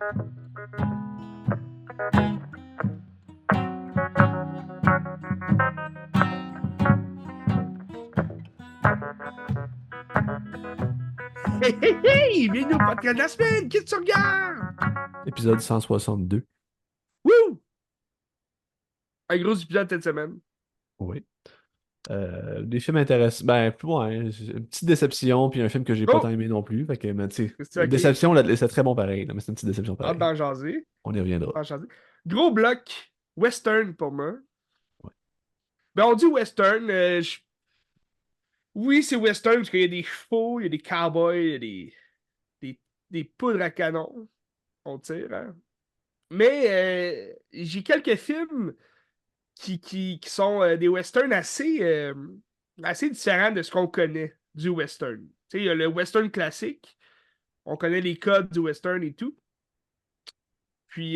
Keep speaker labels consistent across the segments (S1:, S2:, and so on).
S1: Hey, hey, hey! Bienvenue au podcast de la semaine! Qu'est-ce que tu regardes?
S2: Épisode 162.
S1: Wouh! Un gros épisode cette semaine.
S2: Oui. Des films intéressants. Ben, ouais, une petite déception, puis un film que j'ai pas tant
S1: Oh!
S2: aimé non plus. Fait que, mais tu sais,
S1: C'est
S2: une
S1: ok.
S2: déception, c'est très bon pareil, là, mais c'est une petite déception
S1: Hâte
S2: pareil.
S1: d'en jaser.
S2: On y reviendra.
S1: Hâte d'en jaser. Gros bloc western pour moi.
S2: Ouais.
S1: Ben, on dit western. Oui, c'est western parce qu'il y a des chevaux, il y a des cowboys, il y a des, des poudres à canon. On tire, hein? Mais j'ai quelques films qui sont des westerns assez différents de ce qu'on connaît du western. Tu sais, il y a le western classique. On connaît les codes du western et tout. Puis,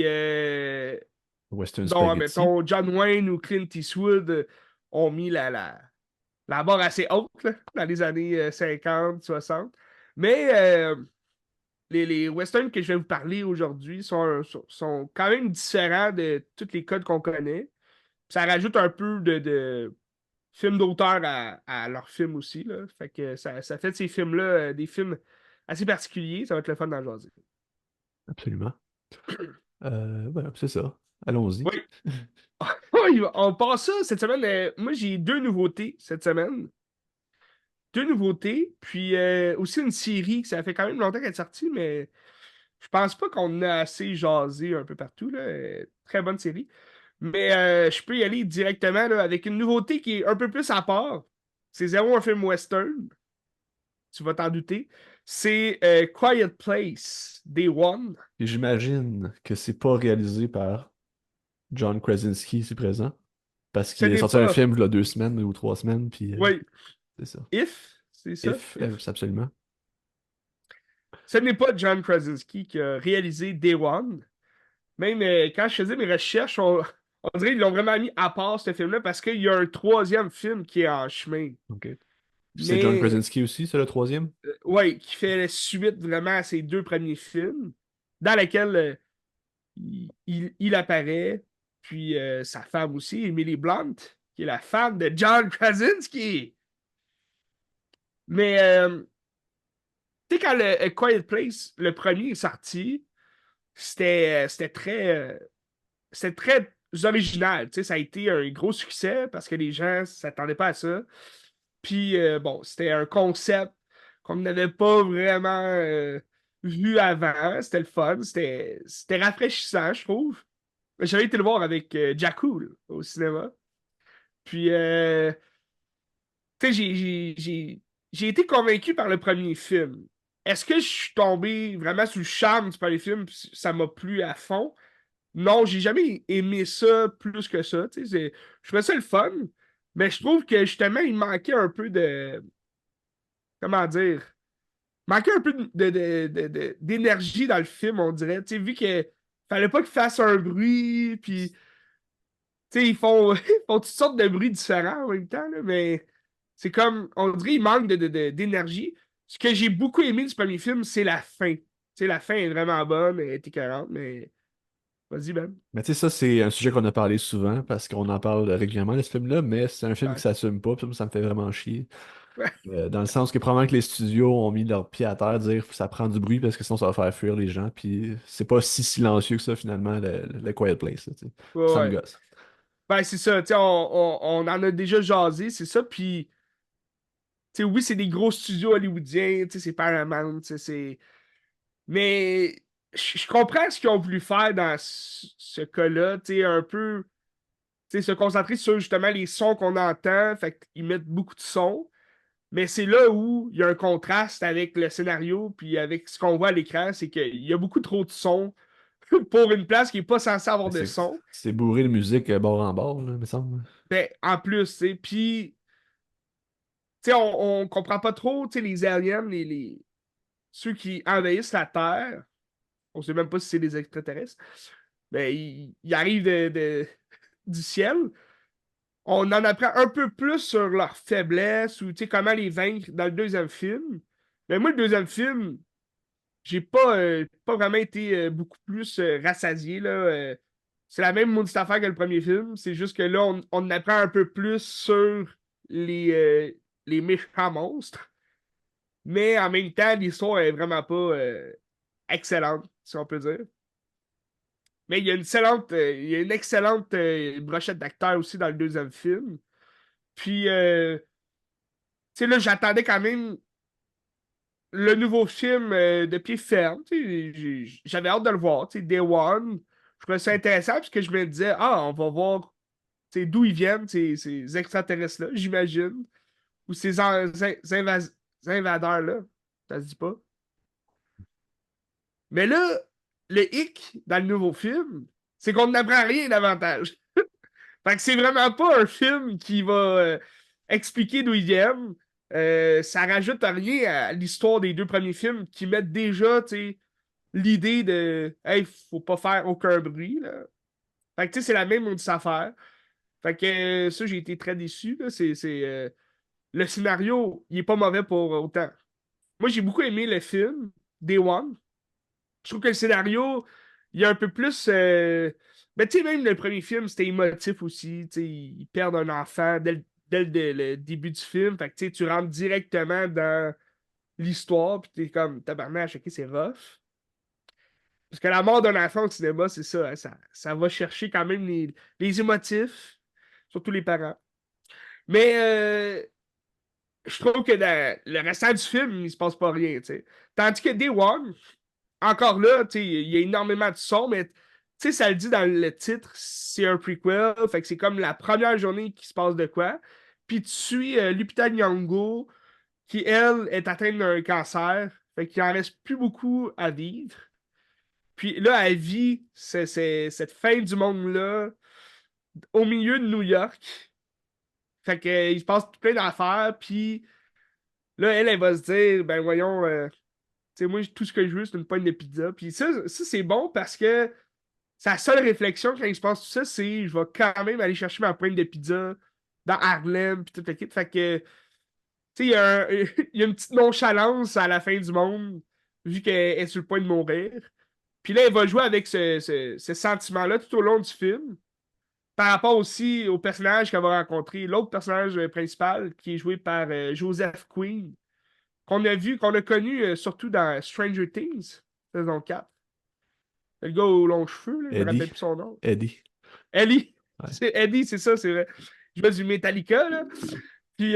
S2: Western
S1: dont,
S2: Spaghetti.
S1: mettons, John Wayne ou Clint Eastwood ont mis la barre assez haute là, dans les années 50, 60. Mais les westerns que je vais vous parler aujourd'hui sont quand même différents de tous les codes qu'on connaît. Ça rajoute un peu de films d'auteur à leurs films aussi. Là. Fait que ça fait de ces films-là des films assez particuliers. Ça va être le fun d'en jaser.
S2: Absolument. Voilà, c'est ça. Allons-y.
S1: Oui. Oui, on passe ça cette semaine. Moi, j'ai deux nouveautés cette semaine. Deux nouveautés, puis aussi une série que ça fait quand même longtemps qu'elle est sortie, mais je pense pas qu'on a assez jasé un peu partout. Là. Très bonne série. Mais je peux y aller directement là, avec une nouveauté qui est un peu plus à part. C'est zéro un film western, tu vas t'en douter. C'est Quiet Place, Day One.
S2: Et j'imagine que c'est pas réalisé par John Krasinski ici présent, parce
S1: Ce
S2: qu'il a
S1: n'est
S2: sorti un
S1: pas.
S2: film il y a 2 semaines ou 3 semaines, puis
S1: Oui,
S2: c'est ça.
S1: If, c'est ça?
S2: If,
S1: If.
S2: absolument.
S1: Ce n'est pas John Krasinski qui a réalisé Day One. Même quand je faisais mes recherches, on dirait qu'ils l'ont vraiment mis à part ce film-là parce qu'il y a un troisième film qui est en chemin.
S2: OK. Puis c'est John
S1: Mais,
S2: Krasinski aussi, c'est le troisième?
S1: ouais, qui fait la suite vraiment à ses deux premiers films, dans lesquels il apparaît, puis sa femme aussi, Emily Blunt, qui est la femme de John Krasinski. Mais, tu sais, quand le A Quiet Place, le premier est sorti, c'était très original. Tu sais, ça a été un gros succès parce que les gens ne s'attendaient pas à ça. Puis, bon, c'était un concept qu'on n'avait pas vraiment vu avant. C'était le fun. C'était rafraîchissant, je trouve. J'avais été le voir avec Jakku là, au cinéma. Puis, tu sais, j'ai été convaincu par le premier film. Est-ce que je suis tombé vraiment sous le charme du premier film? Puis ça m'a plu à fond? Non, j'ai jamais aimé ça plus que ça. Tu sais, je trouvais ça le fun, mais je trouve que justement, il manquait un peu de. Comment dire? Manquait un peu d'énergie dans le film, on dirait. Tu sais, vu qu'il fallait pas qu'il fasse un bruit, puis. Tu sais, ils font toutes sortes de bruits différents en même temps, là, mais c'est comme. On dirait qu'il manque d'énergie. Ce que j'ai beaucoup aimé du premier film, c'est la fin. Tu sais, la fin est vraiment bonne, elle est écœurante, mais. Vas-y, Ben.
S2: Mais tu sais, ça, c'est un sujet qu'on a parlé souvent parce qu'on en parle régulièrement de ce film-là, mais c'est un film qui
S1: Ouais.
S2: s'assume pas, puis ça me fait vraiment chier.
S1: Ouais.
S2: Dans le sens que probablement que les studios ont mis leur pied à terre, dire que ça prend du bruit parce que sinon ça va faire fuir les gens, puis c'est pas si silencieux que ça finalement, le Quiet Place, là, tu sais. Ça me
S1: Ouais.
S2: gosse.
S1: Ben, c'est ça, tu sais, on en a déjà jasé, c'est ça, puis, tu sais, oui, c'est des gros studios hollywoodiens, tu sais, c'est Paramount, tu sais, c'est. Mais, je comprends ce qu'ils ont voulu faire dans ce cas-là, tu sais, un peu, tu sais, se concentrer sur justement les sons qu'on entend, fait qu'ils mettent beaucoup de sons, mais c'est là où il y a un contraste avec le scénario, puis avec ce qu'on voit à l'écran, c'est qu'il y a beaucoup trop de sons pour une place qui n'est pas censée avoir
S2: Mais
S1: de
S2: C'est
S1: son.
S2: c'est bourré de musique bord en bord, là, me semble.
S1: Ben, en plus, tu sais, puis. Tu sais, on comprend pas trop, tu sais, les aliens, ceux qui envahissent la Terre, on sait même pas si c'est des extraterrestres, mais ils arrivent du ciel. On en apprend un peu plus sur leurs faiblesses ou, tu sais, comment les vaincre dans le deuxième film. Mais moi, le deuxième film, j'ai pas vraiment été beaucoup plus rassasié, là. C'est la même maudite affaire que le premier film. C'est juste que là, on apprend un peu plus sur les, euh, les méchants monstres. Mais en même temps, l'histoire est vraiment pas excellente, si on peut dire. Mais il y a une excellente brochette d'acteurs aussi dans le deuxième film. Puis, tu sais, là, j'attendais quand même le nouveau film de pied ferme. Tu sais, j'avais hâte de le voir. Tu sais, Day One, je trouvais ça intéressant parce que je me disais, ah, on va voir tu sais, d'où ils viennent, ces extraterrestres-là, j'imagine. Ou ces invadeurs-là. Ça se dit pas. Mais là, le hic dans le nouveau film, c'est qu'on n'apprend rien davantage. Fait que c'est vraiment pas un film qui va expliquer d'où ils viennent. Ça rajoute rien à l'histoire des deux premiers films qui mettent déjà, tu sais, l'idée de hey, faut pas faire aucun bruit, là. Fait que tu sais, c'est la même autre affaire. Fait que ça, j'ai été très déçu, là. Le scénario, il est pas mauvais pour autant. Moi, j'ai beaucoup aimé le film, Day One. Je trouve que le scénario, il y a un peu plus. Ben, tu sais, même le premier film, c'était émotif aussi. Tu sais, ils perdent un enfant dès le début du film. Fait que tu sais, tu rentres directement dans l'histoire, puis t'es comme tabarnak, ok, c'est rough. Parce que la mort d'un enfant au cinéma, c'est ça, hein, ça va chercher quand même les émotifs, surtout les parents. Mais je trouve que dans le restant du film, il se passe pas rien, tu sais. Tandis que Day One, encore là, tu sais, il y a énormément de sons, mais tu sais, ça le dit dans le titre, c'est un prequel, fait que c'est comme la première journée qui se passe de quoi. Puis tu suis Lupita Nyong'o, qui, elle, est atteinte d'un cancer, fait qu'il en reste plus beaucoup à vivre. Puis là, elle vit cette fin du monde-là au milieu de New York. Fait que, il se passe plein d'affaires, puis là, elle va se dire, ben voyons, tu sais, moi, tout ce que je veux, c'est une poigne de pizza. Puis ça c'est bon parce que sa seule réflexion quand il se passe tout ça, c'est je vais quand même aller chercher ma pointe de pizza dans Harlem, puis toute l'équipe. Fait que, tu sais, il y a une petite nonchalance à la fin du monde, vu qu'elle est sur le point de mourir. Puis là, elle va jouer avec ce sentiment-là tout au long du film, par rapport aussi au personnage qu'elle va rencontrer, l'autre personnage principal, qui est joué par Joseph Quinn, qu'on a connu surtout dans Stranger Things, saison 4. Le gars aux longs cheveux, là, je me rappelle
S2: Eddie.
S1: plus son nom.
S2: Eddie.
S1: Ellie.
S2: Ouais.
S1: C'est Eddie, c'est ça, c'est vrai. Je vois du Metallica, là. Puis,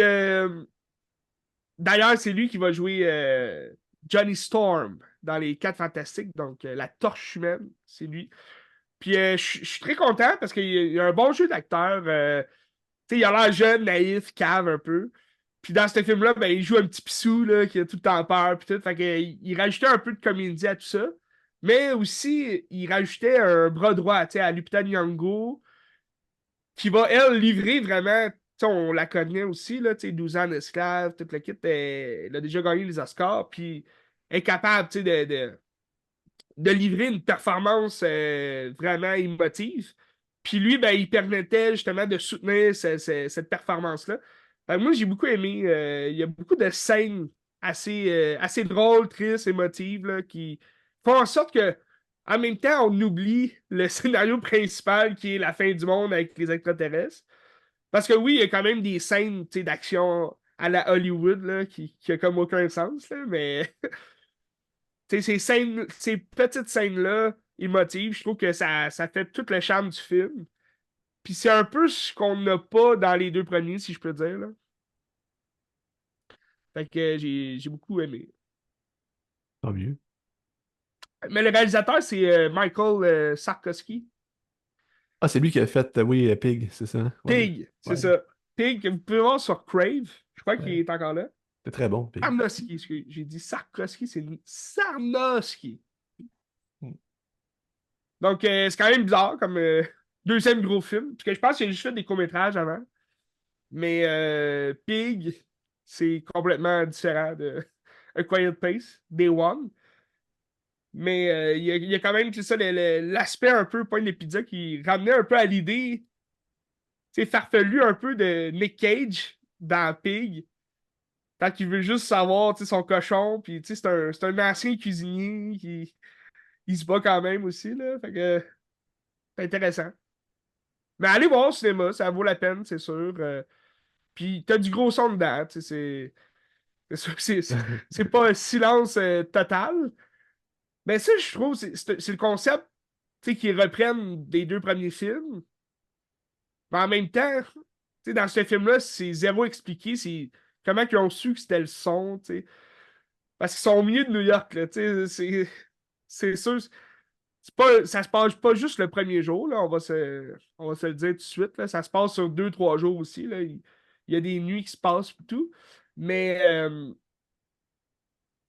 S1: d'ailleurs, c'est lui qui va jouer Johnny Storm dans les 4 Fantastiques, donc la torche humaine, c'est lui. Puis, je suis très content parce qu'il y a un bon jeu d'acteur. Tu sais, il a l'air jeune, naïf, cave un peu. Puis dans ce film-là, ben, il joue un petit pissou là, qui a tout le temps peur. Puis tout. Fait que, il rajoutait un peu de comédie à tout ça. Mais aussi, il rajoutait un bras droit tu sais, à Lupita Nyong'o, qui va, elle, livrer vraiment. Tu sais, on la connaît aussi, là, tu sais, 12 ans d'esclave, toute la kit. Elle a déjà gagné les Oscars. Puis elle est capable tu sais, de livrer une performance vraiment émotive. Puis lui, ben, il permettait justement de soutenir cette performance-là. Moi, j'ai beaucoup aimé. Il y a beaucoup de scènes assez drôles, tristes, émotives, là, qui font en sorte que, en même temps, on oublie le scénario principal qui est la fin du monde avec les extraterrestres. Parce que oui, il y a quand même des scènes tu sais, d'action à la Hollywood là, qui a comme aucun sens, là, mais tu sais, ces petites scènes-là émotives, je trouve que ça fait tout le charme du film. Puis c'est un peu ce qu'on n'a pas dans les deux premiers, si je peux dire, là. Fait que j'ai beaucoup aimé.
S2: Tant mieux.
S1: Mais le réalisateur, c'est Michael Sarkowski.
S2: Ah, c'est lui qui a fait, oui, Pig, c'est ça? Ouais.
S1: Pig, c'est
S2: Ouais.
S1: ça. Pig, que vous pouvez voir sur Crave. Je crois qu'il
S2: Ouais.
S1: est encore là.
S2: C'est très bon, Pig.
S1: Sarnowski, excusez. J'ai dit Sarkowski, c'est Sarnowski.
S2: Mm.
S1: Donc, c'est quand même bizarre comme deuxième gros film. Parce que je pense qu'il a juste fait des courts-métrages avant. Mais Pig, c'est complètement différent de A Quiet Place, Day One. Mais il y a quand même c'est ça, l'aspect un peu point de pizza qui ramenait un peu à l'idée, c'est farfelu un peu de Nick Cage dans Pig. Tant qu'il veut juste savoir, tu sais, son cochon, puis tu sais, c'est un ancien cuisinier qui il se bat quand même aussi, là. Fait que c'est intéressant. Mais allez voir au cinéma, ça vaut la peine, c'est sûr. Puis t'as du gros son dedans, tu sais, c'est sûr que c'est pas un silence total. Mais ça, je trouve, c'est le concept, tu sais, qu'ils reprennent des deux premiers films. Mais en même temps, tu sais, dans ce film-là, c'est zéro expliqué. C'est comment ils ont su que c'était le son, tu sais. Parce qu'ils sont au milieu de New York, là, tu sais. C'est sûr. Ça se passe pas juste le premier jour, là, on va se le dire tout de suite. Là. Ça se passe sur 2, 3 jours aussi. Là. Il y a des nuits qui se passent et tout. Mais, tu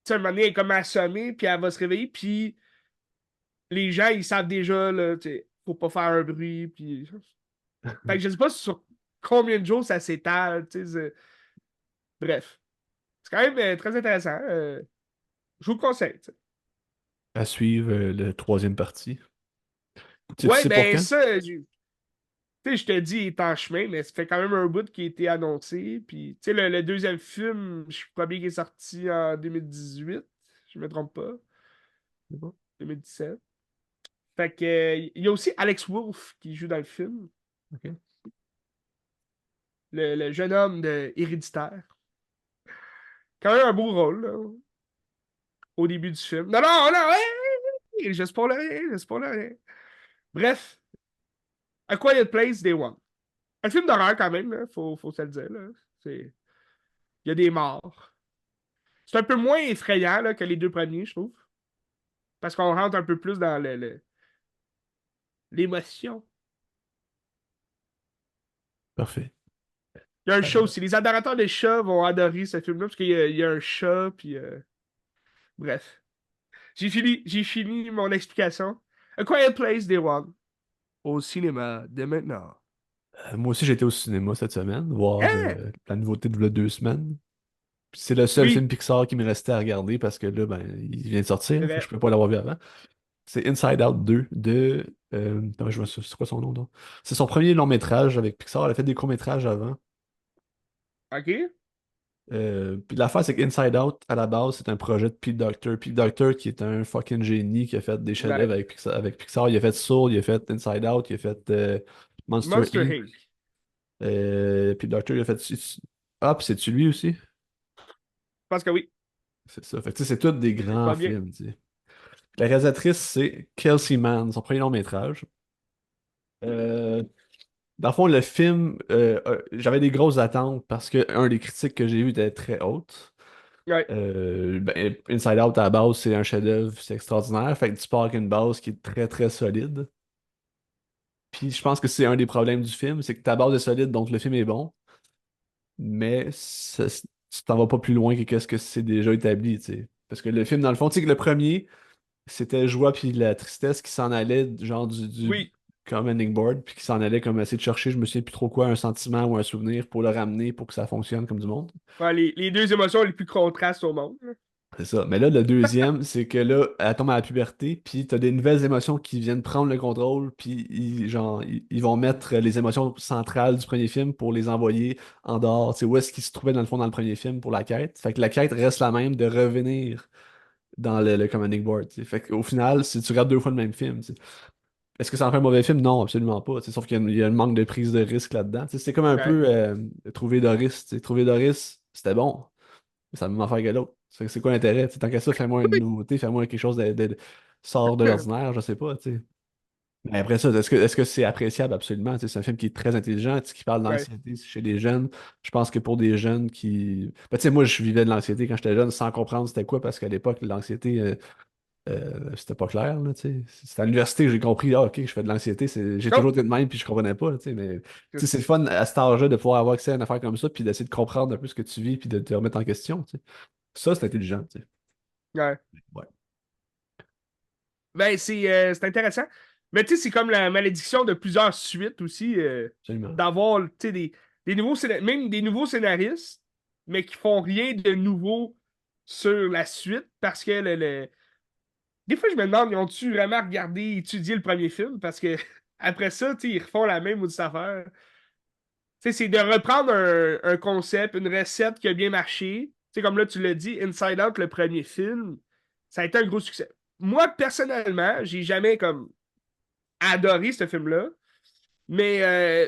S1: sais, à un moment donné, elle est comme assommée, puis elle va se réveiller, puis les gens, ils savent déjà, là, tu sais, faut pas faire un bruit, puis... Fait que je sais pas sur combien de jours ça s'étale, tu sais. Bref. C'est quand même très intéressant. Je vous le conseille, tu sais.
S2: À suivre le troisième partie. Tu
S1: Ouais,
S2: sais pour
S1: ben
S2: quand?
S1: ça, tu sais, je te dis, il est en chemin, mais ça fait quand même un bout qui a été annoncé. Puis, tu sais, le deuxième film, je crois bien qu'il est sorti en 2018, si je me trompe pas.
S2: C'est bon.
S1: 2017. Fait que, il y a aussi Alex Wolff qui joue dans le film,
S2: OK.
S1: le jeune homme de Héréditaire. Quand même un beau rôle, là, au début du film. Non, non, non, hey, je spoil rien, je spoil rien. Bref, A Quiet Place, Day One. Un film d'horreur quand même, là, faut se le dire, là. Il y a des morts. C'est un peu moins effrayant là, que les deux premiers, je trouve. Parce qu'on rentre un peu plus dans l'émotion.
S2: Parfait.
S1: Il y a un chat
S2: Euh,
S1: aussi. Les adorateurs des chats vont adorer ce film-là parce qu'il y a un chat, puis bref. J'ai fini mon explication. A Quiet Place Day One. Au cinéma, dès maintenant.
S2: moi aussi, j'étais au cinéma cette semaine, voir
S1: Hein?
S2: la nouveauté de 2 semaines. Puis c'est le seul film
S1: Oui,
S2: Pixar qui me restait à regarder parce que là, ben, il vient de
S1: c'est
S2: sortir, fait que je
S1: vrai.
S2: peux pas l'avoir vu avant. C'est Inside Out 2 de. Attends, c'est quoi son nom, donc? C'est son premier long métrage avec Pixar. Elle a fait des courts-métrages avant.
S1: OK?
S2: Puis l'affaire, c'est que Inside Out, à la base, c'est un projet de Pete Docter. Pete Docter, qui est un fucking génie, qui a fait des chefs-d'œuvre
S1: Ouais.
S2: avec Pixar. Il a fait Soul, il a fait Inside Out, il a fait Monster
S1: Monster
S2: Inc.
S1: Inc.
S2: Pete Docter, il a fait. Ah, puis c'est-tu lui aussi?
S1: Je pense que oui.
S2: C'est ça. Fait que, tu sais, c'est tous des
S1: C'est
S2: grands
S1: pas bien.
S2: films, tu sais. La réalisatrice, c'est Kelsey Mann, son premier long métrage. Euh, Dans le fond, le film, j'avais des grosses attentes parce que un des critiques que j'ai eues était très haute.
S1: Ouais.
S2: Ben, Inside Out à la base, c'est un chef-d'œuvre, c'est extraordinaire. Fait que tu pars avec une base qui est très très solide. Puis je pense que c'est un des problèmes du film, c'est que ta base est solide, donc le film est bon, mais tu t'en vas pas plus loin que qu'est-ce que c'est déjà établi, tu sais. Parce que le film, dans le fond, tu sais que le premier, c'était joie puis la tristesse qui s'en allait, genre du
S1: Oui.
S2: comme ending board, puis qui s'en allait comme essayer de chercher, je me souviens plus trop quoi, un sentiment ou un souvenir pour le ramener pour que ça fonctionne comme du monde.
S1: Ouais, les deux émotions les plus contrastes au monde.
S2: C'est ça. Mais là, le deuxième, c'est que là, elle tombe à la puberté, puis t'as des nouvelles émotions qui viennent prendre le contrôle, puis genre, ils vont mettre les émotions centrales du premier film pour les envoyer en dehors. Tu sais, où est-ce qu'ils se trouvaient dans le fond dans le premier film pour la quête. Fait que la quête reste la même de revenir dans le commanding board. Tu sais. Fait qu'au final, si tu regardes 2 fois le même film, tu sais. Est-ce que ça en fait un mauvais film? Non, absolument pas. Tu sais, sauf qu'il y a un manque de prise de risque là-dedans. Tu sais, c'est comme un
S1: Ouais.
S2: peu Trouver Doris. Tu sais. Trouver Doris, c'était bon. Ça va m'en faire que l'autre. C'est quoi l'intérêt? Tu sais, tant qu'à ça, fais-moi une nouveauté, fais-moi quelque chose de sort de l'ordinaire, je sais pas, tu sais. Mais après ça, est-ce que c'est appréciable? Absolument. Tu sais, c'est un film qui est très intelligent, tu sais, qui parle
S1: Ouais.
S2: d'anxiété chez les jeunes. Je pense que pour des jeunes qui. Ben, tu sais, moi, je vivais de l'anxiété quand j'étais jeune sans comprendre c'était quoi, parce qu'à l'époque, l'anxiété, c'était pas clair, là, tu sais. C'est à l'université que j'ai compris, ah, ok, je fais de l'anxiété, j'ai
S1: Oh!
S2: toujours été de même, puis je comprenais pas, tu sais, mais tu sais, c'est le fun à cet âge-là de pouvoir avoir accès à une affaire comme ça, puis d'essayer de comprendre un peu ce que tu vis, puis de te remettre en question, tu sais. Ça, c'est intelligent, tu sais.
S1: Ouais.
S2: Ouais,
S1: Ben, c'est intéressant. Mais tu sais, c'est comme la malédiction de plusieurs suites aussi,
S2: absolument.
S1: d'avoir, tu sais, même des nouveaux scénaristes, mais qui font rien de nouveau sur la suite, parce que des fois, je me demande, ils ont-tu vraiment regardé, étudié le premier film, parce que après ça, tu sais, ils refont la même maudite affaire. Tu sais, c'est de reprendre un concept, une recette qui a bien marché, sais, comme là, tu l'as dit, Inside Out, le premier film, ça a été un gros succès. Moi, personnellement, j'ai jamais comme adoré ce film-là, mais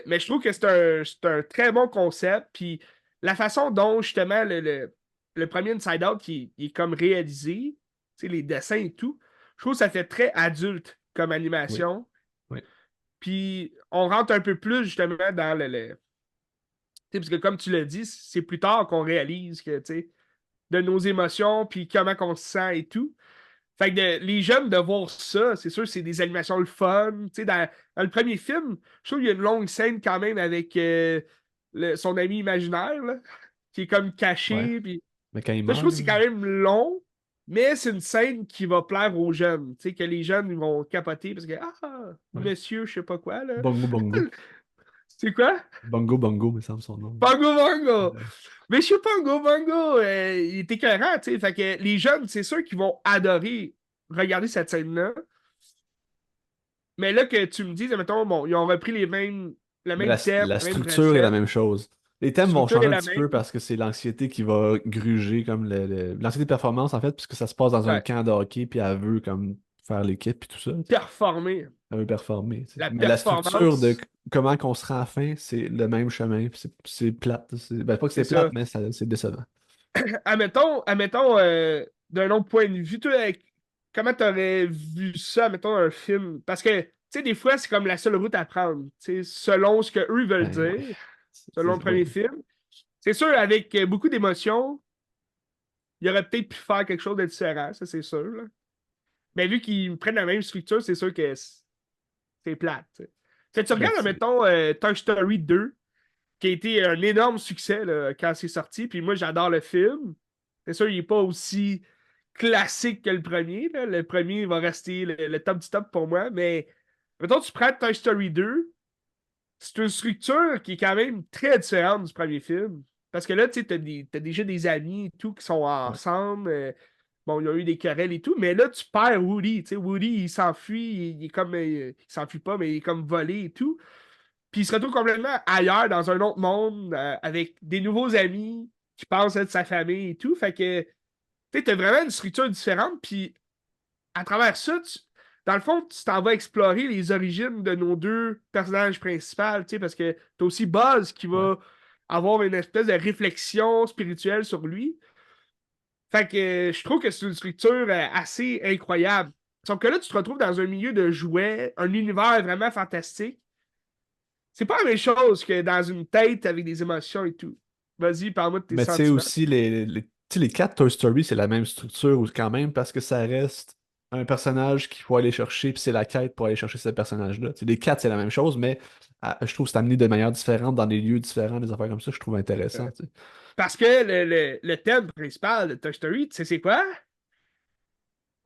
S1: je trouve que c'est un très bon concept. Puis la façon dont, justement, le premier Inside Out il est comme réalisé, tu sais, les dessins et tout, je trouve que ça fait très adulte comme
S2: Oui,
S1: animation.
S2: oui,
S1: Puis on rentre un peu plus, justement, dans tu sais, parce que comme tu l'as dit, c'est plus tard qu'on réalise que, tu sais, de nos émotions, puis comment on se sent et tout. Fait que les jeunes de voir ça, c'est sûr, c'est des animations le fun. Tu sais, dans le premier film, je trouve qu'il y a une longue scène quand même avec son ami imaginaire, là, qui est comme
S2: ouais.
S1: caché. Puis...
S2: Mais quand il
S1: Ça, je trouve
S2: meurt,
S1: que c'est quand même long, mais c'est une scène qui va plaire aux jeunes. Tu sais, que les jeunes ils vont capoter parce que, ah,
S2: ouais.
S1: monsieur, je sais pas quoi, là.
S2: Bongo Bongo.
S1: C'est quoi?
S2: Bongo Bongo, me semble son nom.
S1: Bongo Bongo!
S2: Ouais.
S1: Monsieur Pongo Bongo, il est écœurant, tu sais. Fait que les jeunes, c'est sûr qu'ils vont adorer regarder cette scène-là. Mais là que tu me dis, mettons, bon, ils ont repris le
S2: Mais
S1: même thème,
S2: la
S1: la même
S2: structure est la
S1: recette.
S2: même chose. Les
S1: La
S2: thèmes vont
S1: structure
S2: changer
S1: est
S2: un
S1: la
S2: petit peu
S1: même.
S2: parce que c'est l'anxiété qui va gruger, comme l'anxiété de performance, en fait, puisque ça se passe dans un
S1: Ouais.
S2: camp de hockey, puis elle veut comme faire l'équipe, puis tout ça. Tu sais.
S1: Performer.
S2: Elle veut performer. Tu sais.
S1: La
S2: Mais la structure de
S1: performance,
S2: comment qu'on se rend à la fin, c'est le même chemin, puis c'est plate. Ben, pas que
S1: c'est
S2: c'est plate,
S1: ça.
S2: mais c'est décevant.
S1: Admettons d'un autre point de vue, toi, comment t'aurais vu ça, mettons, un film? Parce que, tu sais, des fois, c'est comme la seule route à prendre, tu sais, selon ce qu'eux veulent
S2: Ben ouais.
S1: dire, selon le
S2: Oui.
S1: premier film. C'est sûr, avec beaucoup d'émotions, il aurait peut-être pu faire quelque chose de différent, ça, c'est sûr, là. Mais vu qu'ils prennent la même structure, c'est sûr que c'est plate. Tu sais. Fait que tu
S2: Ben,
S1: regardes, mettons, Toy Story 2, qui a été un énorme succès là, quand c'est sorti, puis moi, j'adore le film. C'est sûr, il n'est pas aussi classique que le premier. Là. Le premier va rester le top du top pour moi, mais mettons, tu prends Toy Story 2, c'est une structure qui est quand même très différente du premier film. Parce que là, tu sais, t'as déjà des amis et tout qui sont
S2: ouais.
S1: ensemble. Bon, il y a eu des querelles et tout, mais là, tu perds Woody. Tu sais, Woody, il s'enfuit, il est comme. Il s'enfuit pas, mais il est comme volé et tout. Puis il se retrouve complètement ailleurs, dans un autre monde, avec des nouveaux amis qui pensent être sa famille et tout. Fait que, tu sais, t'as vraiment une structure différente. Puis à travers ça, dans le fond, tu t'en vas explorer les origines de nos deux personnages principaux, tu sais, parce que t'as aussi Buzz qui
S2: Ouais.
S1: va avoir une espèce de réflexion spirituelle sur lui. Fait que je trouve que c'est une structure assez incroyable. Sauf que là, tu te retrouves dans un milieu de jouets, un univers vraiment fantastique. C'est pas la même chose que dans une tête avec des émotions et tout. Vas-y, parle-moi de tes
S2: Mais tu sais
S1: sentiments.
S2: aussi, tu sais, les quatre Toy Story, c'est la même structure quand même parce que ça reste un personnage qu'il faut aller chercher, puis c'est la quête pour aller chercher ce personnage-là. Tu sais, les quatre, c'est la même chose, mais je trouve que c'est amené de manière différente, dans des lieux différents, des affaires comme ça, je trouve intéressant.
S1: Euh,
S2: Tu sais.
S1: Parce que le thème principal de Toy Story, tu sais c'est quoi?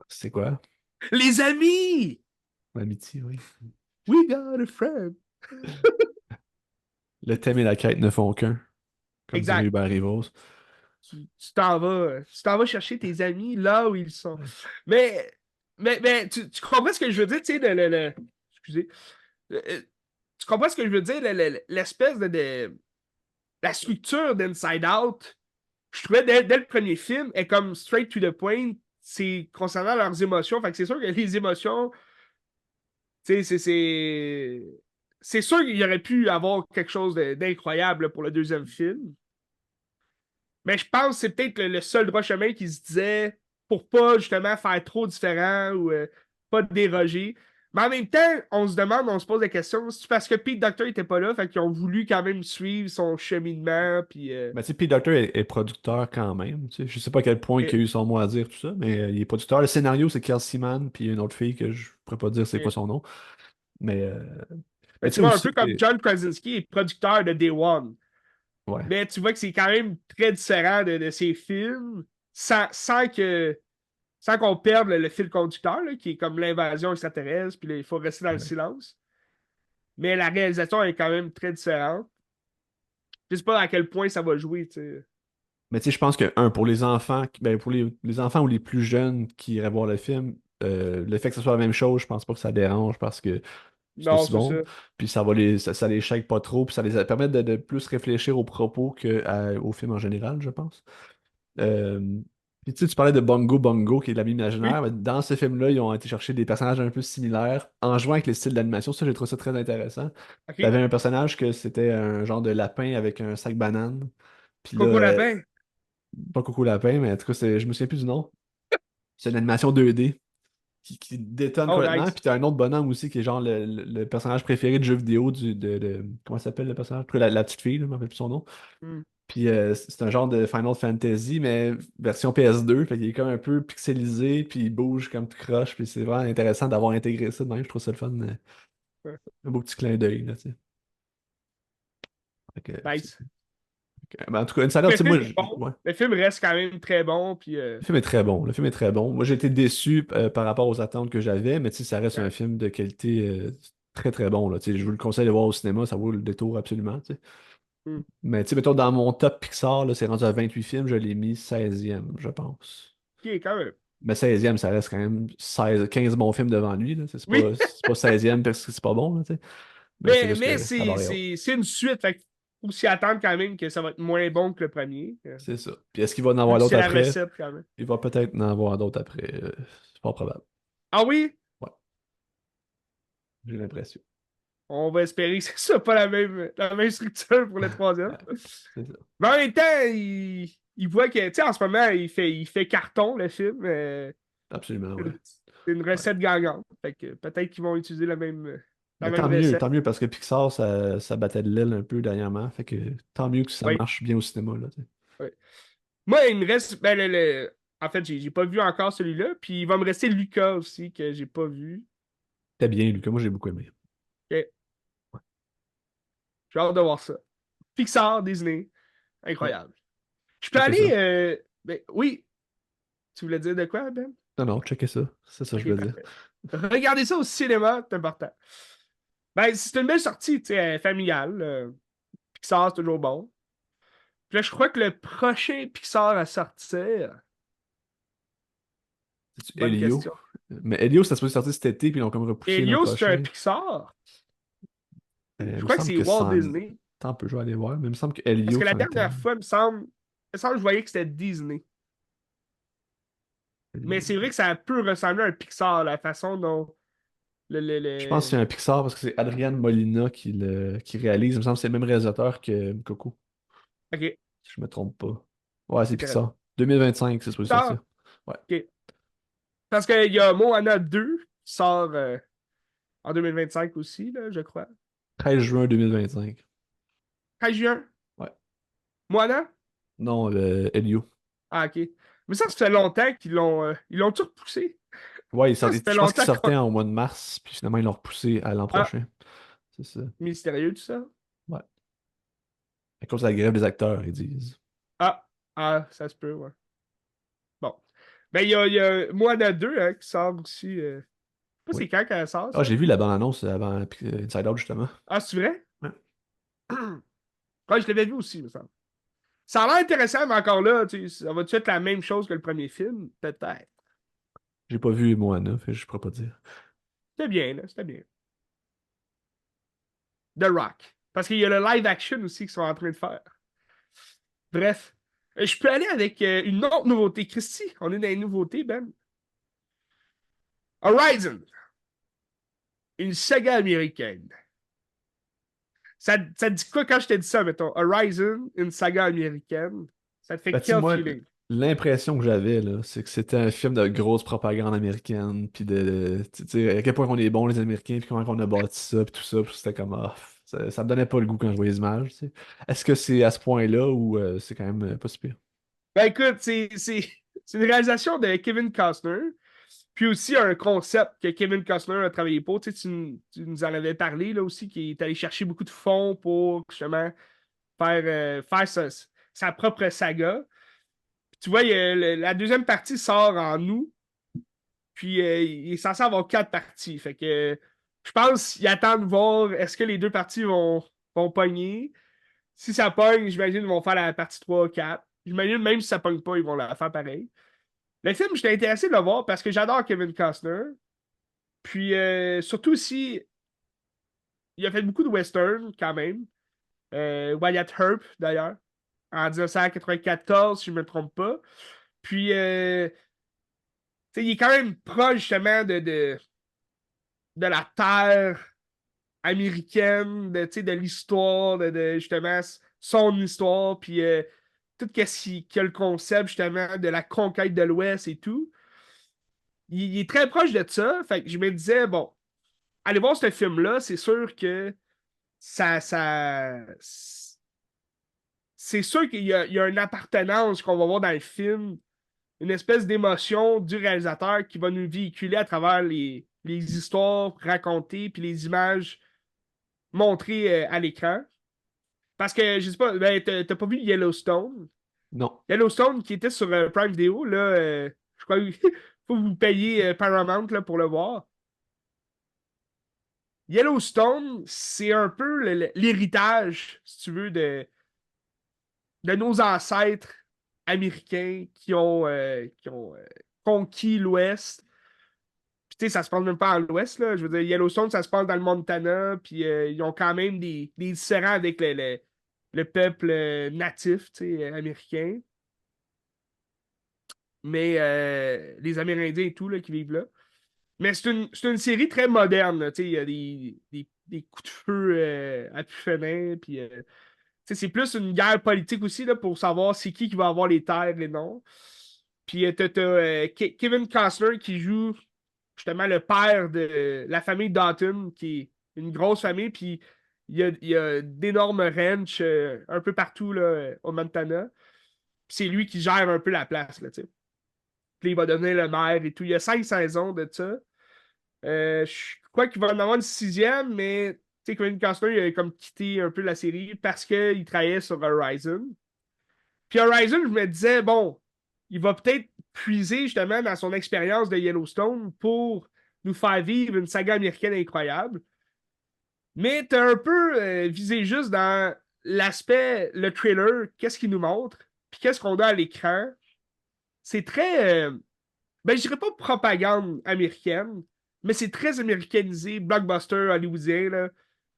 S2: C'est quoi?
S1: Les amis!
S2: L'amitié, oui.
S1: We got a friend.
S2: Le thème et la quête ne font qu'un, comme dirait
S1: Exact.
S2: Hubert Rivos.
S1: Tu t'en vas chercher tes amis là où ils sont.
S2: Ouais.
S1: Mais, mais tu comprends ce que je veux dire, tu sais, excusez. Tu comprends ce que je veux dire, l'espèce la structure d'Inside Out, je trouvais dès le premier film, est comme straight to the point, c'est concernant leurs émotions. Fait que c'est sûr que les émotions, tu sais, c'est sûr qu'il y aurait pu avoir quelque chose d'incroyable pour le deuxième film. Mais je pense que c'est peut-être le seul droit chemin qui se disait pour pas justement faire trop différent ou pas déroger. Mais en même temps, on se demande, on se pose la question, c'est parce que Pete Docter était pas là, fait qu'ils ont voulu quand même suivre son cheminement, puis
S2: Mais tu sais, Pete Docter est producteur quand même. Tu sais. Je sais pas à quel point il
S1: et-
S2: a eu son mot à dire, tout ça, mais il est producteur. Le scénario, c'est Kelsey Mann, puis une autre fille que je pourrais pas dire c'est quoi
S1: et-
S2: son nom. Mais, euh,
S1: ben,
S2: mais tu
S1: tu
S2: sais
S1: vois, un peu
S2: aussi,
S1: comme John Krasinski est producteur de Day One.
S2: ouais.
S1: Mais tu vois que c'est quand même très différent de ses films, sans qu'on perde le fil conducteur, là, qui est comme l'invasion extraterrestre, puis là, il faut rester dans le
S2: Ouais.
S1: silence. Mais la réalisation est quand même très différente. Je sais pas à quel point ça va jouer, tu sais.
S2: Mais tu sais, je pense que, pour les enfants, ben, pour les enfants ou les plus jeunes qui iraient voir le film, le fait que ce soit la même chose, je pense pas que ça dérange parce que c'est
S1: Non,
S2: aussi
S1: c'est ça.
S2: bon. Puis ça les shake pas trop, puis ça les permet de plus réfléchir aux propos qu'au film en général, je pense. Euh, Puis tu sais, tu parlais de Bongo Bongo, qui est l'ami
S1: Oui,
S2: imaginaire. Mais dans ce film-là, ils ont été chercher des personnages un peu similaires en jouant avec le style d'animation. Ça, j'ai trouvé ça très intéressant.
S1: OK.
S2: T'avais un personnage que c'était un genre de lapin avec un sac banane. Puis là,
S1: Coco Lapin.
S2: pas Coco Lapin, mais en tout cas, je me souviens plus du nom. C'est une animation 2D qui détonne
S1: Oh,
S2: complètement.
S1: nice.
S2: Puis t'as un autre bonhomme aussi qui est genre le personnage préféré de jeu vidéo comment ça s'appelle le personnage? La petite fille, là, je me rappelle plus son nom.
S1: Hmm.
S2: Puis c'est un genre de Final Fantasy, mais version PS2. Fait qu'il est comme un peu pixelisé, puis il bouge comme tout croche. Puis c'est vraiment intéressant d'avoir intégré ça de même. Je trouve ça le fun.
S1: Ouais.
S2: Un beau petit clin d'œil, là, tu sais. Fait que,
S1: Nice.
S2: ben, en tout cas, Inside Out,
S1: Le
S2: tu sais, moi,
S1: film est bon.
S2: ouais.
S1: Le film reste quand même très bon. Puis,
S2: Le film est très bon. Le film est très bon. Moi, j'ai été déçu par rapport aux attentes que j'avais, mais tu sais, ça reste un
S1: ouais.
S2: film de qualité très très bon, là. Tu sais, je vous le conseille de voir au cinéma, ça vaut le détour absolument, tu sais.
S1: Hmm.
S2: Mais tu sais, mettons, dans mon top Pixar, là, c'est rendu à 28 films, je l'ai mis 16e, je pense.
S1: OK, quand même.
S2: Mais 16e, ça reste quand même 16, 15 bons films devant lui, là.
S1: Oui,
S2: C'est pas 16e parce que c'est pas bon, là, tu sais. Mais c'est
S1: mais,
S2: juste
S1: mais
S2: que la
S1: c'est
S2: barre est haute.
S1: c'est- c'est une suite. Fait qu'il faut s'y attendre quand même que ça va être moins bon que le premier.
S2: C'est ça. Puis est-ce qu'il va en
S1: Vu
S2: avoir
S1: que
S2: d'autres
S1: c'est la
S2: après?
S1: recette quand même.
S2: Il va peut-être en avoir d'autres après. C'est pas probable.
S1: Ah oui,
S2: Ouais, j'ai l'impression.
S1: on va espérer que c'est ça, pas la même structure pour le troisième.
S2: Ouais, c'est ça.
S1: Mais en même temps, il voit que, tu sais, en ce moment, il fait carton, le film.
S2: Absolument, ouais.
S1: C'est une
S2: Ouais.
S1: recette gagnante. Fait que peut-être qu'ils vont utiliser la
S2: Mais
S1: même recette.
S2: tant mieux, parce que Pixar, ça battait de l'aile un peu dernièrement. Fait que tant mieux que ça
S1: Oui.
S2: marche bien au cinéma, là, tu sais.
S1: Oui. Moi, il me reste. Ben, en fait, j'ai pas vu encore celui-là. Puis il va me rester Lucas aussi, que j'ai pas vu.
S2: C'était bien, Lucas. Moi, j'ai beaucoup aimé.
S1: Ok. J'ai hâte de voir ça. Pixar, Disney.
S2: Ouais,
S1: Incroyable. Je peux
S2: checker
S1: aller.
S2: ça.
S1: Ben, oui. Tu voulais dire de quoi, Ben?
S2: Non, non, checker ça. C'est ça que je
S1: Ok,
S2: veux dire.
S1: parfait. Regardez ça au cinéma, c'est important. Ben, c'est une belle sortie, tu sais, familiale. Pixar, c'est toujours bon. Puis là, je crois que le prochain Pixar à sortir.
S2: C'est-tu
S1: Bonne
S2: Elio?
S1: question.
S2: Mais Elio, ça se peut sortir cet été, puis ils l'ont comme repoussé l'an
S1: Elio, c'est un
S2: prochain.
S1: Pixar.
S2: Il
S1: Je
S2: me
S1: crois que
S2: semble
S1: c'est
S2: que
S1: Walt
S2: c'en...
S1: Disney.
S2: Tant peu, je vais aller voir. Mais il me semble que
S1: Parce
S2: Elio,
S1: que la
S2: c'en était
S1: dernière
S2: un.
S1: fois, il me semble que je voyais que c'était Disney. Mais c'est vrai que ça peut ressembler à un Pixar, la façon dont
S2: Je pense que c'est un Pixar parce que c'est Adrian Molina qui réalise. Il me semble que c'est le même réalisateur que Coco,
S1: Ok,
S2: si je me trompe pas. Ouais, c'est
S1: intéressant.
S2: Pixar. 2025, c'est supposé
S1: Pixar,
S2: sortir. Ouais.
S1: ok. Parce qu'il y a Moana 2 qui sort en 2025 aussi, là, je crois.
S2: 13 juin 2025.
S1: 13 juin.
S2: Ouais.
S1: Moana?
S2: Non, Elio.
S1: Ah, ok. Mais ça fait longtemps qu'ils l'ont tout repoussé.
S2: Ouais,
S1: Ça fait
S2: je pense qu'il
S1: longtemps qu'on.
S2: sortait au mois de mars, puis finalement, ils l'ont repoussé à l'an
S1: Ah,
S2: prochain. C'est ça.
S1: mystérieux tout ça.
S2: Ouais. À cause de la grève des acteurs, ils disent.
S1: Ah, ça se peut, ouais. Bon. Ben, il y a Moana 2 hein, qui sort aussi. Je sais pas
S2: Oui.
S1: c'est quand qu'elle sort,
S2: Ah,
S1: ça.
S2: j'ai vu la bande-annonce avant Inside Out, justement.
S1: Ah, c'est vrai?
S2: Ouais.
S1: Ouais, je l'avais vu aussi, me semble. Ça a l'air intéressant, mais encore là, ça va-tu être la même chose que le premier film? Peut-être.
S2: J'ai pas vu Moana, fait que je pourrais pas dire.
S1: C'était bien, là, c'était bien. The Rock. Parce qu'il y a le live action aussi qu'ils sont en train de faire. Bref. Je peux aller avec une autre nouveauté. Christy, on est dans les nouveautés, Ben. Horizon, une saga américaine. Ça te dit quoi quand je t'ai dit ça, mettons? Horizon, une saga américaine. Ça te fait
S2: Ben, tu sais,
S1: quel
S2: moi,
S1: feeling?
S2: l'impression que j'avais, là, c'est que c'était un film de grosse propagande américaine, puis tu sais, à quel point on est bons, les Américains, puis comment on a bâti ça, puis tout ça, puis c'était comme, ça me donnait pas le goût quand je voyais les images, tu sais. Est-ce que c'est à ce point-là ou c'est quand même pas si pire?
S1: Ben écoute, c'est une réalisation de Kevin Costner. Puis aussi un concept que Kevin Costner a travaillé pour. Tu nous en avais parlé là aussi, qui est allé chercher beaucoup de fonds pour justement faire sa propre saga. Puis tu vois, la deuxième partie sort en août, puis il est censé avoir quatre parties. Fait que je pense qu'il attend de voir est-ce que les deux parties vont pogner. Si ça pogne, j'imagine qu'ils vont faire la partie 3 4. J'imagine même si ça pogne pas, ils vont la faire pareil. Le film, j'étais intéressé de le voir parce que j'adore Kevin Costner. Puis surtout aussi, il a fait beaucoup de western quand même. Wyatt Earp, d'ailleurs. en 1994, si je ne me trompe pas. Puis, tu sais, il est quand même proche justement de la terre américaine, tu sais, de l'histoire, justement son histoire, puis tout ce qui a le concept justement de la conquête de l'Ouest et tout. Il est très proche de ça. Fait que je me disais, bon, allez voir ce film-là, c'est sûr que ça c'est sûr qu'il y a une appartenance qu'on va voir dans le film, une espèce d'émotion du réalisateur qui va nous véhiculer à travers les histoires racontées puis les images montrées à l'écran. Parce que, je sais pas, ben, t'as pas vu Yellowstone?
S2: Non.
S1: Yellowstone qui était sur Prime Video, là, je crois qu'il faut vous payer Paramount là, pour le voir. Yellowstone, c'est un peu l'héritage, si tu veux, de nos ancêtres américains qui ont conquis l'Ouest. Puis, tu sais, ça se passe même pas en l'Ouest, là. Je veux dire, Yellowstone, ça se passe dans le Montana, puis ils ont quand même des différends avec le peuple natif, tu sais, américain. Mais les Amérindiens et tout, là, qui vivent là. Mais c'est une série très moderne, là. Tu sais, il y a des coups de feu à pu finir, puis tu sais, c'est plus une guerre politique aussi là, pour savoir c'est qui va avoir les terres et non. Puis t'as Kevin Costner qui joue justement le père de la famille Dalton, qui est une grosse famille, puis il y a d'énormes ranchs un peu partout là, au Montana. Puis c'est lui qui gère un peu la place, là, tu sais. Puis il va devenir le maire et tout. Il y a 5 saisons de ça. Je crois qu'il va en avoir une sixième, mais tu sais, Kevin Costner il a comme quitté un peu la série parce qu'il travaillait sur Horizon. Puis Horizon, je me disais, bon, il va peut-être puiser justement dans son expérience de Yellowstone pour nous faire vivre une saga américaine incroyable. Mais t'as un peu visé juste dans l'aspect, le trailer, qu'est-ce qu'il nous montre, puis qu'est-ce qu'on a à l'écran. C'est très, ben je dirais pas propagande américaine, mais c'est très américanisé, blockbuster hollywoodien, là,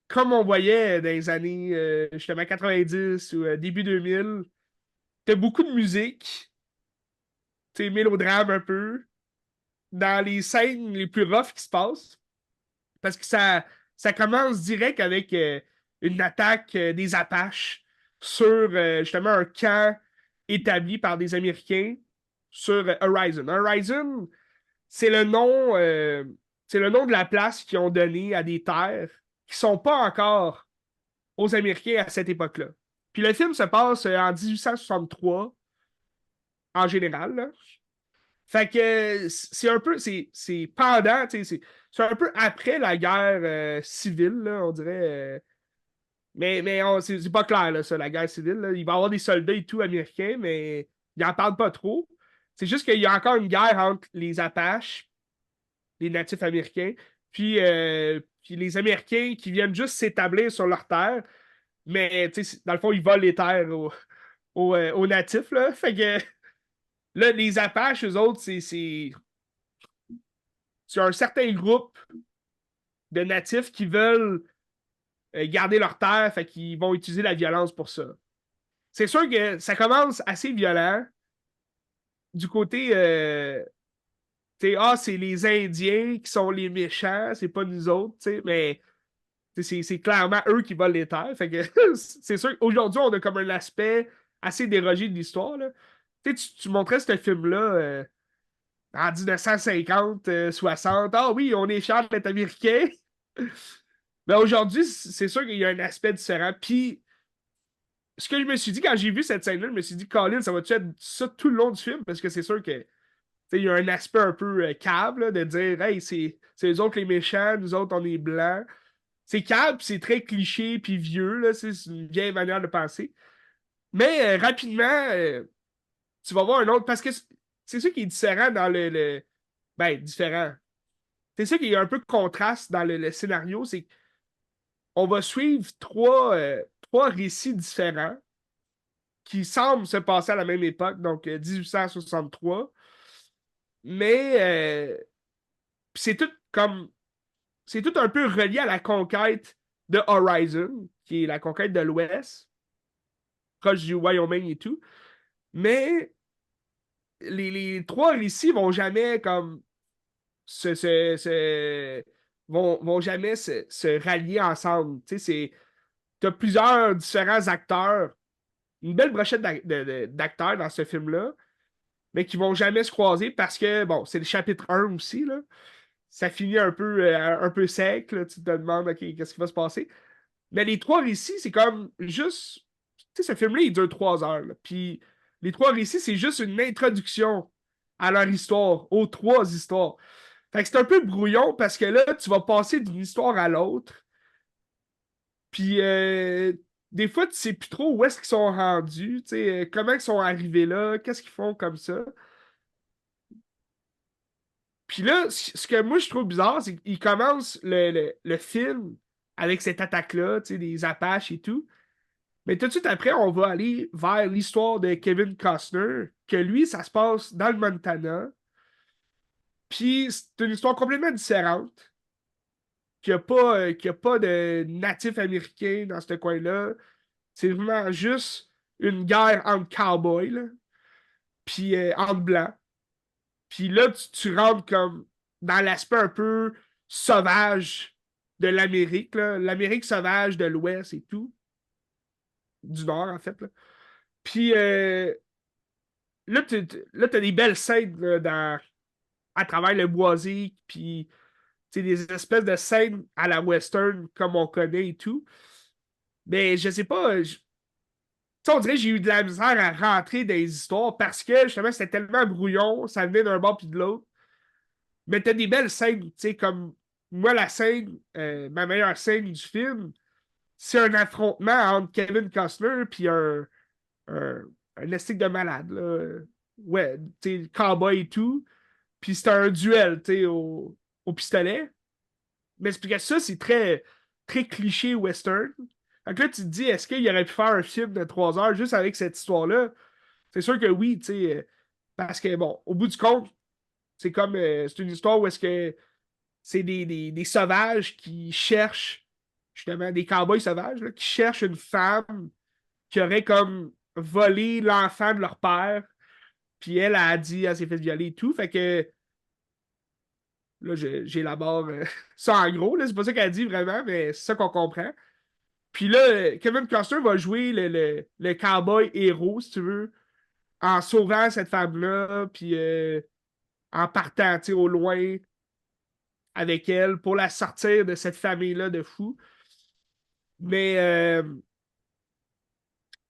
S1: comme on voyait dans les années justement 90 ou début 2000. T'as beaucoup de musique, t'es mélodrame un peu, dans les scènes les plus rough qui se passent, parce que ça commence direct avec une attaque des Apaches sur justement un camp établi par des Américains sur Horizon. Horizon, c'est le nom, c'est le nom de la place qu'ils ont donné à des terres qui sont pas encore aux Américains à cette époque-là. Puis le film se passe en 1863 en général, là. Fait que c'est un peu, c'est pendant, tu sais, c'est un peu après la guerre civile, là, on dirait. Mais c'est pas clair, là, ça, la guerre civile, là. Il va y avoir des soldats et tout américains, mais ils en parlent pas trop. C'est juste qu'il y a encore une guerre entre les Apaches, les natifs américains, puis les Américains qui viennent juste s'établir sur leur terre. Mais, tu sais, dans le fond, ils volent les terres aux natifs, là. Fait que là, les Apaches, eux autres, c'est un certain groupe de natifs qui veulent garder leur terre, fait qu'ils vont utiliser la violence pour ça. C'est sûr que ça commence assez violent du côté, c'est les Indiens qui sont les méchants, c'est pas nous autres, mais c'est clairement eux qui volent les terres. Fait que c'est sûr qu'aujourd'hui, on a comme un aspect assez dérogé de l'histoire, là. Tu montrais ce film-là en 1950, 60. Ah oui, on est fiers d'être américains. Mais aujourd'hui, c'est sûr qu'il y a un aspect différent. Puis, ce que je me suis dit quand j'ai vu cette scène-là, je me suis dit, Colin, ça va-tu être ça tout le long du film? Parce que c'est sûr que il y a un aspect un peu cave là, de dire, hey, c'est eux autres les méchants, nous autres on est blancs. C'est cave, c'est très cliché puis vieux, là, c'est une vieille manière de penser. Mais rapidement, tu vas voir un autre. Parce que c'est ça qui est différent dans ben, différent. C'est ça qui est un peu contraste dans le scénario, c'est qu'on va suivre trois récits différents qui semblent se passer à la même époque, donc 1863. Mais c'est tout comme. C'est tout un peu relié à la conquête de Horizon, qui est la conquête de l'Ouest. proche du Wyoming et tout. Mais les trois récits vont jamais comme vont jamais se rallier ensemble. Tu sais, t'as plusieurs différents acteurs, une belle brochette d'acteurs dans ce film-là, mais qui vont jamais se croiser parce que, bon, c'est le chapitre 1 aussi, là. Ça finit un peu sec, là. Tu te demandes, OK, qu'est-ce qui va se passer? Mais les trois récits, c'est comme juste. Tu sais, ce film-là, il dure 3 heures, là. Puis les trois récits, c'est juste une introduction à leur histoire, aux trois histoires. Fait que c'est un peu brouillon parce que là, tu vas passer d'une histoire à l'autre. Puis des fois, tu sais plus trop où est-ce qu'ils sont rendus, tu sais, comment ils sont arrivés là, qu'est-ce qu'ils font comme ça. Puis là, ce que moi je trouve bizarre, c'est qu'il commence le film avec cette attaque-là, tu sais, des Apaches et tout. Mais tout de suite après, on va aller vers l'histoire de Kevin Costner, que lui, ça se passe dans le Montana. Puis c'est une histoire complètement différente, qu'il y a pas de natifs américains dans ce coin-là. C'est vraiment juste une guerre entre cowboys, là, puis entre blancs. Puis là, tu rentres comme dans l'aspect un peu sauvage de l'Amérique, là. L'Amérique sauvage de l'Ouest et tout. Du Nord, en fait, là. Puis là, t'as des belles scènes là, à travers le boisé, puis des espèces de scènes à la western comme on connaît et tout. Mais je sais pas, on dirait que j'ai eu de la misère à rentrer dans les histoires parce que justement c'était tellement brouillon, ça venait d'un bord puis de l'autre. Mais t'as des belles scènes, tu sais, comme moi, la scène, ma meilleure scène du film, c'est un affrontement entre Kevin Costner puis un, un estique de malade, là. Ouais, tu sais, cowboy et tout. Puis c'est un duel, tu sais, au pistolet. Mais c'est parce que ça, c'est très, très cliché western. Donc là, tu te dis, est-ce qu'il aurait pu faire un film de 3 heures juste avec cette histoire-là? C'est sûr que oui, tu sais, parce que, bon, au bout du compte, c'est comme, c'est une histoire où est-ce que c'est des sauvages qui cherchent, justement, des cowboys sauvages, là, qui cherchent une femme qui aurait comme volé l'enfant de leur père, puis elle a dit, elle s'est fait violer et tout, fait que là, j'élabore ça en gros, là, c'est pas ça qu'elle dit vraiment, mais c'est ça qu'on comprend. Puis là, Kevin Costner va jouer le cowboy héros, si tu veux, en sauvant cette femme-là, puis en partant, tu sais, au loin avec elle pour la sortir de cette famille-là de fous. Mais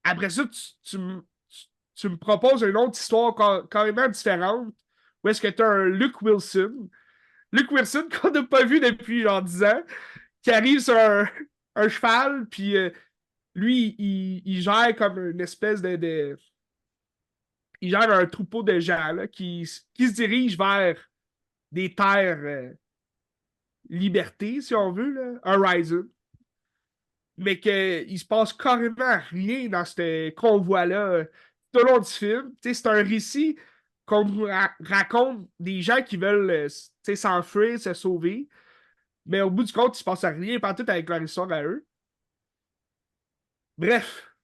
S1: après ça, tu me proposes une autre histoire carrément différente, où est-ce que tu as un Luke Wilson. Luke Wilson qu'on n'a pas vu depuis genre 10 ans, qui arrive sur un cheval, puis lui, il gère comme une espèce il gère un troupeau de gens là, qui se dirigent vers des terres liberté, si on veut, là, Horizon. Mais qu'il se passe carrément rien dans ce convoi-là tout au long du film. C'est un récit qu'on nous raconte des gens qui veulent s'enfuir, se sauver. Mais au bout du compte, il se passe rien, pas tout avec leur histoire à eux. Bref,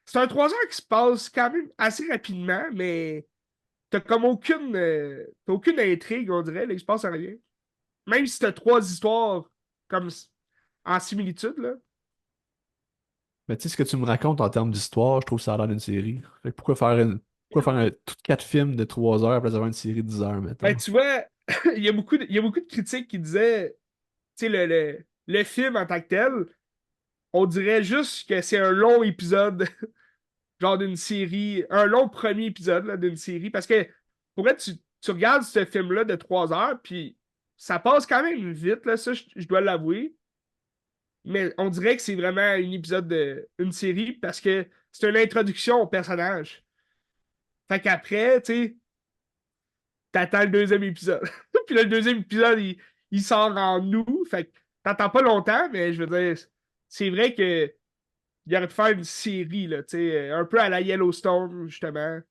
S1: c'est un 3 heures qui se passe quand même assez rapidement, mais t'as comme t'as aucune intrigue, on dirait, là, il se passe rien. Même si t'as trois histoires comme en similitude, là.
S2: Mais tu sais, ce que tu me racontes en termes d'histoire, je trouve ça a l'air d'une série. Fait que pourquoi faire tout 4 films de 3 heures après avoir une série de 10 heures,
S1: Ben,
S2: mettons?
S1: tu vois, il y a beaucoup de critiques qui disaient, tu sais, le film en tant que tel, on dirait juste que c'est un long épisode, genre d'une série, un long premier épisode là, d'une série, parce que pour être, tu regardes ce film-là de 3 heures, puis ça passe quand même vite, là, ça, je dois l'avouer, mais on dirait que c'est vraiment un épisode une série, parce que c'est une introduction au personnage. Fait qu'après, tu sais, t'attends le deuxième épisode. Puis là, le deuxième épisode, il sort en août. Fait que t'attends pas longtemps, mais je veux dire, c'est vrai que il aurait pu faire une série, là, tu sais, un peu à la Yellowstone, justement.
S2: Mais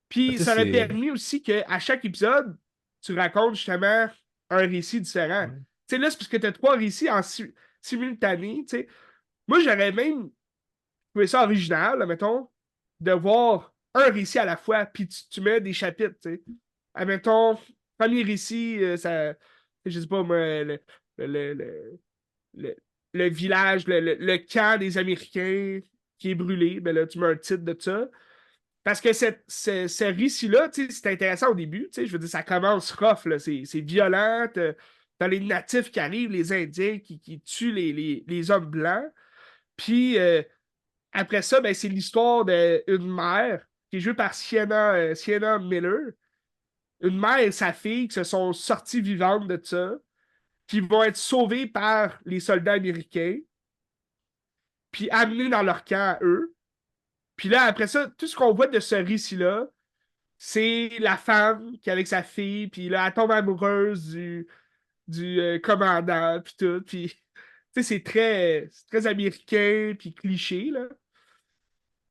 S1: Puis
S2: tu sais,
S1: ça aurait
S2: c'est.
S1: permis aussi qu'à chaque épisode, tu racontes justement un récit différent.
S2: Ouais.
S1: Tu sais, là, c'est parce que t'as trois récits en simultané, tu sais. Moi, j'aurais même trouvé ça original, là, mettons, de voir un récit à la fois, puis tu mets des chapitres, tu sais. Admettons, premier récit, je sais pas moi, le, le- le- le village, le camp des Américains qui est brûlé, ben là, tu mets un titre de ça. Parce que ce récit-là, tu sais, c'est intéressant au début, tu sais, je veux dire, ça commence rough, là, c'est violent, t'as les natifs qui arrivent, les Indiens qui tuent les hommes blancs, puis après ça, ben, c'est l'histoire d'une mère qui est jouée par Sienna Miller, une mère et sa fille qui se sont sorties vivantes de ça, qui vont être sauvées par les soldats américains, puis amenées dans leur camp à eux. Puis là, après ça, tout ce qu'on voit de ce récit-là, c'est la femme qui est avec sa fille, puis là, elle tombe amoureuse du commandant, puis tout. Puis, tu sais, c'est très américain, puis cliché, là.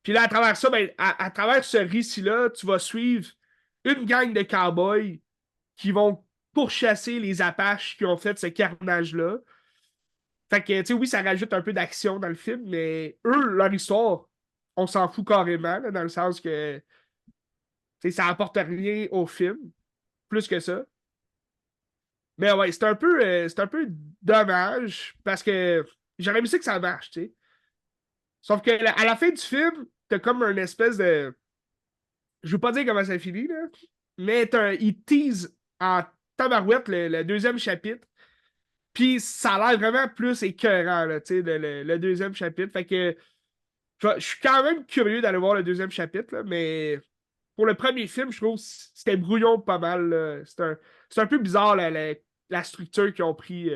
S1: Puis là, à travers ça, ben, à travers ce récit-là, tu vas suivre une gang de cowboys qui vont pourchasser les Apaches qui ont fait ce carnage-là. Fait que, tu sais, oui, ça rajoute un peu d'action dans le film, mais eux, leur histoire, on s'en fout carrément, là, dans le sens que, tu sais, ça apporte rien au film, plus que ça. Mais ouais, c'est un peu dommage, parce que j'aurais aimé ça que ça marche, tu sais. Sauf que à la fin du film, t'as comme une espèce de. Je veux pas dire comment ça finit, là, mais il tease en tabarouette le deuxième chapitre. Puis ça a l'air vraiment plus écœurant, là, tu sais, le deuxième chapitre. Fait que je suis quand même curieux d'aller voir le deuxième chapitre, là, mais pour le premier film, je trouve que c'était brouillon pas mal, là. C'est un peu bizarre la structure qu'ils ont pris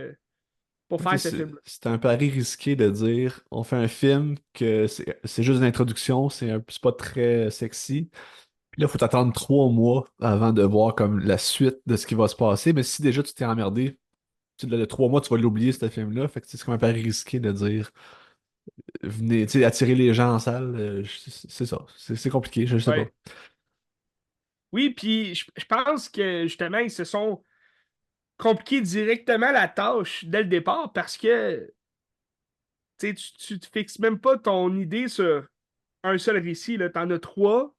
S1: pour
S2: Ok,
S1: faire ce film-là.
S2: c'est un pari risqué de dire on fait un film que c'est juste une introduction, c'est pas très sexy. Puis là, il faut t'attendre 3 mois avant de voir comme la suite de ce qui va se passer. Mais si déjà tu t'es emmerdé, le 3 mois, tu vas l'oublier, ce film-là. Fait que c'est comme un pari risqué de dire venez, tu sais, attirer les gens en salle. C'est ça. C'est compliqué, je sais pas.
S1: Ouais. Oui, puis je pense que justement, ils se sont compliqués directement la tâche dès le départ parce que tu sais, tu te fixes même pas ton idée sur un seul récit, là. T'en as trois.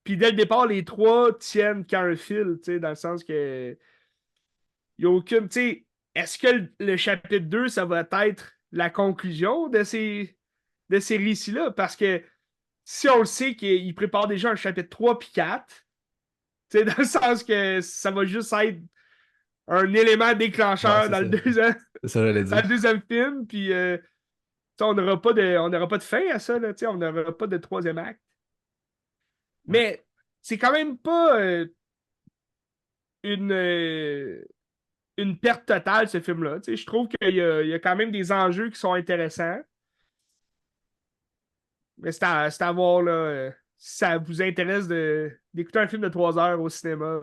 S1: Puis dès le départ, les trois tiennent qu'à un fil, tu sais, dans le sens que il n'y a aucune. Tu sais, est-ce que le chapitre 2 ça va être la conclusion de ces récits-là? Parce que si on le sait qu'il prépare déjà un chapitre 3 puis 4, tu sais, dans le sens que ça va juste être un élément
S2: Ouais,
S1: déclencheur
S2: c'est
S1: dans
S2: ça.
S1: le deuxième,
S2: C'est ça, j'allais
S1: dans
S2: dire.
S1: le deuxième film, puis tu sais, on n'aura pas de fin à ça, là, tu sais, on n'aura pas de troisième acte.
S2: Ouais.
S1: Mais c'est quand même pas une, une perte totale, ce film-là. Tu sais, je trouve qu'il y a quand même des enjeux qui sont intéressants. Mais c'est à voir là, si ça vous intéresse d'écouter un film de 3 heures au cinéma.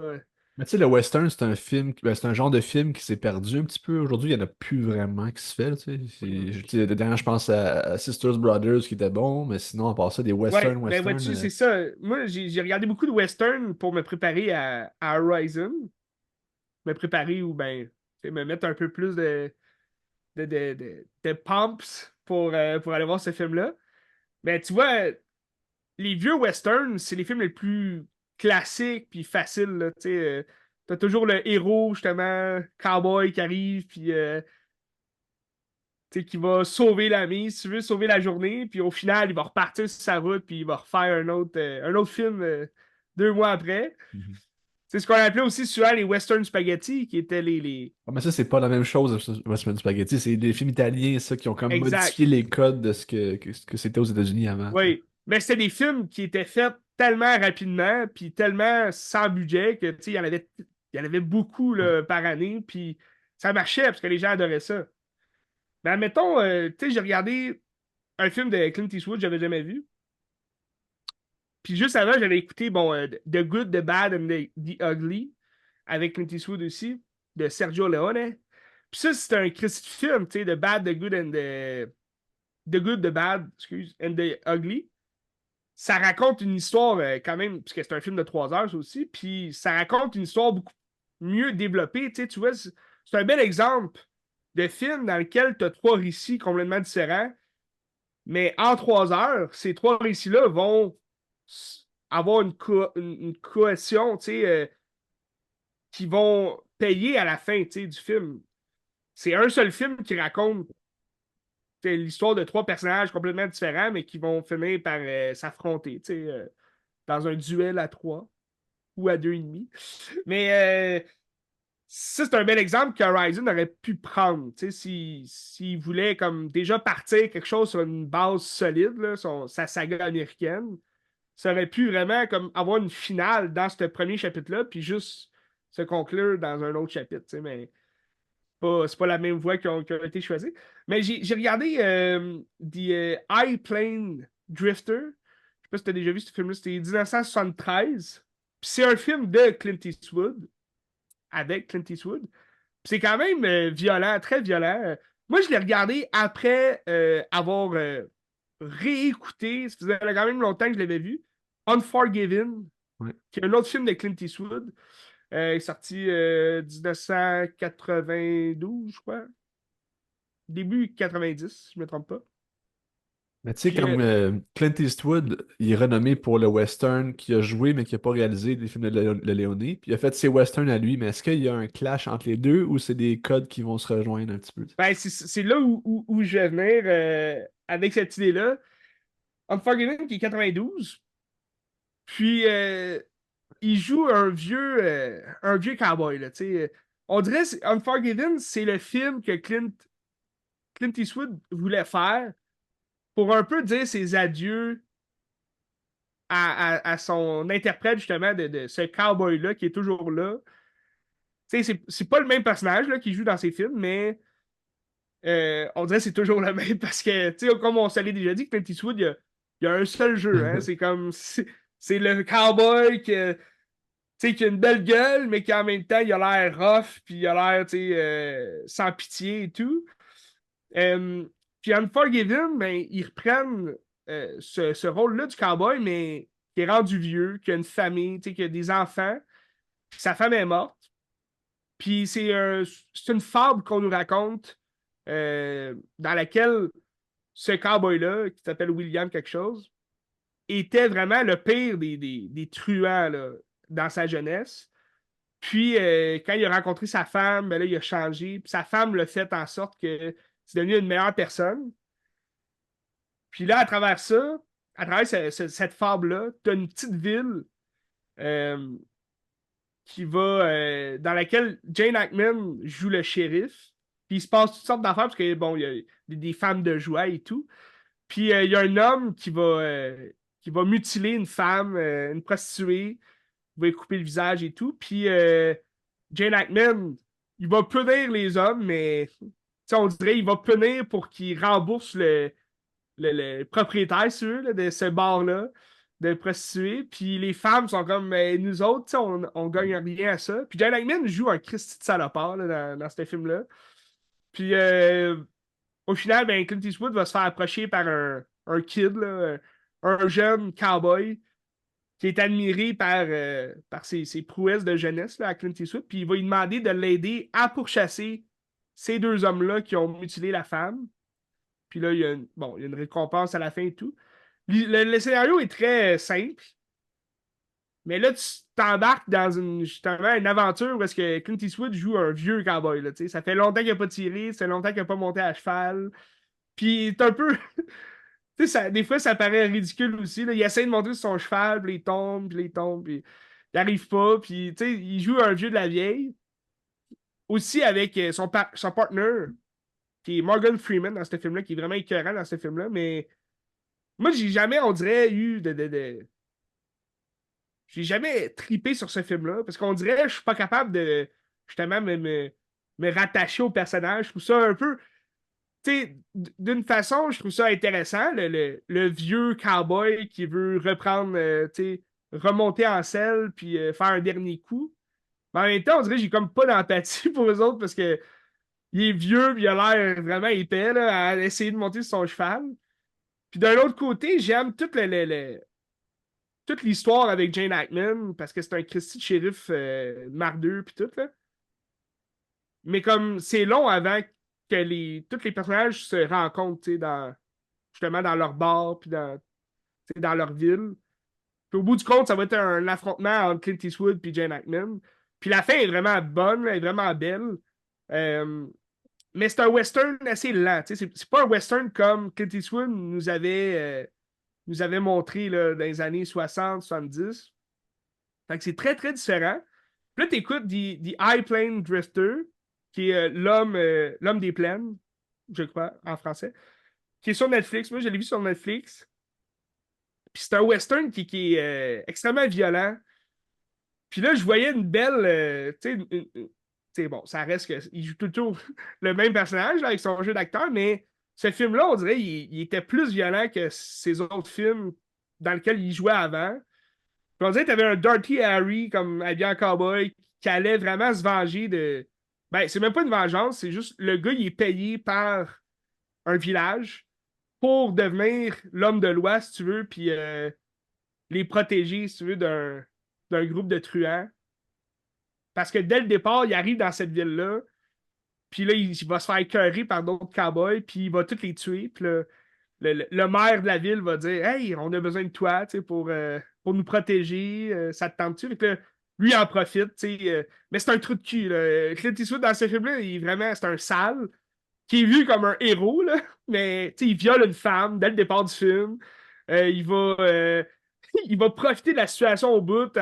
S2: Mais tu sais, le western, c'est un film, ben, c'est un genre de film qui s'est perdu un petit peu. Aujourd'hui, il n'y en a plus vraiment qui se fait, tu sais. Tu sais, dernièrement, je pense à Sisters Brothers qui était bon, mais sinon, à part ça, des
S1: Ouais,
S2: western,
S1: ben
S2: western.
S1: vois-tu, c'est ça. Moi, j'ai regardé beaucoup de western pour me préparer à Horizon. Me préparer ou ben, tu sais, me mettre un peu plus de pumps pour aller voir ce film-là. Mais tu vois, les vieux westerns, c'est les films les plus classiques puis faciles, là, tu sais. T'as toujours le héros, justement, cowboy qui arrive, puis tu sais, qui va sauver la mise, si tu veux, sauver la journée, puis au final, il va repartir sur sa route, puis il va refaire un autre film 2 mois après.
S2: Mhm.
S1: C'est ce qu'on appelait aussi souvent les western spaghetti, qui étaient les.
S2: Ah, mais ça, c'est pas la même chose, Western Spaghetti. C'est des films italiens, ça, qui ont comme
S1: Exact.
S2: modifié les codes de ce que c'était aux États-Unis avant, tu sais.
S1: Oui. Mais c'était des films qui étaient faits tellement rapidement, puis tellement sans budget, que, tu sais, il y en avait beaucoup
S2: Ouais.
S1: là, par année, puis ça marchait, parce que les gens adoraient ça. Mais admettons, tu sais, j'ai regardé un film de Clint Eastwood que j'avais jamais vu. Puis juste avant, j'avais écouté bon, The Good, The Bad and the Ugly avec Clint Eastwood aussi, de Sergio Leone. Puis ça, c'était un Christ film, tu sais, The Bad, The Good and The Good, The Bad, excuse, and the Ugly. Ça raconte une histoire quand même, puisque c'est un film de 3 heures aussi, puis ça raconte une histoire beaucoup mieux développée. Tu vois, c'est un bel exemple de film dans lequel tu as trois récits complètement différents, Mais en 3 heures, ces trois récits-là vont avoir une cohésion, tu sais, qui vont payer à la fin, tu sais, du film. C'est un seul film qui raconte l'histoire de trois personnages complètement différents, mais qui vont finir par s'affronter, tu sais, dans un duel à trois ou à deux et demi. Mais ça, c'est un bel exemple qu'Horizon aurait pu prendre. S'il voulait comme déjà partir quelque chose sur une base solide, là, sa saga américaine, ça aurait pu vraiment comme avoir une finale dans ce premier chapitre-là, puis juste se conclure dans un autre chapitre. Mais c'est pas la même voie qui a été choisie. Mais j'ai regardé The High Plane Drifter. Je sais pas si tu as déjà vu ce film-là. C'était 1973. Puis c'est un film de Clint Eastwood, avec Clint Eastwood. Puis c'est quand même violent, très violent. Moi, je l'ai regardé après avoir réécouté, ça faisait quand même longtemps que je l'avais vu, Unforgiven,
S2: Ouais.
S1: qui est un autre film de Clint Eastwood. Il est sorti 1992, je crois. Début 90, si je ne me trompe pas.
S2: Mais tu sais,
S1: Puis,
S2: comme Clint Eastwood, il est renommé pour le western qu'il a joué, mais qui n'a pas réalisé des films de Le Léoné. Puis il a fait ses westerns à lui, mais est-ce qu'il y a un clash entre les deux ou c'est des codes qui vont se rejoindre un petit peu?
S1: ben, c'est là où je vais venir avec cette idée-là. Unforgiven, qui est 92. Puis, il joue un vieux cowboy, là, tu sais. On dirait Unforgiven, c'est le film que Clint Eastwood voulait faire pour un peu dire ses adieux à son interprète, justement, de ce cowboy-là qui est toujours là. Tu sais, c'est pas le même personnage là, qui joue dans ses films, mais on dirait que c'est toujours le même parce que, tu sais, comme on se l'est déjà dit, Clint Eastwood, il y a un seul jeu. Hein, c'est comme. C'est le cowboy qui a une belle gueule, mais qui en même temps, il a l'air rough, puis il a l'air, sans pitié et tout. Euh, Puis Unforgiven, ben, ils reprennent ce rôle-là du cowboy, mais qui est rendu vieux, qui a une famille, qui a des enfants, puis sa femme est morte. Puis c'est une fable qu'on nous raconte dans laquelle ce cowboy-là, qui s'appelle William quelque chose, était vraiment le pire des truands là, dans sa jeunesse. Puis, quand il a rencontré sa femme, ben là, il a changé. Puis sa femme l'a fait en sorte que c'est devenu une meilleure personne. Puis là, à travers ça, à travers cette fable-là, tu as une petite ville euh, dans laquelle Jane Hackman joue le shérif. Puis il se passe toutes sortes d'affaires parce que, bon, il y a des femmes de joie et tout. Puis il y a un homme qui va mutiler une femme, une prostituée, il va lui couper le visage et tout. Puis Jane Hackman, il va punir les hommes, mais on dirait qu'il va punir pour qu'il rembourse le propriétaire, si tu veux, là, de ce bar-là, de prostituées. Puis les femmes sont comme, mais nous autres, on gagne rien à ça. Puis Jane Hackman joue un Christy de salopard là, dans ce film-là. Puis au final, ben, Clint Eastwood va se faire approcher par un kid, là, un jeune cowboy qui est admiré par ses prouesses de jeunesse là, à Clint Eastwood, puis il va lui demander de l'aider à pourchasser ces deux hommes-là qui ont mutilé la femme. Puis là, il y a une récompense à la fin et tout. Le scénario est très simple, mais là, tu t'embarques dans justement une aventure où est-ce que Clint Eastwood joue un vieux cowboy. Là, ça fait longtemps qu'il n'a pas tiré, ça fait longtemps qu'il n'a pas monté à cheval. Puis c'est un peu. Tu sais, des fois, ça paraît ridicule aussi. Là. Il essaie de monter sur son cheval, puis il tombe, puis il arrive pas. Puis, tu sais, il joue un vieux de la vieille. Aussi avec son partner, qui est Morgan Freeman dans ce film-là, qui est vraiment écœurant dans ce film-là. Mais moi, j'ai jamais, on dirait, j'ai jamais tripé sur ce film-là. Parce qu'on dirait que je suis pas capable de, justement, me rattacher au personnage. Je trouve ça un peu tu sais, d'une façon, je trouve ça intéressant, le vieux cowboy qui veut reprendre, tu sais, remonter en selle puis faire un dernier coup. Mais en même temps, on dirait que j'ai comme pas d'empathie pour eux autres parce que il est vieux puis il a l'air vraiment épais là, à essayer de monter sur son cheval. Puis d'un autre côté, j'aime toute l'histoire avec Jane Hackman parce que c'est un Christy de shérif mardeux puis tout, là. Mais comme c'est long avant que tous les personnages se rencontrent, tu sais, justement dans leur bar, puis dans leur ville. Puis au bout du compte, ça va être un affrontement entre Clint Eastwood et Jane Hackman. Puis la fin est vraiment bonne, elle est vraiment belle. Euh, mais c'est un western assez lent. C'est pas un western comme Clint Eastwood nous avait montré là, dans les années 60-70. Fait que c'est très, très différent. Puis là, t'écoutes The High Plane Drifter, qui est l'homme des plaines, je crois, en français, qui est sur Netflix. Moi, je l'ai vu sur Netflix. Puis c'est un western qui est extrêmement violent. Puis là, je voyais une belle. Bon, ça reste qu'il joue toujours le même personnage là, avec son jeu d'acteur, mais ce film-là, on dirait il était plus violent que ses autres films dans lesquels il jouait avant. Puis on dirait que t'avais un Dirty Harry comme habillé en cowboy qui allait vraiment se venger de. Ben, c'est même pas une vengeance, c'est juste le gars, il est payé par un village pour devenir l'homme de loi, si tu veux, puis les protéger, si tu veux, d'un groupe de truands. Parce que dès le départ, il arrive dans cette ville-là, puis là, il va se faire écœurer par d'autres cowboys, puis il va tous les tuer. Puis là, le maire de la ville va dire Hey, on a besoin de toi pour nous protéger, ça te tente-tu? Fait que là, lui en profite, mais c'est un trou de cul. Là. Clint Eastwood, dans ce film-là, c'est un sale qui est vu comme un héros, là, mais il viole une femme dès le départ du film. Il va profiter de la situation au bout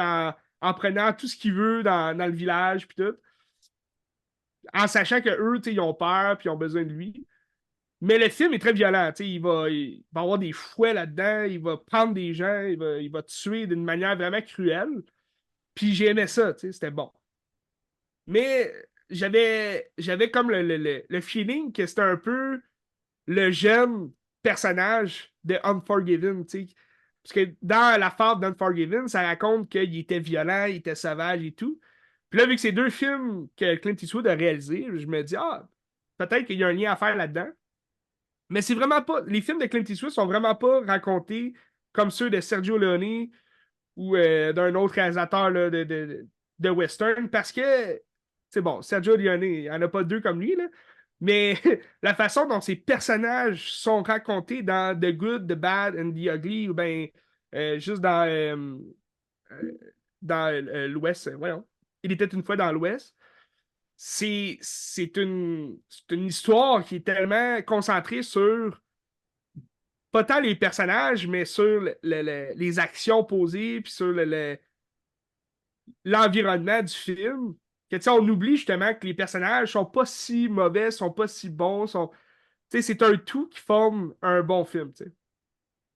S1: en prenant tout ce qu'il veut dans le village, puis tout, en sachant que eux, ils ont peur, puis ils ont besoin de lui. Mais le film est très violent. Il va avoir des fouets là-dedans, il va prendre des gens, il va tuer d'une manière vraiment cruelle. Puis j'ai aimé ça, c'était bon. Mais j'avais comme le feeling que c'était un peu le jeune personnage de Unforgiven. Parce que dans la fable d'Unforgiven, ça raconte qu'il était violent, il était sauvage et tout. Puis là, vu que c'est deux films que Clint Eastwood a réalisés, je me dis, peut-être qu'il y a un lien à faire là-dedans. Mais c'est vraiment pas. Les films de Clint Eastwood sont vraiment pas racontés comme ceux de Sergio Leone ou d'un autre réalisateur là, de western parce que, c'est bon, Sergio Leone, il n'y en a pas deux comme lui, là. Mais la façon dont ces personnages sont racontés dans The Good, The Bad and The Ugly, ou bien juste euh, dans l'Ouest, voyons. Il était une fois dans l'Ouest. C'est une histoire qui est tellement concentrée sur pas tant les personnages, mais sur les actions posées, puis sur l'environnement du film. Que, on oublie justement que les personnages sont pas si mauvais, sont pas si bons, c'est un tout qui forme un bon film. T'sais.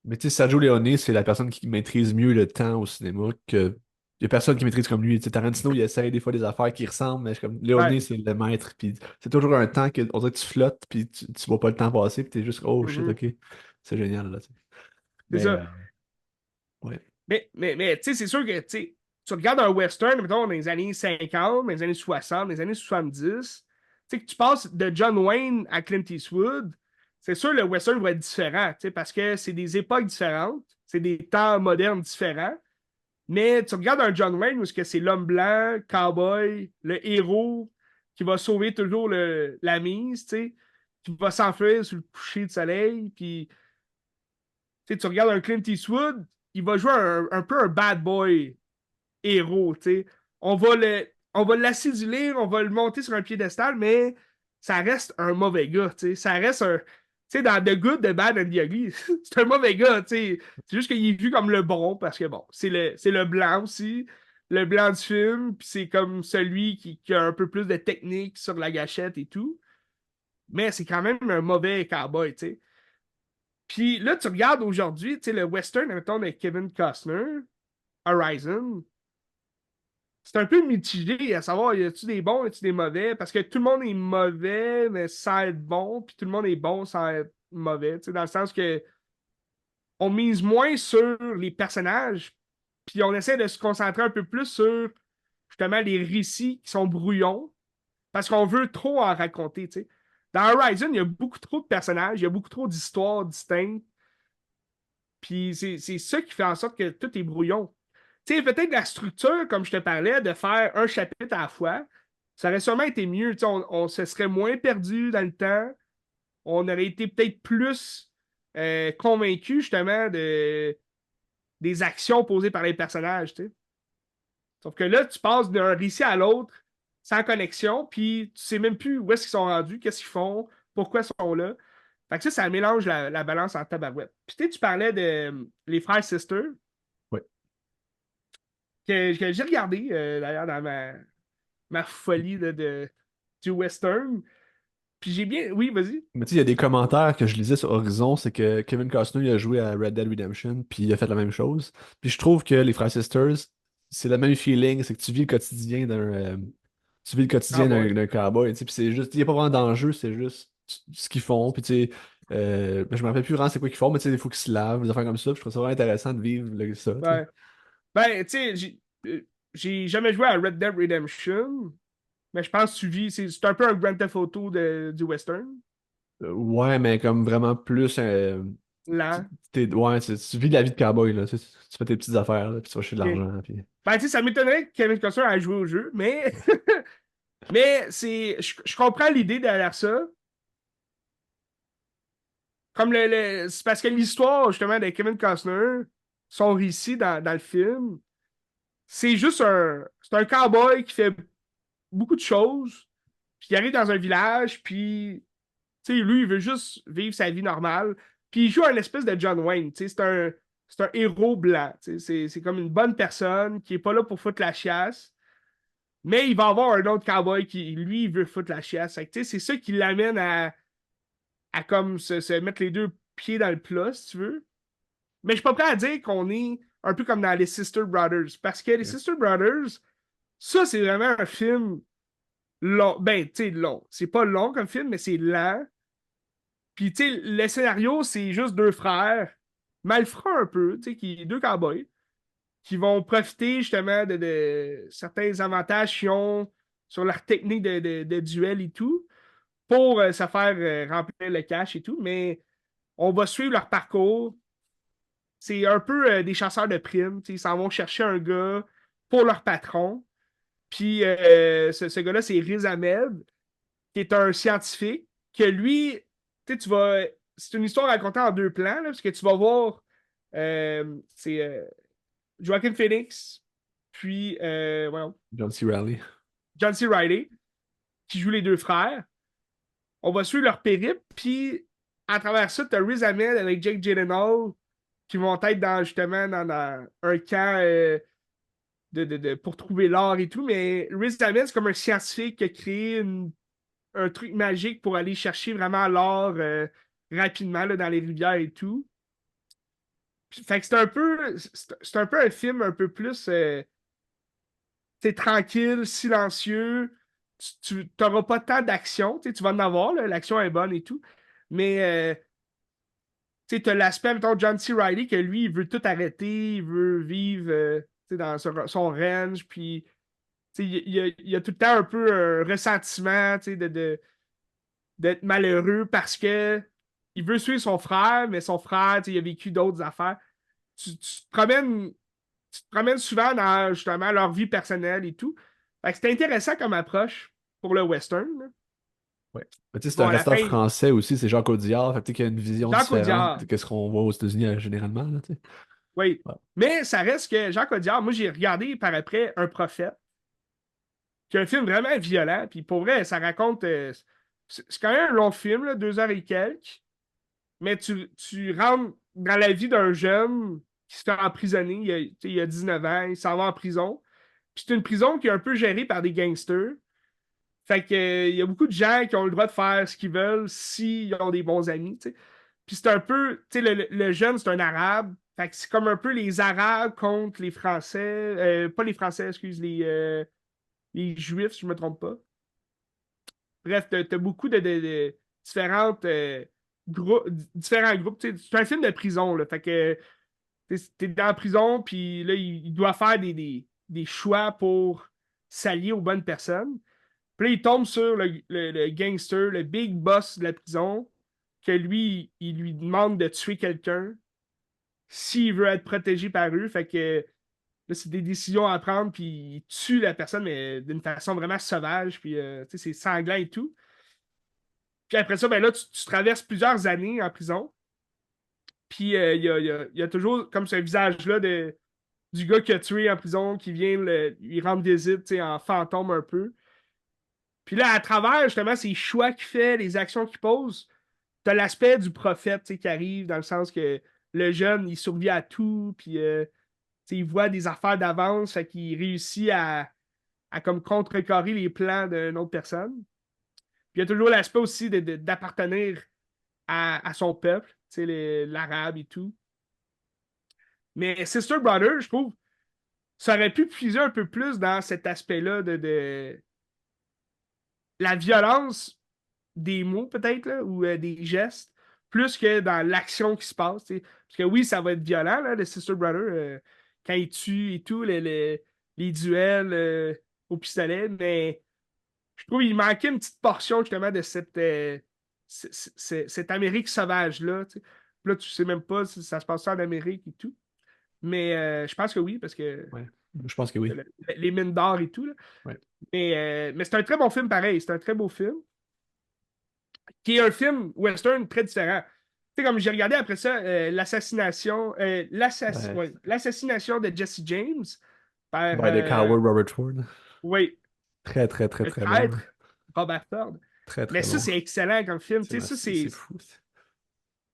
S2: Mais tu sais, Sergio Leone, c'est la personne qui maîtrise mieux le temps au cinéma que. Il y a personne qui maîtrise comme lui. Tu sais, Tarantino, il essaie des fois des affaires qui ressemblent, mais comme
S1: Ouais.
S2: Leone, c'est le maître. Puis c'est toujours un temps que on dirait que tu flottes, puis tu vois pas le temps passer, puis t'es juste, oh shit,
S1: Mhm.
S2: ok. C'est génial, là. Tu sais.
S1: C'est
S2: Mais,
S1: ça.
S2: ouais.
S1: Mais tu sais, c'est sûr que tu regardes un western, mettons, dans les années 50, dans les années 60, dans les années 70, tu sais, que tu passes de John Wayne à Clint Eastwood, c'est sûr le western va être différent, tu sais, parce que c'est des époques différentes, c'est des temps modernes différents. Mais tu regardes un John Wayne où c'est l'homme blanc, cowboy, le héros qui va sauver toujours la mise, tu sais, qui va s'enfuir sous le coucher de soleil, puis tu regardes un Clint Eastwood, il va jouer un peu un bad boy héros, tu sais. On va l'aciduler, on va le monter sur un piédestal, mais ça reste un mauvais gars, tu sais. Ça reste un. Tu sais, dans The Good, The Bad and The Ugly, c'est un mauvais gars, tu sais. C'est juste qu'il est vu comme le bon, parce que bon, c'est le blanc aussi, le blanc du film, puis c'est comme celui qui a un peu plus de technique sur la gâchette et tout. Mais c'est quand même un mauvais cowboy, tu sais. Puis là, tu regardes aujourd'hui, tu sais, le western, mettons, de Kevin Costner, Horizon, c'est un peu mitigé à savoir, y a-tu des bons, y a-tu des mauvais, parce que tout le monde est mauvais, mais sans être bon, puis tout le monde est bon sans être mauvais, tu sais, dans le sens que on mise moins sur les personnages, puis on essaie de se concentrer un peu plus sur, justement, les récits qui sont brouillons, parce qu'on veut trop en raconter, tu sais. Dans Horizon, il y a beaucoup trop de personnages, il y a beaucoup trop d'histoires distinctes, puis c'est ça qui fait en sorte que tout est brouillon. Tu sais, peut-être la structure, comme je te parlais, de faire un chapitre à la fois, ça aurait sûrement été mieux. Tu sais, on se serait moins perdu dans le temps. On aurait été peut-être plus. convaincu justement des actions posées par les personnages, tu sais. Sauf que là, tu passes d'un récit à l'autre sans connexion, puis tu sais même plus où est-ce qu'ils sont rendus, qu'est-ce qu'ils font, pourquoi ils sont là. Fait que ça mélange la balance en tabarouette. Puis tu sais, tu parlais de les frères Sister,
S2: Ouais.
S1: que j'ai regardé d'ailleurs dans ma folie du western. Puis j'ai bien. Oui, vas-y.
S2: Mais tu sais, il y a des commentaires que je lisais sur Horizon, c'est que Kevin Costner il a joué à Red Dead Redemption, puis il a fait la même chose. Puis je trouve que les Frères Sisters, c'est le même feeling, c'est que tu vis le quotidien tu vis le
S1: Ah
S2: quotidien
S1: boy.
S2: d'un cowboy, tu sais, puis c'est juste, il n'y a pas vraiment d'enjeu, c'est juste ce qu'ils font, puis tu sais, ben, je me rappelle plus vraiment c'est quoi qu'ils font, mais tu sais, il faut qu'ils se lavent, des affaires comme ça, puis je trouve ça vraiment intéressant de vivre ça, tu sais.
S1: Ouais. Ben, tu sais, j'ai jamais joué à Red Dead Redemption, mais je pense que tu vis. C'est un peu un Grand Theft Auto du western.
S2: Ouais, mais comme vraiment plus, tu-
S1: Lent.
S2: ouais, tu vis la vie de cowboy, là, tu fais tes petites affaires, là, puis tu vas chercher de
S1: Ok.
S2: l'argent, puis...
S1: Ben, tu sais, ça m'étonnerait que Kevin Costner ait joué au jeu, mais. Mais je comprends l'idée derrière ça. Comme c'est parce que l'histoire, justement, de Kevin Costner, son récit dans le film, c'est juste c'est un cowboy qui fait beaucoup de choses, puis il arrive dans un village, puis, tu sais, lui, il veut juste vivre sa vie normale, puis il joue un espèce de John Wayne, tu sais, c'est un héros blanc, tu sais, c'est comme une bonne personne qui est pas là pour foutre la chiasse, mais il va avoir un autre cowboy qui, lui, il veut foutre la chiasse. Fait que, tu sais, c'est ça qui l'amène à comme se mettre les deux pieds dans le plat, si tu veux. Mais je suis pas prêt à dire qu'on est un peu comme dans les Sister Brothers. Parce que les Sister Brothers, ça, c'est vraiment un film long. Ben, tu sais, long. C'est pas long comme film, mais c'est lent. Puis, tu sais, le scénario, c'est juste deux frères, malfrats un peu, tu sais, deux cowboys, qui vont profiter justement de certains avantages qu'ils ont sur leur technique de duel et tout, pour se faire remplir le cash et tout. Mais on va suivre leur parcours. C'est un peu des chasseurs de primes. Ils s'en vont chercher un gars pour leur patron. Puis ce gars-là, c'est Riz Ahmed, qui est un scientifique, que lui, tu vas. C'est une histoire racontée en deux plans, là, parce que tu vas voir c'est Joaquin Phoenix, puis voyons,
S2: John C. Reilly.
S1: John C. Reilly, qui joue les deux frères. On va suivre leur périple, puis à travers ça, tu as Riz Ahmed avec Jake Gyllenhaal qui vont être justement dans un camp pour trouver l'or et tout. Mais Riz Ahmed, c'est comme un scientifique qui a créé un truc magique pour aller chercher vraiment l'or rapidement là, dans les rivières et tout. Fait que c'est un peu un film un peu plus tranquille, silencieux. Tu n'auras pas tant d'action. Tu vas en avoir, là, l'action est bonne et tout. Mais tu as l'aspect, mettons, John C. Reilly, que lui, il veut tout arrêter, il veut vivre dans son range, puis il y a tout le temps un peu un ressentiment d'être malheureux parce que il veut suivre son frère, mais son frère, il a vécu d'autres affaires. Tu te promènes souvent dans justement leur vie personnelle et tout. Fait que c'est intéressant comme approche pour le western, là.
S2: Ouais. Mais tu sais, c'est
S1: Bon,
S2: un
S1: à la
S2: restant
S1: fin,
S2: français aussi, c'est Jacques Audiard, fait que tu sais qu'il y a une vision
S1: Jacques
S2: différente
S1: Audiard,
S2: de ce qu'on voit aux États-Unis généralement, là, tu sais.
S1: oui.
S2: Ouais.
S1: Mais ça reste que Jacques Audiard, moi j'ai regardé par après Un Prophète, qui est un film vraiment violent, puis pour vrai, ça raconte. C'est quand même un long film, là, 2 heures et quelques, mais tu rentres dans la vie d'un jeune qui se fait emprisonner, il a 19 ans, il s'en va en prison. Puis c'est une prison qui est un peu gérée par des gangsters. Fait que, il y a beaucoup de gens qui ont le droit de faire ce qu'ils veulent s'ils ont des bons amis, tu sais. Puis c'est un peu, tu sais, le jeune, c'est un arabe. Fait que c'est comme un peu les Arabes contre les Français. Pas les Français, excuse, les Juifs, si je me trompe pas. Bref, t'as beaucoup de différentes, différents groupes. Tu sais, c'est un film de prison, là. Fait que t'es dans la prison, puis là, il doit faire des choix pour s'allier aux bonnes personnes. Puis là, il tombe sur le gangster, le big boss de la prison, que lui, il lui demande de tuer quelqu'un s'il veut être protégé par eux. Fait que là, c'est des décisions à prendre, puis il tue la personne, mais d'une façon vraiment sauvage, puis tu sais, c'est sanglant et tout. Puis après ça, ben là, tu traverses plusieurs années en prison. Puis il y a toujours comme ce visage-là du gars qui a tué en prison qui vient lui rendre visite, tu sais, en fantôme un peu. Puis là, à travers justement ces choix qu'il fait, les actions qu'il pose, t'as l'aspect du prophète, tu sais, qui arrive dans le sens que le jeune, il survit à tout, puis tu sais, il voit des affaires d'avance, fait qu'il réussit à comme contrecarrer les plans d'une autre personne. Puis il y a toujours l'aspect aussi d'appartenir à son peuple, tu sais, l'arabe et tout. Mais Sister Brother, je trouve, ça aurait pu puiser un peu plus dans cet aspect-là de la violence des mots, peut-être, là, ou des gestes, plus que dans l'action qui se passe. T'sais. Parce que oui, ça va être violent, là, le Sister Brother, quand il tue et tout, les duels au pistolet, mais je trouve qu'il manquait une petite portion justement de cette Amérique sauvage-là. T'sais. Là, tu sais même pas si ça se passe en Amérique et tout. Mais je pense que oui, parce que
S2: Ouais. Je pense que oui.
S1: les mines d'or et tout. Là.
S2: Ouais.
S1: Mais c'est un très bon film pareil. C'est un très beau film. Qui est un film western très différent. Tu sais, comme j'ai regardé après ça,
S2: Ouais.
S1: l'assassination de Jesse James par
S2: Ouais, de Coward Robert Ford.
S1: oui,
S2: Très, très, très,
S1: le
S2: très bon.
S1: traître Robert Ford.
S2: Très,
S1: Mais
S2: très
S1: ça,
S2: bon.
S1: c'est excellent comme film. Tu sais,
S2: C'est fou.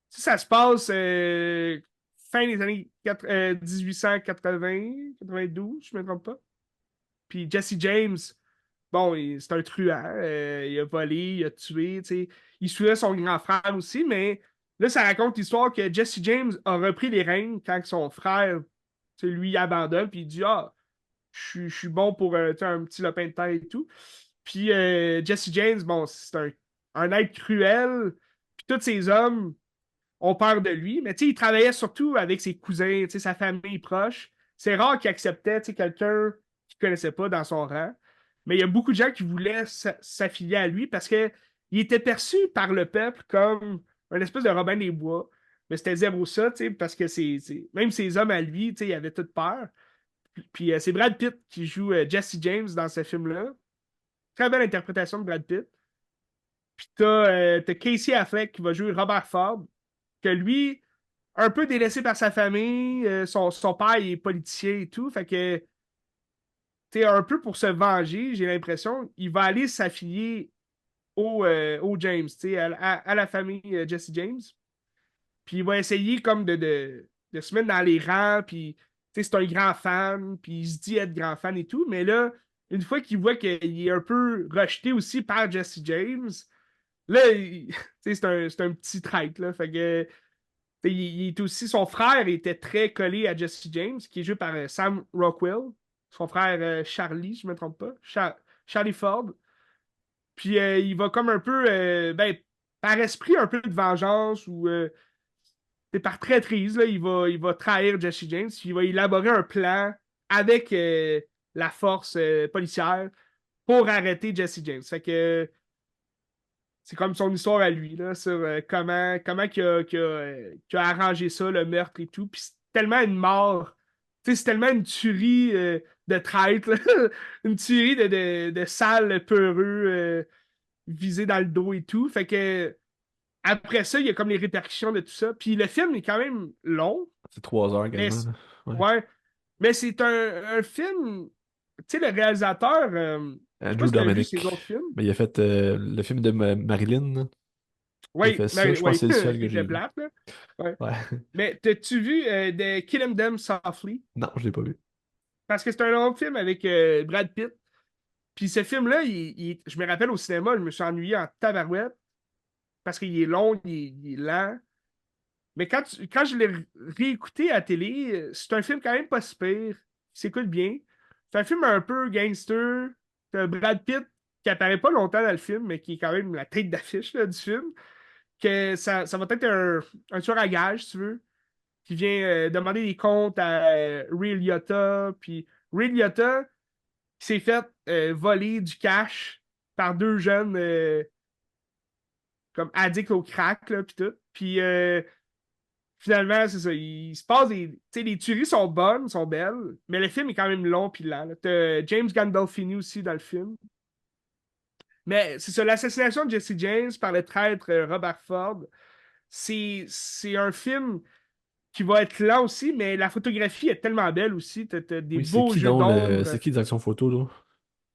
S1: ça se passe fin des années 1880, 92, je ne me trompe pas. Puis Jesse James, bon, c'est un truand. Il a volé, il a tué. Tu sais. Il suivait son grand frère aussi, mais là, ça raconte l'histoire que Jesse James a repris les rênes quand son frère tu sais, lui abandonne, puis il dit ah, je suis bon pour tu sais, un petit lopin de terre et tout. Puis Jesse James, bon, c'est un être cruel, puis tous ces hommes ont peur de lui, mais tu sais, il travaillait surtout avec ses cousins, tu sais, sa famille proche. C'est rare qu'il acceptait tu sais, quelqu'un qu'il ne connaissait pas dans son rang. Mais il y a beaucoup de gens qui voulaient s'affilier à lui parce qu'il était perçu par le peuple comme un espèce de Robin des Bois. Mais c'était zéro ça, tu sais, parce que même ses hommes à lui, tu sais, ils avaient toute peur. Puis c'est Brad Pitt qui joue Jesse James dans ce film-là. Très belle interprétation de Brad Pitt. Puis t'as Casey Affleck qui va jouer Robert Ford, que lui, un peu délaissé par sa famille, son père il est politicien et tout, fait que, tu sais, un peu pour se venger, j'ai l'impression, il va aller s'affilier au James, tu sais, à la famille Jesse James, puis il va essayer comme de se mettre dans les rangs, puis, tu sais, c'est un grand fan, puis il se dit être grand fan et tout, mais là, une fois qu'il voit qu'il est un peu rejeté aussi par Jesse James, là, tu sais, c'est un petit traître, là, fait que il est aussi, son frère était très collé à Jesse James, qui est joué par Sam Rockwell. Son frère Charlie, je ne me trompe pas. Charlie Ford. Puis il va comme un peu, ben, par esprit un peu de vengeance ou par traîtrise, là, il va trahir Jesse James. Puis il va élaborer un plan avec la force policière pour arrêter Jesse James. Fait que c'est comme son histoire à lui, là, sur comment qu'il a arrangé ça, le meurtre et tout. Puis c'est tellement une mort. Tu sais, c'est tellement une tuerie de traître, là. Une tuerie de sales peureux visés dans le dos et tout. Fait que après ça, il y a comme les répercussions de tout ça. Puis le film est quand même long,
S2: C'est 3 heures
S1: mais
S2: quasiment. Ouais.
S1: ouais. Mais c'est un film. Tu sais, le réalisateur, je sais pas
S2: Andrew
S1: si tu as vu ses autres
S2: Dominic.
S1: films.
S2: Mais il a fait le film de Marilyn, là. Il a
S1: Oui,
S2: fait ça.
S1: mais
S2: Je pense que
S1: oui,
S2: c'est le seul
S1: qui
S2: que j'ai
S1: était
S2: vu.
S1: plate, là. Ouais.
S2: Ouais.
S1: Mais t'as-tu vu de Kill 'Em Them Softly?
S2: Non, je l'ai pas vu.
S1: Parce que c'est un long film avec Brad Pitt. Puis ce film-là, je me rappelle au cinéma, je me suis ennuyé en tabarouette parce qu'il est long, il est lent. Mais quand je l'ai réécouté à la télé, c'est un film quand même pas si pire. Il s'écoute bien. C'est un film un peu gangster. T'as Brad Pitt qui apparaît pas longtemps dans le film, mais qui est quand même la tête d'affiche là, du film. Que ça va être un tueur à gages, si tu veux, qui vient demander des comptes à Ray Liotta. Puis Ray Liotta qui s'est fait voler du cash par deux jeunes comme addicts au crack, là, puis tout. Puis finalement, c'est ça. Il se passe des. Tu sais, les tueries sont bonnes, sont belles, mais le film est quand même long puis lent. Là. T'as James Gandolfini aussi dans le film. Mais c'est ça, l'assassination de Jesse James par le traître Robert Ford, c'est un film. qui va être lent aussi, mais la photographie est tellement belle aussi. T'as des
S2: Oui, c'est
S1: beaux
S2: qui
S1: jeux
S2: donc c'est
S1: d'ombre.
S2: qui les actions photo, là?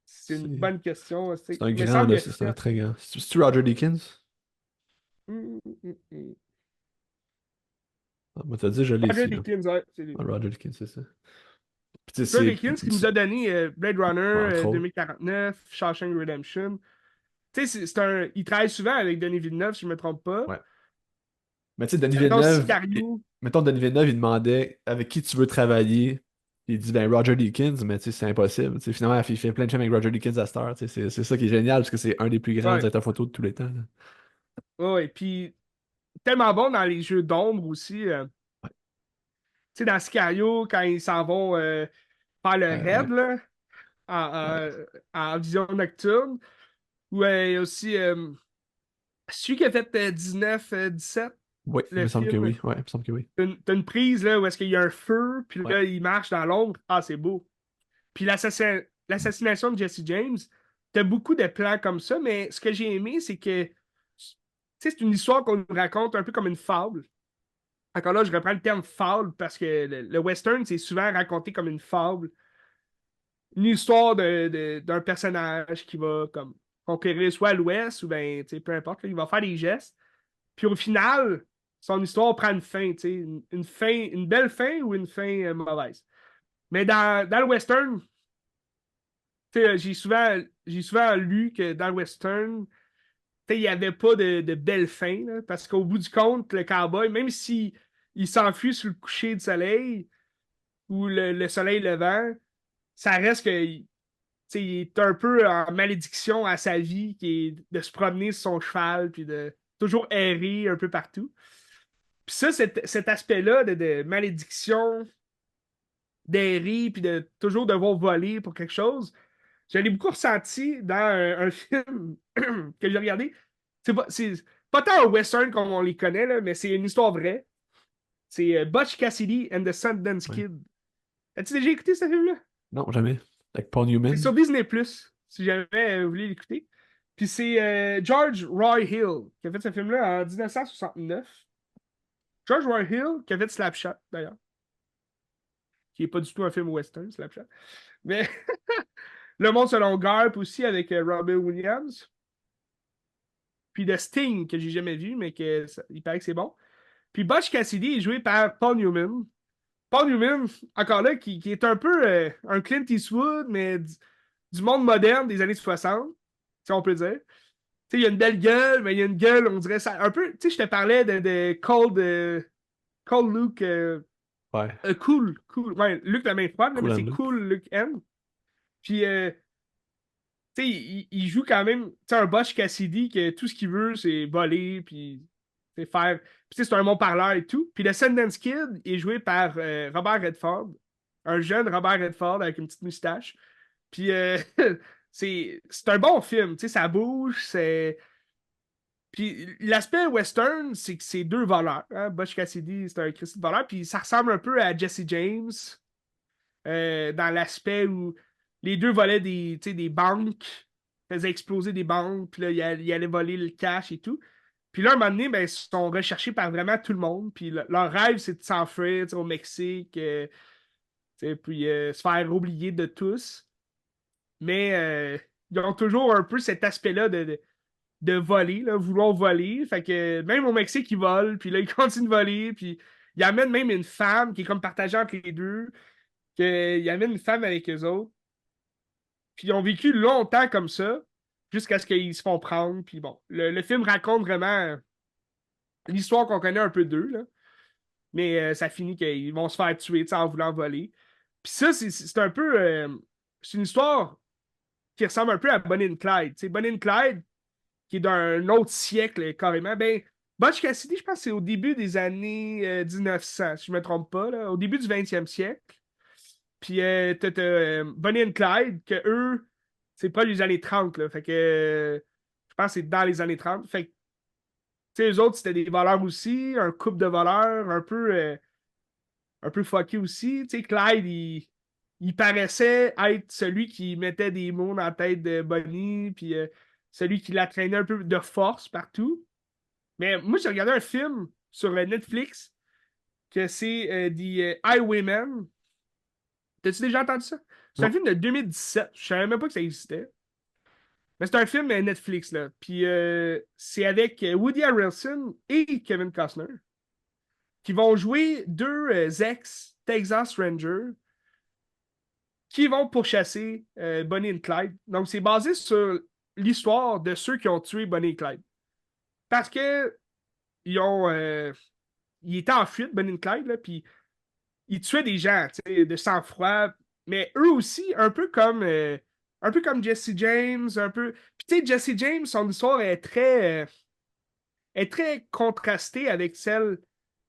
S1: C'est une
S2: C'est
S1: bonne question.
S2: c'est
S1: Il
S2: un
S1: me
S2: grand,
S1: semble
S2: là,
S1: qu'il a
S2: c'est un
S1: fait.
S2: très grand. C'est Roger Deakins?
S1: Hum.
S2: Ah, moi, t'as dit, je l'ai
S1: Roger
S2: ici, là.
S1: Deakins, ouais, c'est lui.
S2: Ah, Roger Deakins, c'est ça. Puis, tu sais,
S1: Roger Deakins qui nous a donné Blade Runner
S2: ouais, entre autres.
S1: 2049, Shawshank Redemption. Tu sais, il travaille souvent avec Denis Villeneuve, si je ne me trompe pas.
S2: Ouais. Mais tu sais, Denis
S1: Mettons
S2: Villeneuve,
S1: Sicario.
S2: mettons, Denis Villeneuve, il demandait avec qui tu veux travailler. Il dit, ben, Roger Deakins, mais tu sais, c'est impossible. Tu sais, finalement, il fait plein de films avec Roger Deakins à cette heure. Tu sais, c'est ça qui est génial, parce que c'est un des plus grands
S1: Ouais.
S2: directeurs photo de tous les temps, là.
S1: Ouais. Puis tellement bon dans les jeux d'ombre aussi. Tu sais, dans Sicario, quand ils s'en vont faire le
S2: Ouais.
S1: raid, là, en, en vision nocturne. Ou aussi celui qui a fait 19-17,
S2: Oui, il
S1: le
S2: me semble que
S1: film.
S2: oui. Ouais, il me semble que oui.
S1: T'as une prise là, où est-ce qu'il y a un feu, puis
S2: Ouais.
S1: là, il marche dans l'ombre. Ah, c'est beau. Puis l'assassination de Jesse James, t'as beaucoup de plans comme ça, mais ce que j'ai aimé, c'est que tu sais, c'est une histoire qu'on nous raconte un peu comme une fable. Encore là, je reprends le terme fable parce que le western, c'est souvent raconté comme une fable. Une histoire d'un personnage qui va comme conquérir soit l'Ouest ou ben, tu sais, peu importe, là, il va faire des gestes. Puis au final, son histoire prend une fin, tu sais, une fin, une belle fin ou une fin mauvaise. Mais dans le western, tu sais, j'ai souvent lu que dans le western, tu sais, il n'y avait pas de belle fin, là, parce qu'au bout du compte, le cowboy, même si il s'enfuit sous le coucher du soleil ou le soleil levant, ça reste que tu sais, il est un peu en malédiction à sa vie, qui est de se promener sur son cheval, puis de toujours errer un peu partout. Puis ça, cet aspect-là de malédiction, d'errer, puis de toujours devoir voler pour quelque chose, je l'ai beaucoup ressenti dans un film que j'ai regardé. C'est pas tant un western comme on les connaît, là, mais c'est une histoire vraie. C'est Butch Cassidy and the Sundance
S2: Ouais.
S1: Kid. As-tu déjà écouté ce film-là?
S2: Non, jamais. Avec Paul
S1: C'est
S2: Newman.
S1: sur Disney+, si jamais vous voulez l'écouter. Puis c'est George Roy Hill qui a fait ce film-là en 1969. George Roy Hill qui a fait Slapshot, d'ailleurs. Qui est pas du tout un film western, Slapshot. Mais Le Monde selon Garp aussi avec Robin Williams. Puis The Sting, que j'ai jamais vu, mais il paraît que c'est bon. Puis Butch Cassidy est joué par Paul Newman. Paul Newman, encore là, qui est un peu un Clint Eastwood, mais du monde moderne des années 60, si on peut dire. Tu sais, il y a une belle gueule, mais il y a une gueule, on dirait ça. Un peu, tu sais, je te parlais de Cold Luke.
S2: Ouais.
S1: Cool. Ouais, Luke la main froide, là, mais
S2: Cool
S1: c'est
S2: and Luke.
S1: Cool Luke M. Puis, tu sais, il joue quand même, tu sais, un Butch Cassidy que tout ce qu'il veut, c'est voler, puis c'est faire. Puis, tu sais, c'est un bon parleur et tout. Puis, le Sundance Kid est joué par Robert Redford, un jeune Robert Redford avec une petite moustache. Puis, c'est un bon film, tu sais, ça bouge, c'est. Puis l'aspect western, c'est que c'est deux voleurs. Hein? Butch Cassidy, c'est un Christy de voleur. Puis ça ressemble un peu à Jesse James dans l'aspect où les deux volaient tu sais, des banques, faisaient exploser des banques, puis là, ils allaient voler le cash et tout. Puis là, un moment donné, ben, ils sont recherchés par vraiment tout le monde. Puis leur rêve, c'est de s'enfuir tu sais, au Mexique, tu sais, puis se faire oublier de tous. Mais ils ont toujours un peu cet aspect-là de voler, là, vouloir voler. Fait que même au Mexique, ils volent, puis là, ils continuent de voler, puis ils amènent même une femme qui est comme partagée entre les deux, qu'ils amènent une femme avec eux autres. Puis ils ont vécu longtemps comme ça, jusqu'à ce qu'ils se font prendre. Puis bon, le film raconte vraiment l'histoire qu'on connaît un peu d'eux, là. Mais ça finit qu'ils vont se faire tuer, tu sais, en voulant voler. Puis ça, c'est un peu... c'est une histoire qui ressemble un peu à Bonnie and Clyde. Tu sais, Bonnie and Clyde, qui est d'un autre siècle carrément, ben, Butch Cassidy, je pense que c'est au début des années 1900, si je ne me trompe pas, là, au début du 20e siècle. Puis t'as Bonnie and Clyde, que eux, c'est pas les années 30, là, fait que je pense que c'est dans les années 30. Fait que, tu sais, eux autres, c'était des voleurs aussi, un couple de voleurs, un peu fucké aussi. Tu sais, Clyde, il paraissait être celui qui mettait des mots dans la tête de Bonnie, puis celui qui la traînait un peu de force partout. Mais moi, j'ai regardé un film sur Netflix que c'est The Highwaymen. T'as-tu déjà entendu ça? C'est un
S2: Non.
S1: film de 2017. Je savais même pas que ça existait. Mais c'est un film Netflix, là. Puis c'est avec Woody Harrelson et Kevin Costner qui vont jouer deux ex-Texas Rangers qui vont pourchasser Bonnie et Clyde. Donc c'est basé sur l'histoire de ceux qui ont tué Bonnie et Clyde. Parce que ils ont, ils étaient en fuite, Bonnie et Clyde, là, puis ils tuaient des gens, tu sais, de sang-froid. Mais eux aussi, un peu comme Jesse James, un peu. Puis tu sais, Jesse James, son histoire est très contrastée avec celle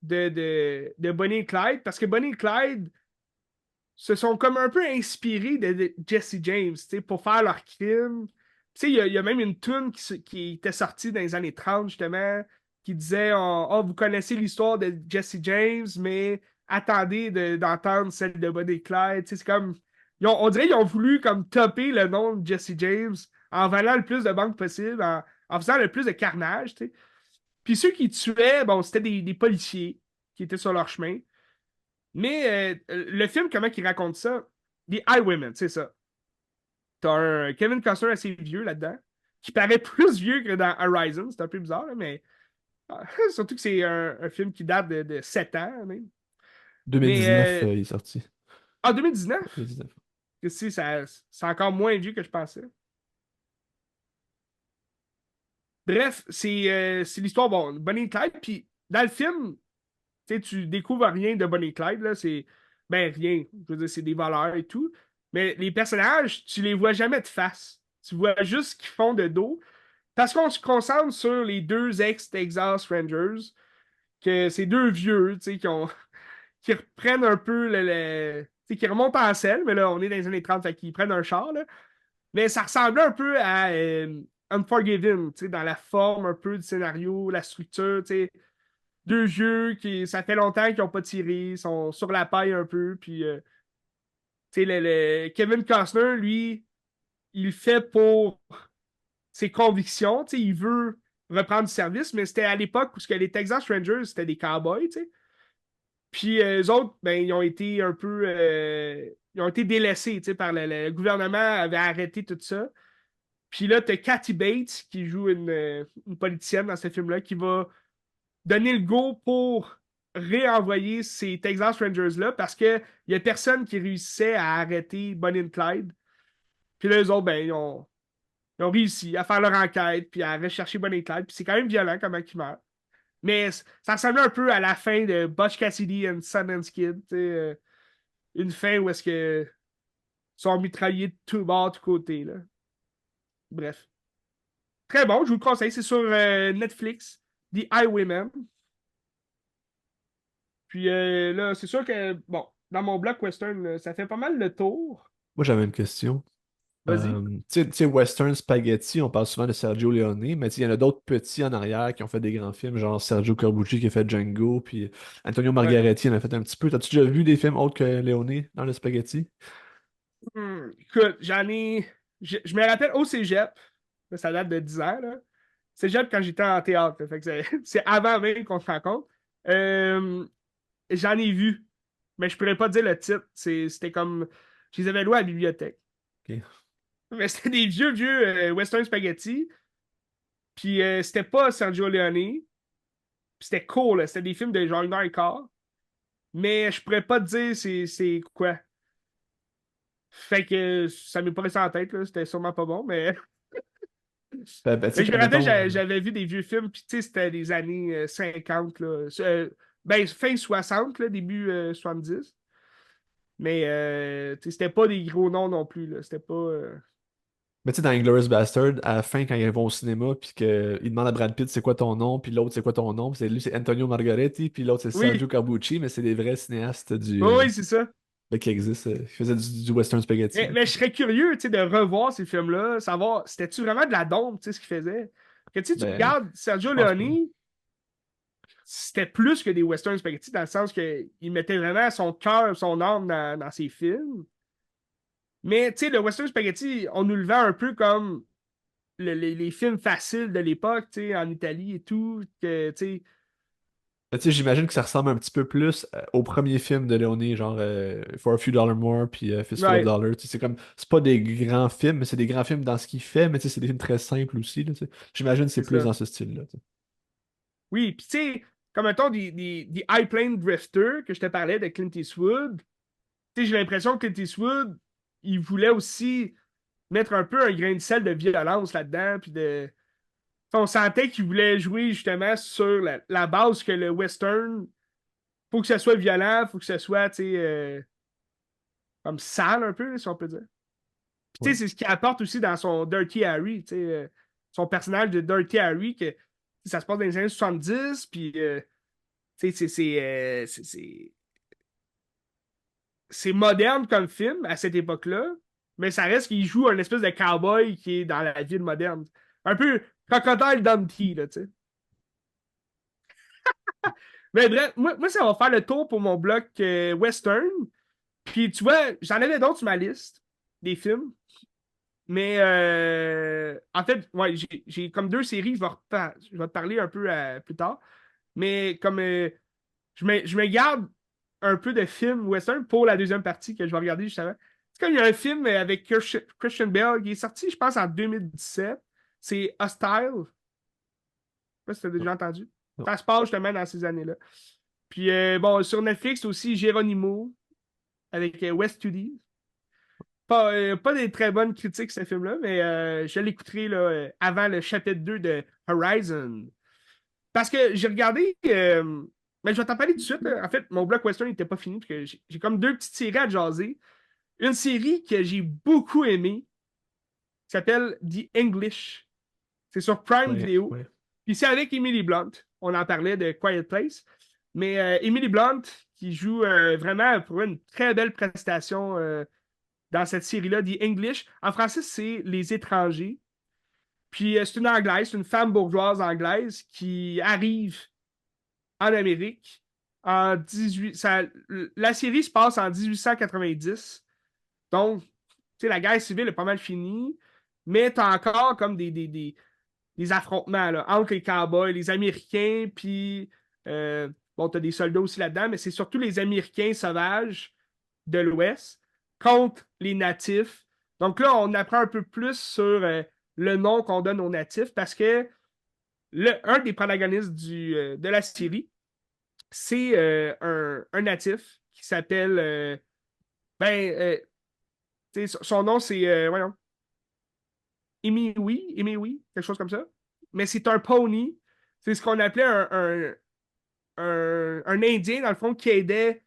S1: de Bonnie et Clyde, parce que Bonnie et Clyde se sont comme un peu inspirés de Jesse James, tu sais, pour faire leurs crimes. Tu sais, il y a même une tune qui était sortie dans les années 30 justement, qui disait oh, vous connaissez l'histoire de Jesse James, mais attendez d'entendre celle de Bonnie et Clyde. Tu sais, c'est comme. On dirait qu'ils ont voulu comme topper le nom de Jesse James en volant le plus de banques possible, en faisant le plus de carnage, tu sais. Puis ceux qui tuaient, bon, c'était des policiers qui étaient sur leur chemin. Mais le film, comment il raconte ça? The Highwaymen, c'est ça. T'as un Kevin Costner assez vieux là-dedans, qui paraît plus vieux que dans Horizon. C'est un peu bizarre, là, mais surtout que c'est un film qui date de 7 ans, même. Mais
S2: 2019, il est sorti.
S1: 2019,
S2: 2019.
S1: que c'est encore moins vieux que je pensais. Bref, c'est l'histoire, bon, Bonnie et Clyde, puis dans le film, tu sais, tu découvres rien de Bonnie et Clyde, là, c'est, ben rien, je veux dire, c'est des voleurs et tout, mais les personnages, tu les vois jamais de face, tu vois juste ce qu'ils font de dos, parce qu'on se concentre sur les deux ex-Texas Rangers, que c'est deux vieux, tu sais, qui reprennent un peu tu sais, qui remontent en selle, mais là, on est dans les années 30, fait qu'ils prennent un char, là, mais ça ressemblait un peu à Unforgiven, tu sais, dans la forme un peu du scénario, la structure, tu sais, deux vieux qui, ça fait longtemps qu'ils n'ont pas tiré, ils sont sur la paille un peu, puis tu sais, Kevin Costner, lui, il le fait pour ses convictions, tu sais, il veut reprendre du service, mais c'était à l'époque où ce que les Texas Rangers, c'était des cowboys, tu sais. Puis eux autres, ben, ils ont été un peu ils ont été délaissés, tu sais, par le gouvernement avait arrêté tout ça. Puis là, t'as Kathy Bates qui joue une politicienne dans ce film-là qui va donner le go pour réenvoyer ces Texas Rangers-là parce qu'il n'y a personne qui réussissait à arrêter Bonnie and Clyde. Puis là, eux autres, ben, ils ont réussi à faire leur enquête puis à rechercher Bonnie and Clyde. Puis c'est quand même violent comment ils meurent. Mais ça ressemblait un peu à la fin de Butch Cassidy and Sundance Kid. Une fin où est-ce que sont mitraillés de tout bord, de tout côté. Là. Bref. Très bon, je vous le conseille. C'est sur Netflix, The Highwaymen. Puis là, c'est sûr que, bon, dans mon bloc western, là, ça fait pas mal le tour.
S2: Moi, j'avais une question.
S1: Vas-y.
S2: Tu sais, Western Spaghetti, on parle souvent de Sergio Leone, mais tu sais, il y en a d'autres petits en arrière qui ont fait des grands films, genre Sergio Corbucci qui a fait Django, puis Antonio
S1: Ouais.
S2: Margaretti en a fait un petit peu. T'as-tu déjà vu des films autres que Leone dans le spaghetti?
S1: Écoute, j'en ai. Je me rappelle au cégep, là, ça date de 10 ans, là. Cégep quand j'étais en théâtre, là, fait que c'est avant même qu'on se rencontre. Euh, J'en ai vu, mais je pourrais pas dire le titre. C'était comme. Je les avais loués à la bibliothèque.
S2: Ok.
S1: Mais c'était des vieux western spaghetti. Puis c'était pas Sergio Leone. Puis c'était court, là. C'était des films de genre 1 heure et quart. Mais je pourrais pas te dire c'est quoi. Fait que ça m'est pas resté en tête, là. C'était sûrement pas bon, mais.
S2: Tu sais,
S1: Mais je me rappelle,
S2: mettons,
S1: j'avais vu des vieux films, puis tu sais, c'était des années 50, là. Ben, fin 60, là, début 70. Mais tu sais, c'était pas des gros noms non plus, là. C'était pas.
S2: mais tu sais, dans Inglourious Bastard, à la fin, quand ils vont au cinéma, puis qu'il demande à Brad Pitt c'est quoi ton nom, puis l'autre c'est quoi ton nom, puis lui c'est Antonio Margaretti, puis l'autre c'est Sergio
S1: Oui,
S2: Corbucci, mais c'est des vrais cinéastes
S1: oui, oui, c'est ça.
S2: qui existent, qui faisaient du western spaghetti.
S1: Mais je serais curieux, tu sais, de revoir ces films-là, savoir, c'était-tu vraiment de la dompe, tu sais, ce qu'il faisait? Que tu sais, tu
S2: Ben,
S1: regardes
S2: je
S1: Sergio
S2: pense pas.
S1: Leone, c'était plus que des western spaghetti, dans le sens qu'il mettait vraiment son cœur, son âme dans ses films. Mais, tu sais, le western spaghetti, on nous le vend un peu comme les films faciles de l'époque, tu sais, en Italie et tout, que, tu sais,
S2: Tu sais, j'imagine que ça ressemble un petit peu plus au premier film de Leone, genre For a Few Dollar More, puis Fistful of
S1: Ouais,
S2: Dollars. Tu sais, c'est comme, c'est pas des grands films, mais c'est des grands films dans ce qu'il fait, mais tu sais, c'est des films très simples aussi, là, tu sais. J'imagine que c'est
S1: c'est
S2: plus
S1: ça.
S2: dans ce style-là, tu sais.
S1: Oui, puis tu sais, comme mettons des High Plane Drifter que je te parlais de Clint Eastwood, tu sais, j'ai l'impression que Clint Eastwood, il voulait aussi mettre un peu un grain de sel de violence là-dedans, puis de. On sentait qu'il voulait jouer justement sur la base que le western, faut que ce soit violent, faut que ce soit, tu sais, comme sale un peu, si on peut dire. Puis tu
S2: Ouais.
S1: sais, c'est ce qu'il apporte aussi dans son Dirty Harry, tu sais, son personnage de Dirty Harry, que ça se passe dans les années 70, puis tu sais, c'est moderne comme film à cette époque-là, mais ça reste qu'il joue un espèce de cowboy qui est dans la ville moderne. Un peu Crocodile Dundee, là, tu sais. Mais bref, moi, ça va faire le tour pour mon bloc western. Puis tu vois, j'en avais d'autres sur ma liste, des films. Mais en fait, ouais, j'ai comme deux séries, je vais te parler un peu plus tard. Mais comme je me garde un peu de films western pour la deuxième partie que je vais regarder juste avant. C'est comme il y a un film avec Christian Bale qui est sorti, je pense, en 2017. C'est Hostile. Je sais pas si tu as
S2: Non,
S1: déjà entendu.
S2: non.
S1: Ça se passe justement dans ces années-là. Puis bon, sur Netflix aussi, Geronimo avec Wes Studi. Pas des très bonnes critiques, ce film-là, mais je l'écouterai là, avant le chapitre 2 de Horizon. Parce que j'ai regardé. Mais je vais t'en parler tout de suite, là. En fait, mon block western n'était pas fini, parce que j'ai comme deux petites séries à jaser. Une série que j'ai beaucoup aimée, qui s'appelle The English. C'est sur Prime
S2: Ouais,
S1: Video.
S2: ouais.
S1: Puis c'est avec Emily Blunt. On en parlait de Quiet Place. Mais Emily Blunt, qui joue vraiment pour une très belle prestation dans cette série-là, The English. En français, c'est Les étrangers. Puis c'est une Anglaise, c'est une femme bourgeoise anglaise qui arrive en Amérique en 18... la série se passe en 1890. Donc, tu sais, la guerre civile est pas mal finie, mais t'as encore comme des affrontements là, entre les cowboys, les Américains, puis bon, t'as des soldats aussi là-dedans, mais c'est surtout les Américains sauvages de l'Ouest contre les natifs. Donc là, on apprend un peu plus sur le nom qu'on donne aux natifs parce que un des protagonistes de la série, c'est un natif qui s'appelle. Ben, son nom, c'est. Voyons. Emiwi, quelque chose comme ça. Mais c'est un pony. C'est ce qu'on appelait un Indien, dans le fond, qui aidait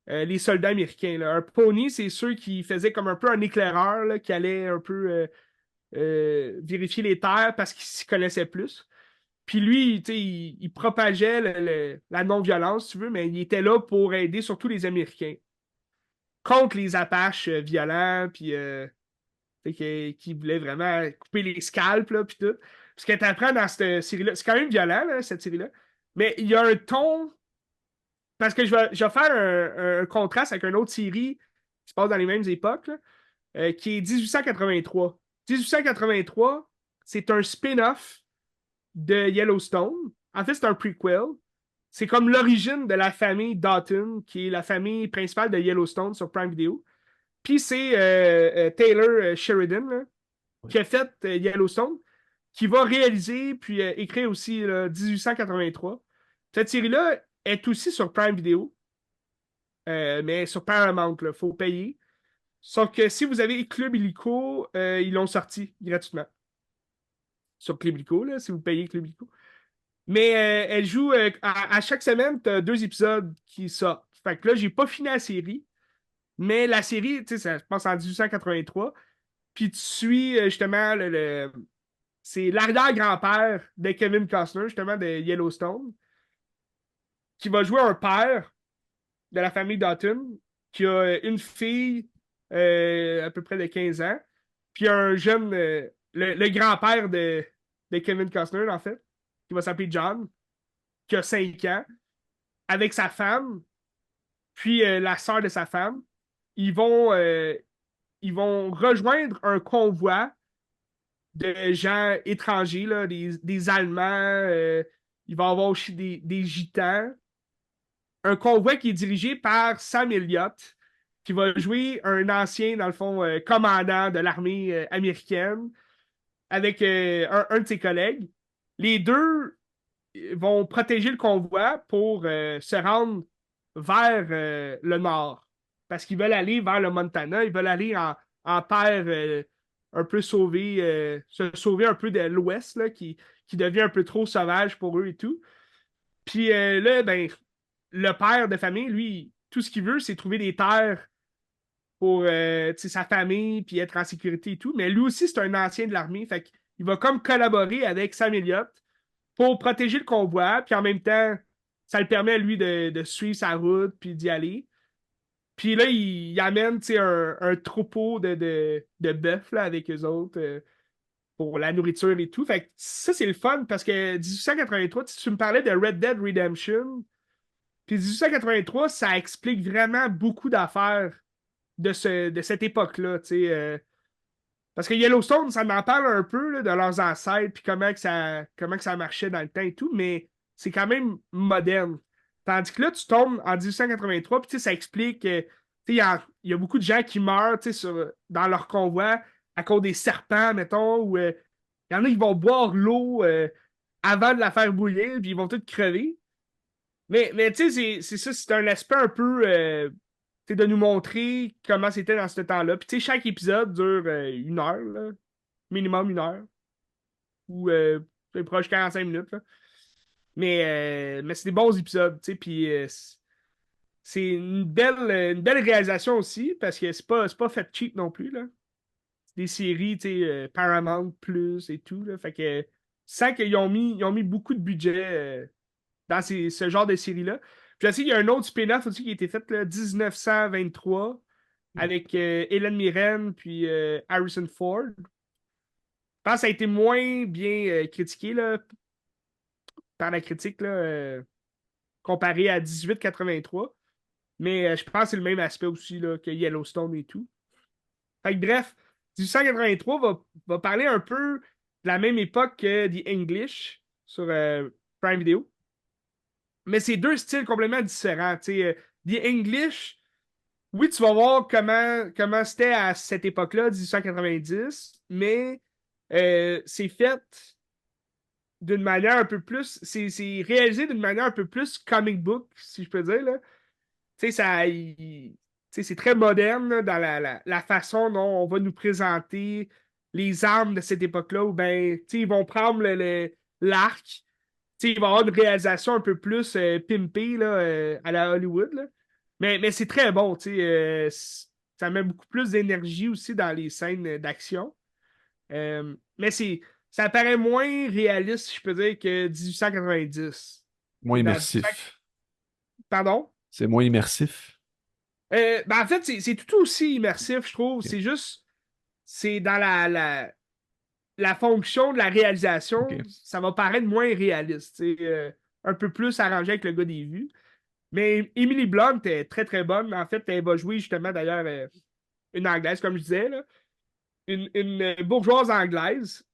S1: les soldats américains, là. Un pony, c'est ceux qui faisaient comme un peu un éclaireur, là, qui allait un peu vérifier les terres parce qu'ils s'y connaissaient plus. Puis lui, tu sais, il propageait la non-violence, si tu veux, mais il était là pour aider surtout les Américains contre les Apaches violents, puis qui voulaient vraiment couper les scalps, là, puis tout. Ce que tu apprends dans cette série-là, c'est quand même violent, là, cette série-là, mais il y a un ton, parce que je vais faire un contraste avec une autre série qui se passe dans les mêmes époques, là, qui est 1883. 1883, c'est un spin-off de Yellowstone. En fait, c'est un prequel. C'est comme l'origine de la famille Doughton, qui est la famille principale de Yellowstone sur Prime Video. Puis c'est Taylor Sheridan là,
S2: Ouais.
S1: qui a fait Yellowstone, qui va réaliser puis écrire aussi 1883. Cette série-là est aussi sur Prime Video, mais sur Paramount, il faut payer. Sauf que si vous avez Club Illico, ils l'ont sorti gratuitement. Sur Club Illico, là, si vous payez Club Illico. Mais elle joue à chaque semaine, tu as deux épisodes qui sortent. Fait que là, j'ai pas fini la série. Mais la série, tu sais, ça se passe en 1883. Puis tu suis justement c'est l'arrière-grand-père de Kevin Costner, justement, de Yellowstone, qui va jouer un père de la famille Doughton, qui a une fille à peu près de 15 ans, puis un jeune, le grand-père de Kevin Costner, en fait, qui va s'appeler John, qui a 5 ans, avec sa femme, puis la sœur de sa femme. Ils vont, euh, ils vont rejoindre un convoi de gens étrangers, là, des Allemands. Il va y avoir aussi des Gitans. un convoi qui est dirigé par Sam Elliott, qui va jouer un ancien, dans le fond, commandant de l'armée américaine, avec un de ses collègues. Les deux vont protéger le convoi pour se rendre vers le nord. Parce qu'ils veulent aller vers le Montana, ils veulent aller en terre un peu sauver, se sauver un peu de l'Ouest, là, qui devient un peu trop sauvage pour eux et tout. Puis là, ben, le père de famille, lui, tout ce qu'il veut, c'est trouver des terres pour sa famille, puis être en sécurité et tout. Mais lui aussi, c'est un ancien de l'armée. Fait qu'il va comme collaborer avec Sam Elliott pour protéger le convoi, puis en même temps, ça le permet à lui de suivre sa route, puis d'y aller. Puis là, il amène un troupeau de bœufs là, avec eux autres pour la nourriture et tout. Fait que ça, c'est le fun parce que 1883, tu me parlais de Red Dead Redemption. Puis 1883, ça explique vraiment beaucoup d'affaires de cette époque-là. Parce que Yellowstone, ça m'en parle un peu là, de leurs ancêtres, puis comment que ça marchait dans le temps et tout, mais c'est quand même moderne. Tandis que là, tu tombes en 1883, puis ça explique que il y a beaucoup de gens qui meurent dans leur convoi à cause des serpents, mettons, ou il y en a qui vont boire l'eau avant de la faire bouillir, puis ils vont tous crever. Mais tu sais, c'est ça, c'est un aspect un peu de nous montrer comment c'était dans ce temps-là. Puis tu sais, chaque épisode dure 1 heure, là, minimum 1 heure, ou c'est proche 45 minutes. Là. Mais c'est des bons épisodes, tu sais, puis c'est une belle réalisation aussi, parce que c'est pas fait cheap non plus, là. C'est des séries, tu sais, Paramount Plus et tout, là. Fait que sans qu'ils ont mis beaucoup de budget dans ce genre de série-là. Puis aussi, il y a un autre spin-off aussi qui a été fait, là, 1923, avec Hélène Mirren puis Harrison Ford. Je pense que ça a été moins bien critiqué là, par la critique là, comparé à 1883. Mais je pense que c'est le même aspect aussi là, que Yellowstone et tout. Fait que bref, 1883 va parler un peu de la même époque que The English sur Prime Video. Mais c'est deux styles complètement différents. The English, oui, tu vas voir comment c'était à cette époque-là, 1890, mais c'est fait d'une manière un peu plus. C'est réalisé d'une manière un peu plus comic book, si je peux dire. Là. C'est très moderne là, dans la façon dont on va nous présenter les armes de cette époque-là, ou ben, ils vont prendre l'arc. Il va y avoir une réalisation un peu plus pimpée là, à la Hollywood. Là. Mais c'est très bon. Ça met beaucoup plus d'énergie aussi dans les scènes d'action. Mais ça paraît moins réaliste, si je peux dire, que 1890.
S2: Moins
S1: Dans
S2: immersif.
S1: Pardon?
S2: C'est moins immersif.
S1: Ben, en fait, c'est tout aussi immersif, je trouve.
S2: Ok.
S1: C'est dans la fonction de la réalisation,
S2: Ok.
S1: ça va paraître moins réaliste. Un peu plus arrangé avec le gars des vues. Mais Emily Blunt est très très bonne. En fait, elle va jouer justement d'ailleurs une anglaise, comme je disais, là. Une bourgeoise anglaise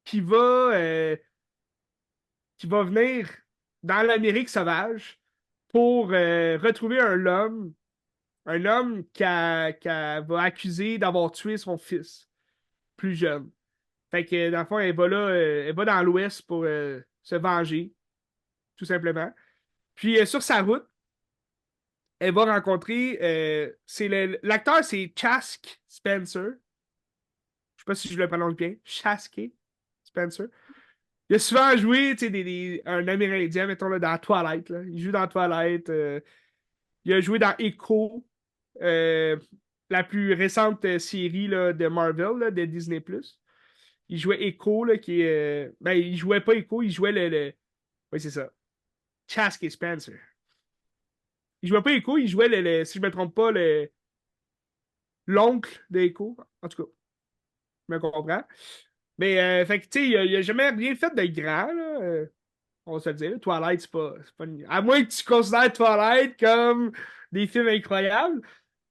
S1: qui va, euh, qui va venir dans l'Amérique sauvage pour retrouver un homme qu'elle va accuser d'avoir tué son fils plus jeune. Fait que dans le fond, elle va dans l'Ouest pour se venger, tout simplement. Puis sur sa route, elle va rencontrer. L'acteur, c'est Chask Spencer. Je sais pas si je le prononce bien. Chaske Spencer. Il a souvent joué un Amérindien, mettons, là, dans Twilight. Là. Il joue dans Twilight. Il a joué dans Echo, euh, la plus récente série là, de Marvel, là, de Disney+. Il jouait Echo, là, qui est. Ben, il jouait pas Echo, il jouait Oui, c'est ça. Chask et Spencer. Il jouait pas Echo, il jouait si je me trompe pas, l'oncle de Echo. En tout cas, je me comprends. Mais, fait que, tu sais, il a jamais rien fait de grand, là. On va se le dire. Twilight, à moins que tu considères Twilight comme des films incroyables.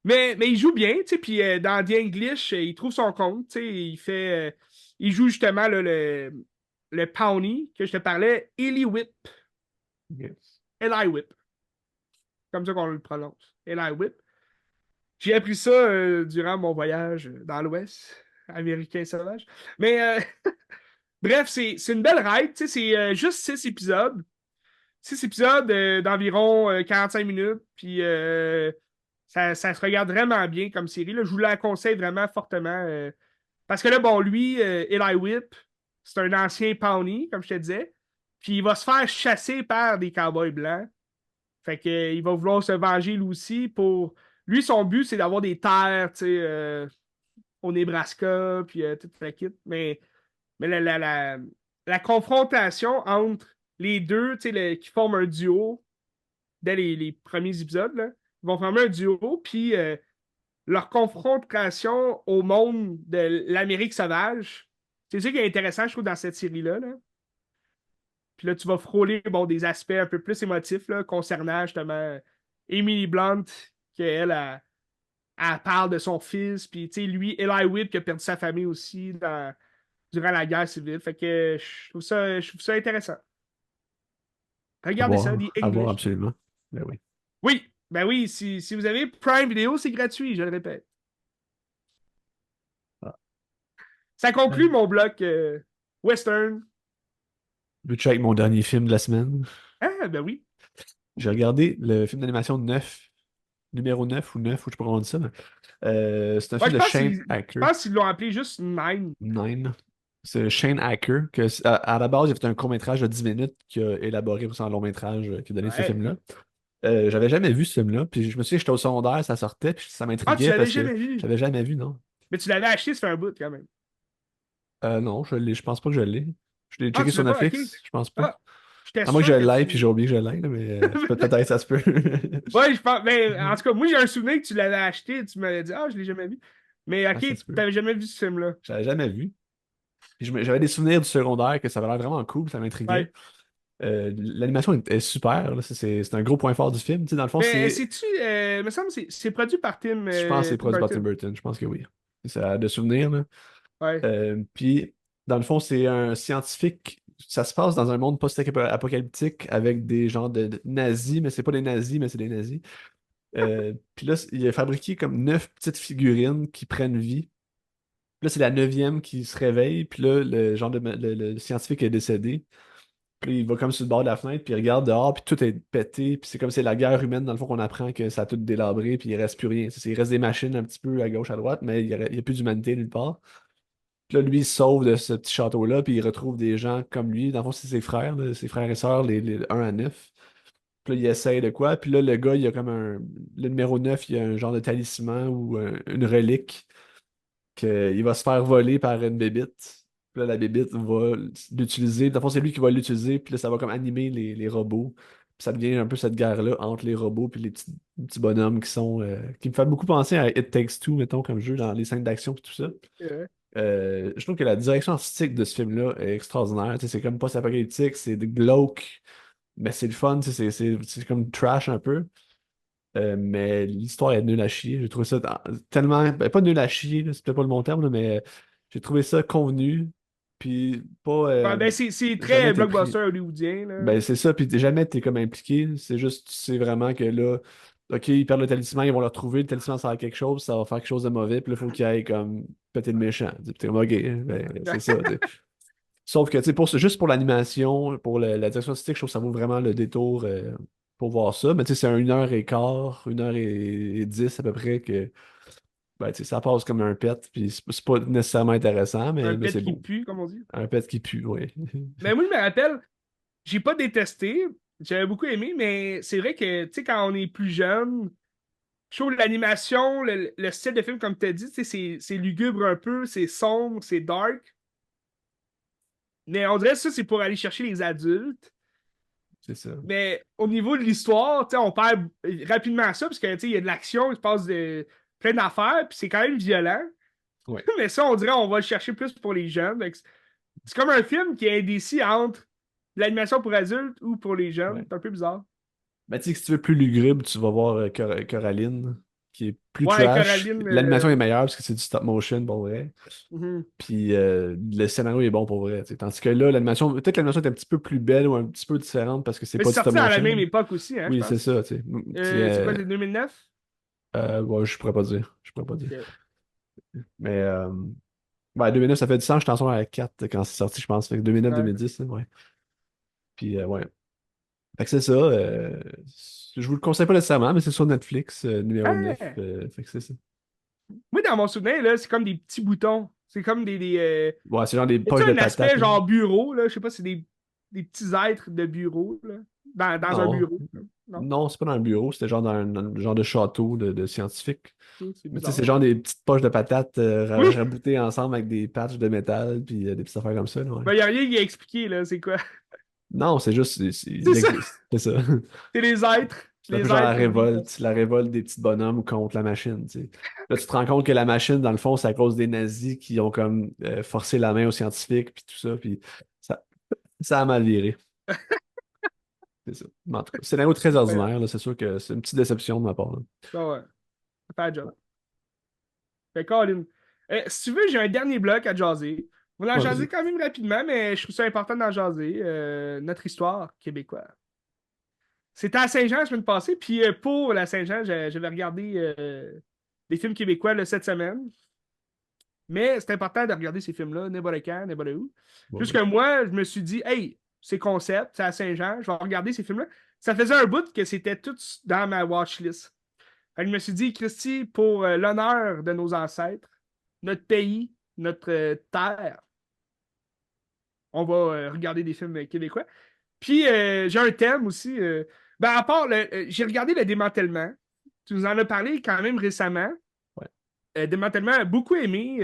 S1: Mais il joue bien, tu sais, puis dans The English, il trouve son compte, tu sais, il joue justement là, le Pawnee que je te parlais, Eli Whip.
S2: Ok.
S1: Eli Whip. comme ça qu'on le prononce. Eli Whip. J'ai appris ça durant mon voyage dans l'Ouest, américain sauvage. Mais bref, c'est une belle ride. Tu sais, c'est juste 6 épisodes. 6 épisodes d'environ 45 minutes. Puis ça se regarde vraiment bien comme série. Là. Je vous la conseille vraiment fortement. Parce que là, bon, lui, Eli Whip, c'est un ancien Pawnee, comme je te disais. Puis il va se faire chasser par des cowboys blancs. Fait que, il va vouloir se venger lui aussi pour. Lui, son but, c'est d'avoir des terres, tu sais, au Nebraska, puis toute la kit. Mais la confrontation entre les deux, tu sais, qui forment un duo dès les premiers épisodes, là, ils vont former un duo, puis leur confrontation au monde de l'Amérique sauvage, c'est ça qui est intéressant, je trouve, dans cette série-là. Là. Puis là, tu vas frôler bon, des aspects un peu plus émotifs là, concernant justement Emily Blunt, qu'elle elle parle de son fils, puis tu sais, lui, Eli Whip, qui a perdu sa famille aussi durant la guerre civile. Fait que je trouve ça intéressant. Regardez ça, The
S2: À voir
S1: English.
S2: absolument. Ben oui.
S1: Oui, ben oui, si vous avez Prime Video, c'est gratuit, je le répète.
S2: Ah.
S1: Ça conclut mon bloc western.
S2: Veux-tu avec mon dernier film de la semaine?
S1: Ah, ben oui.
S2: J'ai regardé le film d'animation 9, numéro 9 ou 9, ou je sais pas comment on dit ça. Mais, c'est un
S1: Ouais,
S2: film
S1: je
S2: de
S1: pense
S2: Shane
S1: qu'ils je
S2: Hacker.
S1: pense qu'ils l'ont appelé juste Nine.
S2: Nine. C'est Shane Hacker, que à la base, il a fait un court-métrage de 10 minutes qui a élaboré pour son long-métrage qui a donné ce
S1: Ouais.
S2: film-là. J'avais jamais vu ce film-là, puis je me souviens que j'étais au secondaire, ça sortait, puis ça
S1: Ah, tu
S2: m'intriguait
S1: l'avais
S2: parce que
S1: jamais vu.
S2: je l'avais jamais vu, non?
S1: Mais tu l'avais acheté, ça fait un bout quand même.
S2: Non, je pense pas que je l'ai. Je l'ai
S1: Ah,
S2: checké
S1: tu
S2: sur
S1: l'as pas, ok.
S2: Netflix, je pense pas.
S1: Ah, j'étais
S2: À moins que je
S1: sûr que
S2: l'aille, puis j'ai
S1: tu.
S2: oublié que je l'aille, là, mais peut-être ça se peut.
S1: Ouais, je pense. Mais en tout cas, moi, j'ai un souvenir que tu l'avais acheté. Tu m'avais dit, ah, je l'ai jamais vu. Mais
S2: Ah,
S1: ok,
S2: ça
S1: tu
S2: se peut.
S1: t'avais jamais vu ce film-là.
S2: Je l'avais jamais vu. Puis j'avais des souvenirs du secondaire que ça avait l'air vraiment cool, ça m'intriguait.
S1: Ouais.
S2: L'animation est super, là, c'est un gros point fort du film. Tu sais, dans le fond,
S1: Mais
S2: c'est.
S1: sais-tu, me semble que c'est produit par
S2: Je pense que c'est
S1: Tim
S2: produit par Tim
S1: Burton.
S2: Burton, je pense que oui. Ça a de souvenirs, là.
S1: Ouais.
S2: Puis, dans le fond, c'est un scientifique. Ça se passe dans un monde post-apocalyptique avec des genres de nazis, mais c'est pas des nazis, mais c'est des nazis. Puis là, il a fabriqué comme 9 petites figurines qui prennent vie. Puis là, c'est la neuvième qui se réveille. Puis là, le scientifique est décédé. Puis il va comme sur le bord de la fenêtre, puis il regarde dehors, puis tout est pété. Puis c'est comme c'est la guerre humaine, dans le fond, qu'on apprend que ça a tout délabré, puis il reste plus rien. Il reste des machines un petit peu à gauche, à droite, mais il y a plus d'humanité nulle part. Puis là, lui, il se sauve de ce petit château-là, puis il retrouve des gens comme lui. Dans le fond, c'est ses frères, là, ses frères et sœurs, les 1 à 9. Puis là, il essaye de quoi. Puis là, le gars, il a comme un. Le numéro 9 il a un genre de talisman ou une relique qu'il va se faire voler par une bébite. Puis là, la bébite va l'utiliser. Dans le fond, c'est lui qui va l'utiliser. Puis là, ça va comme animer les robots. Puis ça devient un peu cette guerre-là entre les robots et les petits bonhommes qui sont. Qui me fait beaucoup penser à It Takes Two, mettons, comme jeu, dans les scènes d'action et tout ça. Je trouve que la direction artistique de ce film-là est extraordinaire. Tu sais, c'est comme post-apocalyptique, c'est glauque, mais c'est le fun, tu sais, c'est comme trash un peu. Mais l'histoire est nulle à chier. J'ai trouvé ça tellement. Ben, pas nul à chier, là, c'est peut-être pas le bon terme, là, mais j'ai trouvé ça convenu. Puis pas.
S1: Ouais, ben c'est
S2: Jamais
S1: très
S2: été pris.
S1: blockbuster hollywoodien, là.
S2: Ben c'est ça, puis jamais t'es comme impliqué. C'est juste, tu sais vraiment que là, OK, ils perdent le talisman, ils vont le retrouver, le talisman sert à quelque chose, ça va faire quelque chose de mauvais, puis là, il faut qu'il aille comme péter le méchant. Puis t'es comme OK, ben, c'est ça. Sauf que, tu sais, juste pour l'animation, pour la direction artistique, je trouve que ça vaut vraiment le détour pour voir ça. Mais tu sais, c'est un 1h15, 1h10 à peu près que ben, tu sais, ça passe comme un pet, puis c'est pas nécessairement intéressant,
S1: Un
S2: mais
S1: pet
S2: c'est
S1: qui
S2: beau.
S1: pue, comme on dit.
S2: Un pet qui pue, oui.
S1: Mais moi, je me rappelle, j'ai pas détesté. J'avais beaucoup aimé, mais c'est vrai que, tu sais, quand on est plus jeune, je trouve l'animation, le style de film, comme tu as dit, tu sais, c'est lugubre un peu, c'est sombre, c'est dark. Mais on dirait que ça, c'est pour aller chercher les adultes.
S2: C'est ça.
S1: Mais au niveau de l'histoire, tu sais, on perd rapidement ça, parce que, tu sais, il y a de l'action, il se passe plein d'affaires, puis c'est quand même violent.
S2: Ouais.
S1: Mais ça, on dirait on va le chercher plus pour les jeunes. Fait que c'est comme un film qui est indécis entre l'animation pour adultes ou pour les jeunes.
S2: Ouais.
S1: C'est un peu bizarre.
S2: Ben, tu sais, que si tu veux plus lugubre, tu vas voir Coraline, qui est plus
S1: Ouais,
S2: trash.
S1: Coraline.
S2: L'animation est meilleure parce que c'est du stop motion pour vrai.
S1: Mhm.
S2: Puis le scénario est bon pour vrai. Tu sais. Tandis que là, l'animation, peut-être que l'animation est un petit peu plus belle ou un petit peu différente parce que c'est
S1: Mais
S2: pas
S1: c'est
S2: du stop
S1: sorti à la
S2: motion.
S1: même époque aussi, hein, je
S2: Oui, c'est
S1: pense.
S2: ça. Tu sais.
S1: C'est quoi, c'est 2009?
S2: Ouais, je pourrais pas dire. Je pourrais pas dire.
S1: Ok.
S2: Mais ouais, 2009, ça fait du sens. J'étais en secondaire à 4 quand c'est sorti, je pense. Fait que
S1: Ouais.
S2: 2009-2010, ouais. Puis ouais. Fait que c'est ça. Je vous le conseille pas nécessairement, mais c'est sur Netflix, numéro 9.
S1: Ah!
S2: Fait que c'est ça.
S1: Moi, dans mon souvenir, là, c'est comme des petits boutons. C'est comme
S2: Ouais, c'est genre des
S1: y a-tu
S2: poches de
S1: un aspect
S2: patates, là.
S1: genre bureau, là? Je sais pas, c'est des petits êtres de bureau, là. Dans un
S2: Non.
S1: bureau, là. Non?
S2: Non, c'est pas dans le bureau, c'était genre dans un genre de château de scientifiques.
S1: C'est
S2: Mais tu sais,
S1: bizarre.
S2: c'est genre des petites poches de patates
S1: Oui!
S2: raboutées ensemble avec des patchs de métal, puis des petites affaires comme ça, là, ouais.
S1: Ben, y a rien qui a expliqué, là, c'est quoi?
S2: Non, c'est juste,
S1: C'est
S2: il
S1: ça!
S2: existe, c'est ça.
S1: C'est les êtres.
S2: C'est un peu
S1: Les
S2: genre
S1: êtres vivants.
S2: la révolte des petits bonhommes contre la machine, tu sais. Là, tu te rends compte que la machine, dans le fond, c'est à cause des nazis qui ont comme forcé la main aux scientifiques, puis tout ça, puis ça, ça a mal viré. C'est ça. Mais en tout cas, scénario très
S1: Ouais,
S2: ordinaire, là, c'est sûr que c'est une petite déception de ma part, là.
S1: ben ouais. Ça fait la job. Fait que, Colin. Si tu veux, j'ai un dernier bloc à jaser. On va en
S2: Ouais,
S1: jaser
S2: vas-y.
S1: quand même rapidement, mais je trouve ça important d'en jaser. Notre histoire québécoise. C'était à Saint-Jean la semaine passée, puis pour la Saint-Jean, j'avais regardé des films québécois là, cette semaine. Mais c'est important de regarder ces films-là, n'importe quand, n'importe où.
S2: Ouais,
S1: Juste que moi, je me suis dit, hey, c'est concept, c'est à Saint-Jean, je vais regarder ces films-là. Ça faisait un bout que c'était tout dans ma watchlist. Fait que je me suis dit, Christy, pour l'honneur de nos ancêtres, notre pays, notre terre, on va regarder des films québécois. Puis j'ai un thème aussi. Ben, à part j'ai regardé le démantèlement. Tu nous en as parlé quand même récemment.
S2: ouais,
S1: Démantèlement, beaucoup aimé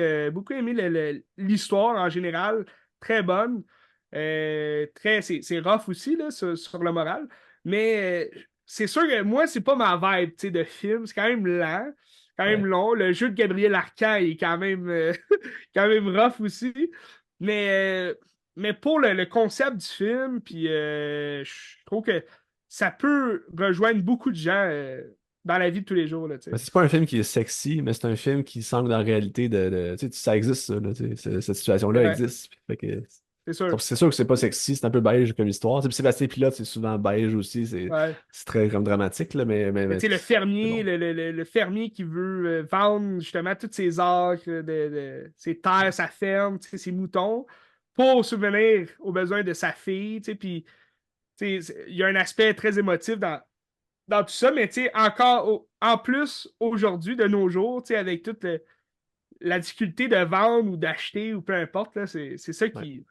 S1: l'histoire en général, très bonne. C'est rough aussi là, sur le moral. Mais c'est sûr que moi, c'est pas ma vibe tu sais, de film. C'est quand même lent, quand même
S2: ouais.
S1: long. Le jeu de Gabriel Arcan est quand même, quand même rough aussi. Mais, euh, mais pour le concept du film, puis je trouve que ça peut rejoindre beaucoup de gens dans la vie de tous les jours. Là, tu
S2: Ben,
S1: sais.
S2: c'est pas un film qui est sexy, mais c'est un film qui semble dans la réalité tu sais, ça existe, ça, là, tu sais, cette situation-là
S1: Ouais,
S2: existe. Fait que,
S1: c'est sûr.
S2: donc, c'est sûr que c'est pas sexy, c'est un peu beige comme histoire. Tu sais, puis Sébastien Pilote, c'est souvent beige aussi,
S1: Ouais.
S2: c'est très comme dramatique, là,
S1: Mais
S2: mais
S1: tu sais, le
S2: c'est
S1: fermier,
S2: bon.
S1: le fermier qui veut vendre justement toutes ses acres, ses terres, sa ferme, tu sais, ses moutons, pour subvenir aux besoins de sa fille, tu sais, puis tu sais, il y a un aspect très émotif dans tout ça, mais tu sais, encore en plus aujourd'hui, de nos jours, tu sais, avec toute la difficulté de vendre ou d'acheter ou peu importe, là, c'est ça
S2: Ouais.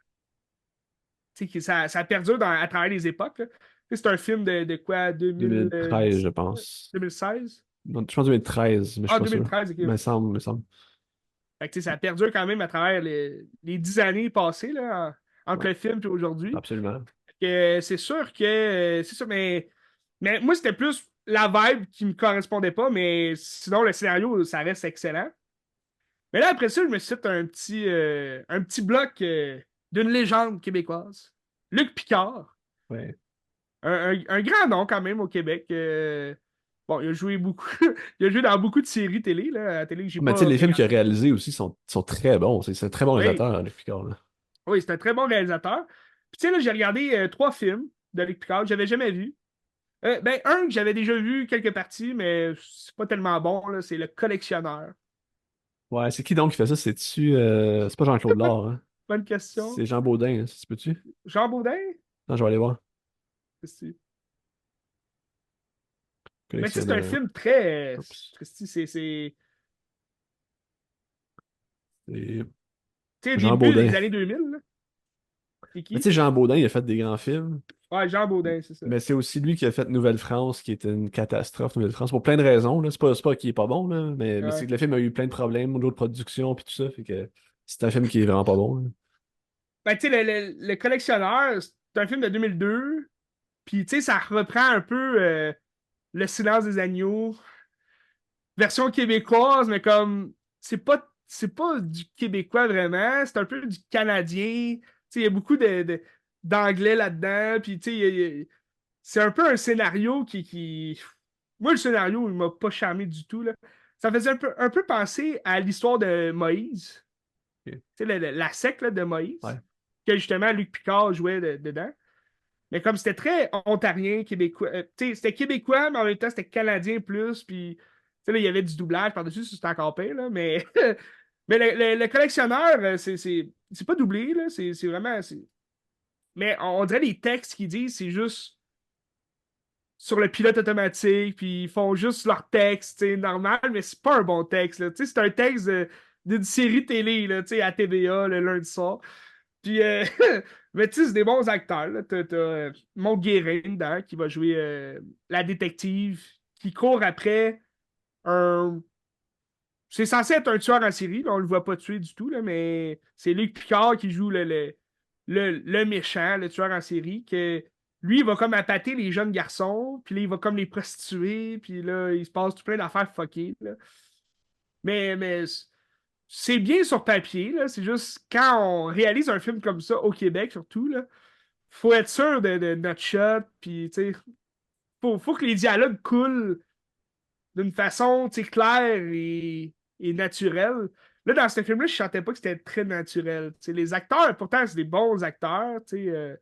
S1: tu sais, ça perdure à travers les époques. Là. Tu sais, c'est un film de quoi,
S2: 2013,
S1: 2010,
S2: je pense.
S1: 2016?
S2: Non, je pense 2013, mais je suis
S1: Ah,
S2: pas sûr.
S1: 2013, ok.
S2: Mais
S1: Ouais.
S2: il semble, il me semble.
S1: Fait que, tu sais, ça perdure quand même à travers les 10 années passées là, entre
S2: Ouais,
S1: le film et aujourd'hui.
S2: absolument.
S1: C'est sûr que c'est ça, mais moi, c'était plus la vibe qui me correspondait pas, mais sinon, le scénario, ça reste excellent. Mais là, après ça, je me cite un petit bloc d'une légende québécoise. Luc Picard,
S2: Ouais.
S1: un grand nom quand même au Québec. Bon, il a joué beaucoup. Il a joué dans beaucoup de séries télé, là, à la télé que j'ai
S2: Mais tu sais,
S1: pas
S2: les films qu'il a
S1: regardé.
S2: réalisés aussi sont très bons. C'est un très bon
S1: Oui,
S2: réalisateur, Luc Picard, là.
S1: oui, c'est un très bon réalisateur. Puis tu sais, là, j'ai regardé trois films de Luc Picard que j'avais jamais vu. Ben, un que j'avais déjà vu quelques parties, mais c'est pas tellement bon, là, c'est Le Collectionneur.
S2: Ouais, c'est qui donc qui fait ça? C'est pas Jean-Claude Lard, hein?
S1: Bonne question.
S2: C'est Jean Baudin, hein, ça se peut-tu?
S1: Jean Baudin?
S2: Non, je vais aller voir.
S1: Christy. Mais tu sais, c'est un
S2: Collectionneur.
S1: film très.
S2: Oups.
S1: Christy,
S2: C'est
S1: tu sais,
S2: Jean
S1: début
S2: Baudin.
S1: des années 2000, là. C'est
S2: Mais tu
S1: qui?
S2: sais, Jean Baudin, il a fait des grands films,
S1: Ouais, Jean Baudin, c'est ça.
S2: mais c'est aussi lui qui a fait Nouvelle-France, qui était une catastrophe, Nouvelle-France, pour plein de raisons, là. C'est pas qu'il est pas bon, là, mais c'est
S1: Ouais.
S2: que le film a eu plein de problèmes, d'autres productions, puis tout ça, fait que c'est un film qui est vraiment pas bon, là.
S1: Ben, tu sais, le Collectionneur, c'est un film de 2002. Puis, tu sais, ça reprend un peu Le Silence des agneaux, version québécoise, mais comme, c'est pas du québécois vraiment, c'est un peu du canadien. Tu sais, il y a beaucoup d'anglais là-dedans. Puis, tu sais, c'est un peu un scénario qui Moi, le scénario, il m'a pas charmé du tout, là. Ça faisait un peu penser à l'histoire de Moïse.
S2: Ok.
S1: Tu sais, la secte là, de Moïse,
S2: Ouais.
S1: que justement Luc Picard jouait dedans. Mais comme c'était très ontarien, québécois, tu sais, c'était québécois, mais en même temps, c'était canadien plus, puis, tu sais, là, il y avait du doublage par-dessus, c'était encore pire, là, mais, mais le collectionneur, c'est pas doublé, là, c'est vraiment, mais on dirait les textes qu'ils disent, c'est juste sur le pilote automatique, puis ils font juste leur texte, tu sais, normal, mais c'est pas un bon texte, là, tu sais, c'est un texte d'une série télé, là, tu sais, à TVA, le lundi soir. Puis, mais tu sais, c'est des bons acteurs. Là. T'as Maud Guérin dedans qui va jouer la détective qui court après un. C'est censé être un tueur en série, là, on le voit pas tuer du tout, là, mais c'est Luc Picard qui joue le méchant, le tueur en série, que lui, il va comme appâter les jeunes garçons, puis là, il va comme les prostituer, puis là, il se passe tout plein d'affaires fuckées. Là. Mais c'est bien sur papier, là. C'est juste quand on réalise un film comme ça, au Québec surtout, là, faut être sûr de notre shot, puis tu sais, faut que les dialogues coulent d'une façon tu sais, claire et naturelle. Là, dans ce film-là, je sentais pas que c'était très naturel. Tu sais, les acteurs, pourtant, c'est des bons acteurs, tu sais,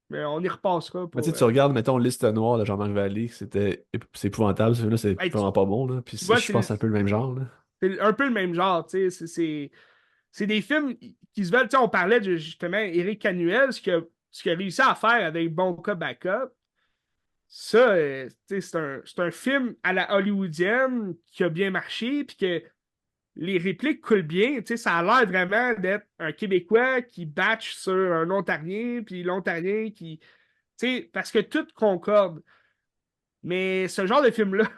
S1: mais on y repassera
S2: Mais tu
S1: pour.
S2: sais, tu regardes, mettons, Liste noire de Jean-Marc Vallée, c'est épouvantable, ce film-là, c'est
S1: Hey,
S2: vraiment pas bon, là. Puis
S1: tu vois,
S2: je pense que c'est un peu le même genre, là.
S1: c'est un peu le même genre, tu sais. C'est des films qui se veulent. Tu sais, on parlait de justement Éric Canuel, ce qu'il a réussi à faire avec Bon Cop Backup. Ça, tu sais, c'est un film à la hollywoodienne qui a bien marché, puis que les répliques coulent bien. Tu sais, ça a l'air vraiment d'être un Québécois qui batch sur un Ontarien, puis l'Ontarien qui. Tu sais, parce que tout concorde. Mais ce genre de film-là,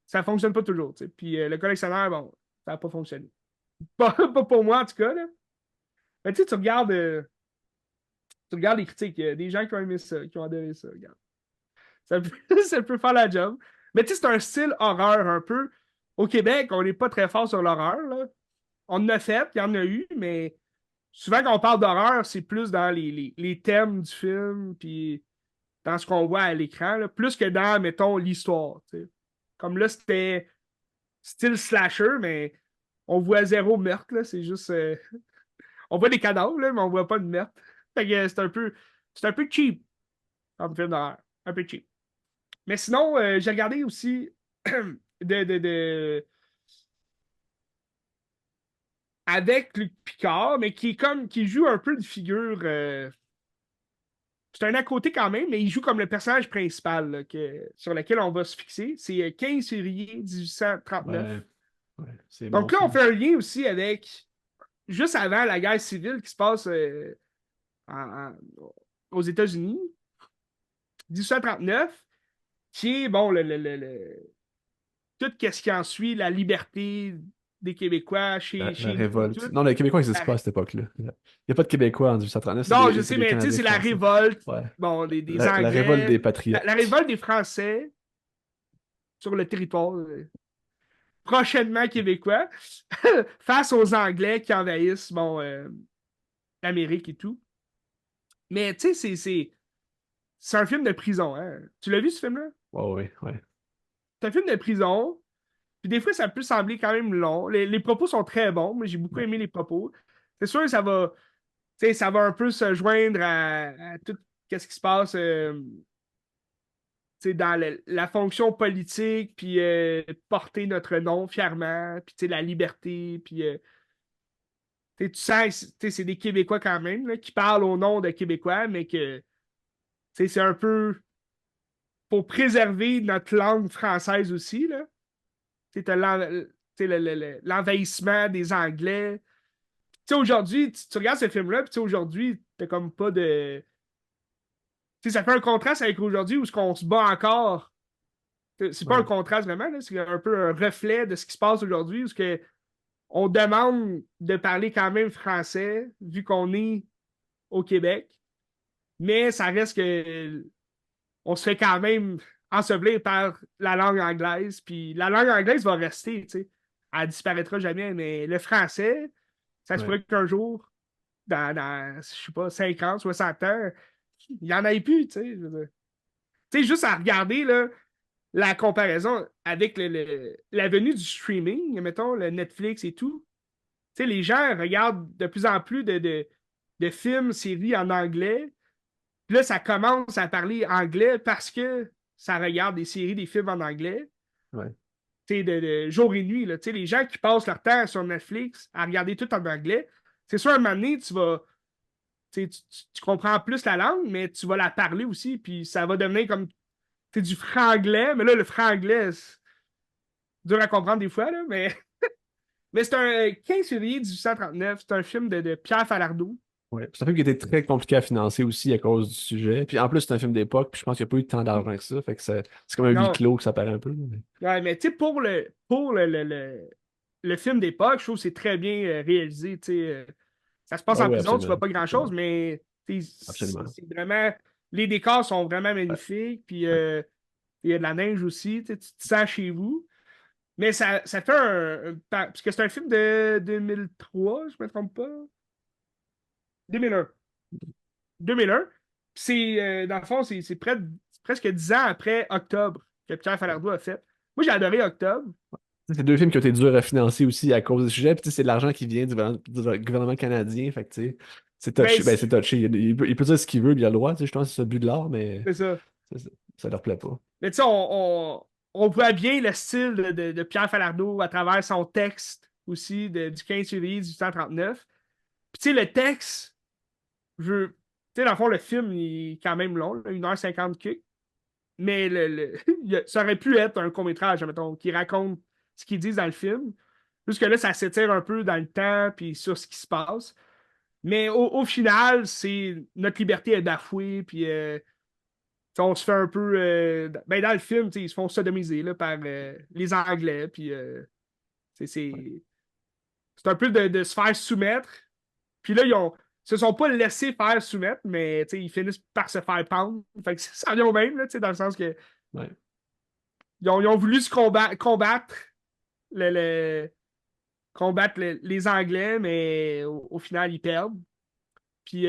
S1: ça fonctionne pas toujours. Tu sais. Puis le collectionneur, bon, ça n'a pas fonctionné. Pas pour moi, en tout cas. Là. Mais tu sais, tu regardes les critiques. Il y a des gens qui ont aimé ça, qui ont adoré ça. Regarde. Ça peut, ça peut faire la job. Mais tu sais, c'est un style horreur un peu. Au Québec, on n'est pas très fort sur l'horreur. Là. On en a fait, il y en a eu, mais souvent quand on parle d'horreur, c'est plus dans les thèmes du film, puis dans ce qu'on voit à l'écran, là, plus que dans, mettons, l'histoire. Tu sais. Comme là, c'était style slasher, mais on voit zéro meurtre. Là, c'est juste. On voit des cadavres, là, mais on voit pas de meurtre. Fait que c'est un peu cheap comme film d'horreur. Un peu cheap. Mais sinon, j'ai regardé aussi avec Luc Picard, mais qui joue un peu de figure. C'est un à côté quand même, mais il joue comme le personnage principal là, sur lequel on va se fixer. C'est 15 février 1839.
S2: Ouais, ouais, c'est bon,
S1: Donc là,
S2: ça.
S1: on fait un lien aussi avec juste avant la guerre civile qui se passe en- en- aux États-Unis, 1839, qui est, bon, tout ce qui en suit, la liberté des Québécois
S2: La
S1: chez nous,
S2: révolte.
S1: tout.
S2: Non, les Québécois n'existent pas
S1: La-
S2: à cette époque-là. Il n'y a pas de Québécois en 1839,
S1: Non, je
S2: c'est
S1: sais,
S2: des
S1: mais tu sais,
S2: Canadiens
S1: c'est la
S2: français.
S1: révolte,
S2: Ouais.
S1: bon, des
S2: La révolte
S1: Anglais,
S2: des
S1: la
S2: patriotes.
S1: révolte des Français sur le territoire prochainement québécois face aux Anglais qui envahissent, bon, l'Amérique et tout. Mais tu sais, c'est un film de prison, hein. Tu l'as vu, ce film-là?
S2: Ouais, ouais, ouais.
S1: C'est un film de prison. Puis des fois, ça peut sembler quand même long. Les propos sont très bons. Moi, j'ai beaucoup
S2: Ouais,
S1: aimé les propos. C'est sûr que ça va un peu se joindre à tout ce qui se passe dans la fonction politique, puis porter notre nom fièrement, puis la liberté, puis tu sens, c'est des Québécois quand même, là, qui parlent au nom de Québécois, mais que c'est un peu pour préserver notre langue française aussi, là. T'as l'envahissement des Anglais. Tu sais, aujourd'hui, tu regardes ce film-là, puis aujourd'hui, t'as comme pas de. Tu sais, ça fait un contraste avec aujourd'hui où ce qu'on se bat encore. C'est pas un
S2: ouais,
S1: contraste vraiment, là, c'est un peu un reflet de ce qui se passe aujourd'hui, où ce que on demande de parler quand même français, vu qu'on est au Québec, mais ça reste que on se fait quand même ensevelir par la langue anglaise, puis la langue anglaise va rester, tu sais. Elle disparaîtra jamais, mais le français, ça se
S2: ouais.
S1: pourrait qu'un jour, dans, je sais pas, 50, 60 ans, il n'y en ait plus, tu sais. Je veux dire. Tu sais, juste à regarder, là, la comparaison avec la venue du streaming, mettons, le Netflix et tout, tu sais, les gens regardent de plus en plus de films, séries en anglais. Puis là, ça commence à parler anglais parce que ça regarde des séries, des films en anglais.
S2: Ouais.
S1: Tu sais, de jour et nuit, là. Tu sais, les gens qui passent leur temps sur Netflix à regarder tout en anglais, c'est sûr, à un moment donné, tu vas. Tu comprends plus la langue, mais tu vas la parler aussi, puis ça va devenir comme du franglais, mais là, le franglais, c'est dur à comprendre des fois, là, mais, mais c'est un 15 février 1839, c'est un film de Pierre Falardeau.
S2: Ouais. C'est un film qui était très compliqué à financer aussi à cause du sujet. Puis en plus, c'est un film d'époque, puis je pense qu'il n'y a pas eu tant d'argent que ça. Fait que c'est comme un huis
S1: Non,
S2: clos que ça paraît un peu.
S1: ouais, mais tu sais, pour le film d'époque, je trouve que c'est très bien réalisé, tu sais. Ça se passe
S2: Ah
S1: en
S2: oui,
S1: prison, tu vois
S2: absolument.
S1: pas grand-chose, mais tu sais,
S2: Absolument.
S1: c'est vraiment. Les décors sont vraiment
S2: Ouais,
S1: magnifiques, puis
S2: ouais.
S1: il y a de la neige aussi, tu sais, tu te sens chez vous. Mais ça fait parce que c'est un film de 2003, je me trompe pas. 2001. 2001. C'est, dans le fond, c'est presque 10 ans après Octobre que Pierre Falardeau a fait. Moi, j'ai adoré Octobre.
S2: C'est deux films qui ont été durs à financer aussi à cause du sujet. Puis tu sais, c'est de l'argent qui vient du gouvernement canadien. Fait que tu sais, c'est
S1: Ben,
S2: touché. Ben, c'est touché. Il peut dire ce qu'il veut, puis il a le droit. Tu sais, je pense que c'est le but de l'art, mais
S1: c'est ça.
S2: ça, ça leur plaît pas.
S1: Mais tu sais, on voit bien le style de Pierre Falardeau à travers son texte aussi du 15 février 1839. Puis tu sais, le texte, tu sais, dans le fond, le film, il est quand même long, là, 1h50 que. Mais ça aurait pu être un court-métrage, mettons, qui raconte ce qu'ils disent dans le film. Jusque là, ça s'étire un peu dans le temps puis sur ce qui se passe. Mais au final, c'est notre liberté est bafouée, puis on se fait un peu. Ben, dans le film, ils se font sodomiser là, par les Anglais, puis c'est un peu de se faire soumettre. Puis là, se sont pas laissés faire soumettre, mais ils finissent par se faire pendre. Fait que ça revient au même, là, dans le sens que
S2: Ouais.
S1: ils ont voulu se combattre le, le- combattre les Anglais, mais au final, ils perdent. Puis,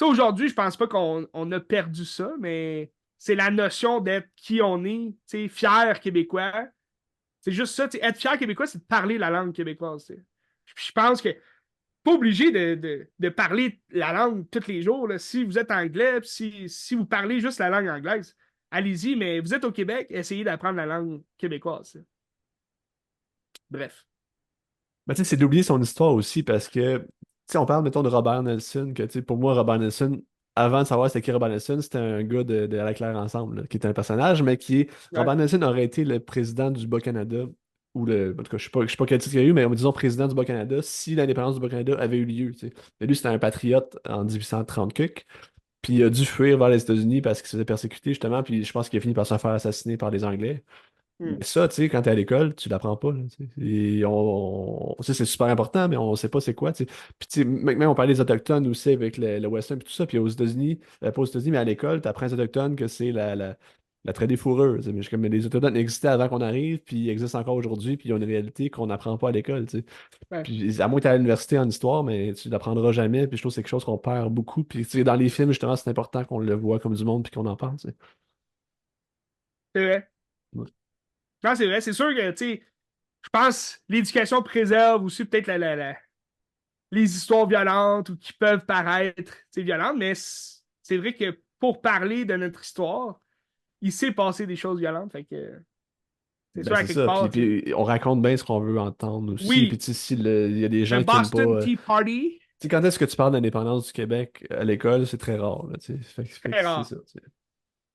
S1: aujourd'hui, je pense pas qu'on a perdu ça, mais c'est la notion d'être qui on est, fier québécois. C'est juste ça, être fier québécois, c'est de parler la langue québécoise. T'sais. Je pense que pas obligé de parler la langue tous les jours. Là. Si vous êtes anglais, si vous parlez juste la langue anglaise, allez-y, mais vous êtes au Québec, essayez d'apprendre la langue québécoise. T'sais. Bref.
S2: Mais tu sais, c'est d'oublier son histoire aussi parce que, tu sais, on parle, mettons, de Robert Nelson, que, tu sais, pour moi, Robert Nelson, avant de savoir c'était qui Robert Nelson, c'était un gars de À la Claire Ensemble, là, qui était un personnage, mais
S1: Ouais.
S2: Robert Nelson aurait été le président du Bas-Canada, ou en tout cas, je sais pas quel titre il y a eu, mais disons président du Bas-Canada, si l'indépendance du Bas-Canada avait eu lieu, tu sais. Mais lui, c'était un patriote en 1830 cuc, puis il a dû fuir vers les États-Unis parce qu'il se faisait persécuter, justement, puis je pense qu'il a fini par se faire assassiner par les Anglais.
S1: Hmm.
S2: Mais ça, tu sais, quand t'es à l'école, tu l'apprends pas, là, tu sais. Et tu sais, c'est super important, mais on sait pas c'est quoi, tu sais. Puis, tu sais, même on parlait des Autochtones aussi avec le Western et tout ça. Puis aux États-Unis, pas aux États-Unis, mais à l'école, t'apprends aux Autochtones que c'est la traite des fourrures. Tu sais. Mais comme les Autochtones existaient avant qu'on arrive, puis ils existent encore aujourd'hui, puis il y a une réalité qu'on n'apprend pas à l'école, tu sais.
S1: Ouais.
S2: Puis à moins que tu à l'université en histoire, mais tu l'apprendras jamais. Puis je trouve que c'est quelque chose qu'on perd beaucoup. Puis tu sais, dans les films, justement, c'est important qu'on le voit comme du monde, puis qu'on en parle, tu sais.
S1: C'est vrai.
S2: Ouais.
S1: Non, c'est vrai. C'est sûr que, je pense que l'éducation préserve aussi peut-être les histoires violentes ou qui peuvent paraître violentes, mais c'est vrai que pour parler de notre histoire, il s'est passé des choses violentes. Fait que c'est
S2: Ben
S1: sûr, à
S2: c'est
S1: quelque
S2: ça. Puis,
S1: part,
S2: puis on raconte bien ce qu'on veut entendre aussi. Puis
S1: oui,
S2: tu sais, si il y a des
S1: le
S2: gens qui aiment pas.
S1: Boston Tea Party,
S2: Tu sais, quand est-ce que tu parles d'indépendance du Québec à l'école, c'est très rare, là, tu sais. Fait que
S1: très
S2: c'est
S1: rare.
S2: ça, tu sais.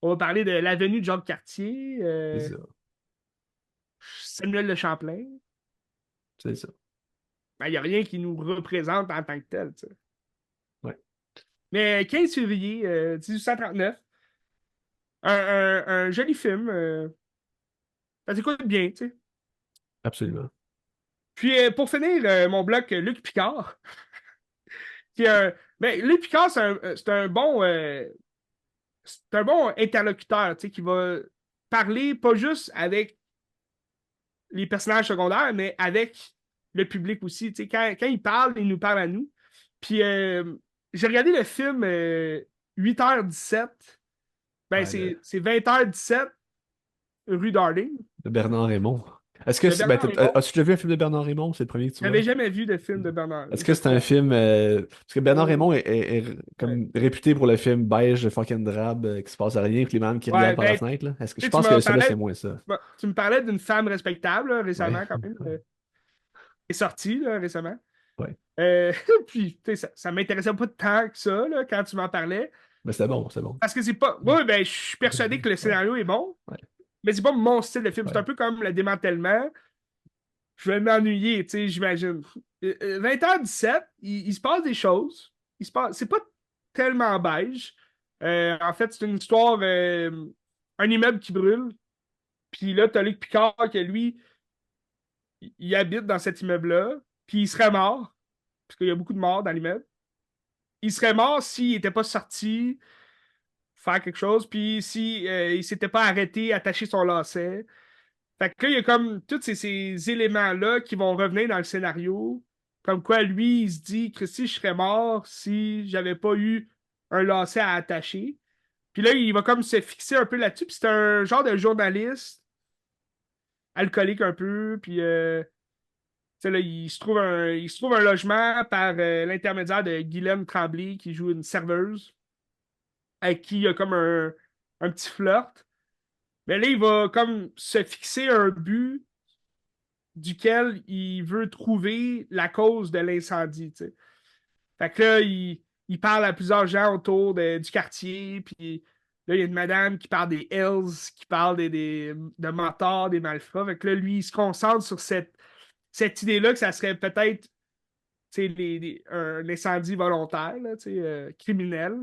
S1: On va parler de l'avenue de Jacques-Cartier,
S2: C'est ça.
S1: Samuel de Champlain.
S2: C'est ça.
S1: Ben, il n'y a rien qui nous représente en tant que tel. T'sais.
S2: Ouais,
S1: Mais 15 février 1839, un joli film. Ça s'écoute bien, tu sais.
S2: absolument.
S1: Puis pour finir, mon bloc, Luc Picard. Qui est ben, Luc Picard, c'est un bon interlocuteur, tu sais, qui va parler pas juste avec les personnages secondaires, mais avec le public aussi. Tu sais, quand il parle, il nous parle à nous. Puis j'ai regardé le film 8h17. Ben,
S2: Ouais,
S1: c'est 20h17. Rue Darling,
S2: De Bernard Raymond. Est-ce que
S1: de
S2: c'est. Ben,
S1: Bernard Raymond.
S2: as-tu déjà vu un film de Bernard Raymond? C'est le premier que tu vois?
S1: J'avais jamais vu de film de Bernard,
S2: Est-ce que
S1: je
S2: c'est un
S1: crois.
S2: film. Parce que Bernard
S1: Oh,
S2: Raymond est
S1: ouais.
S2: comme réputé pour le film beige, fucking drabe, qui se passe à rien, puis les mânes qui regardent
S1: Ouais,
S2: par la
S1: ben,
S2: fenêtre, là. Est-ce que
S1: tu
S2: je
S1: sais, tu
S2: pense que
S1: m'as
S2: celui-là, c'est
S1: parlé,
S2: moins ça?
S1: tu me parlais d'une femme respectable là,
S2: Ouais.
S1: récemment, quand même, qui est sortie là, récemment.
S2: Ouais.
S1: Euh, puis, tu sais, ça m'intéressait pas tant que ça là, quand tu m'en parlais.
S2: Mais c'est bon, c'est bon.
S1: Parce que c'est pas. Moi, ben, je suis persuadé que le
S2: Ouais.
S1: scénario est bon,
S2: Ouais.
S1: mais c'est pas mon style de film. C'est
S2: Ouais.
S1: un peu comme le démantèlement. Je vais m'ennuyer, tu sais, j'imagine. 20h17, il se passe des choses. C'est pas tellement beige. En fait, c'est une histoire. Un immeuble qui brûle. Puis là, t'as Luc Picard que lui, il habite dans cet immeuble-là. Puis il serait mort. Parce qu'il y a beaucoup de morts dans l'immeuble. Il serait mort s'il n'était pas sorti faire quelque chose. Puis si il s'était pas arrêté, attaché son lacet. Fait que là, il y a comme tous ces éléments-là qui vont revenir dans le scénario. Comme quoi, lui, il se dit, Christy, je serais mort si j'avais pas eu un lacet à attacher. Puis là, il va comme se fixer un peu là-dessus. Puis c'est un genre de journaliste alcoolique un peu. Puis tu sais, là, il se trouve un logement par l'intermédiaire de Guylaine Tremblay, qui joue une serveuse, avec qui il y a comme un petit flirt. Mais là, il va comme se fixer un but duquel il veut trouver la cause de l'incendie, tu sais. Fait que là, il parle à plusieurs gens autour du quartier, puis là, il y a une madame qui parle des Hells, qui parle de mentords, des malfrats. Fait que là, lui, il se concentre sur cette idée-là que ça serait peut-être, tu sais, un incendie volontaire, là, tu sais, criminel.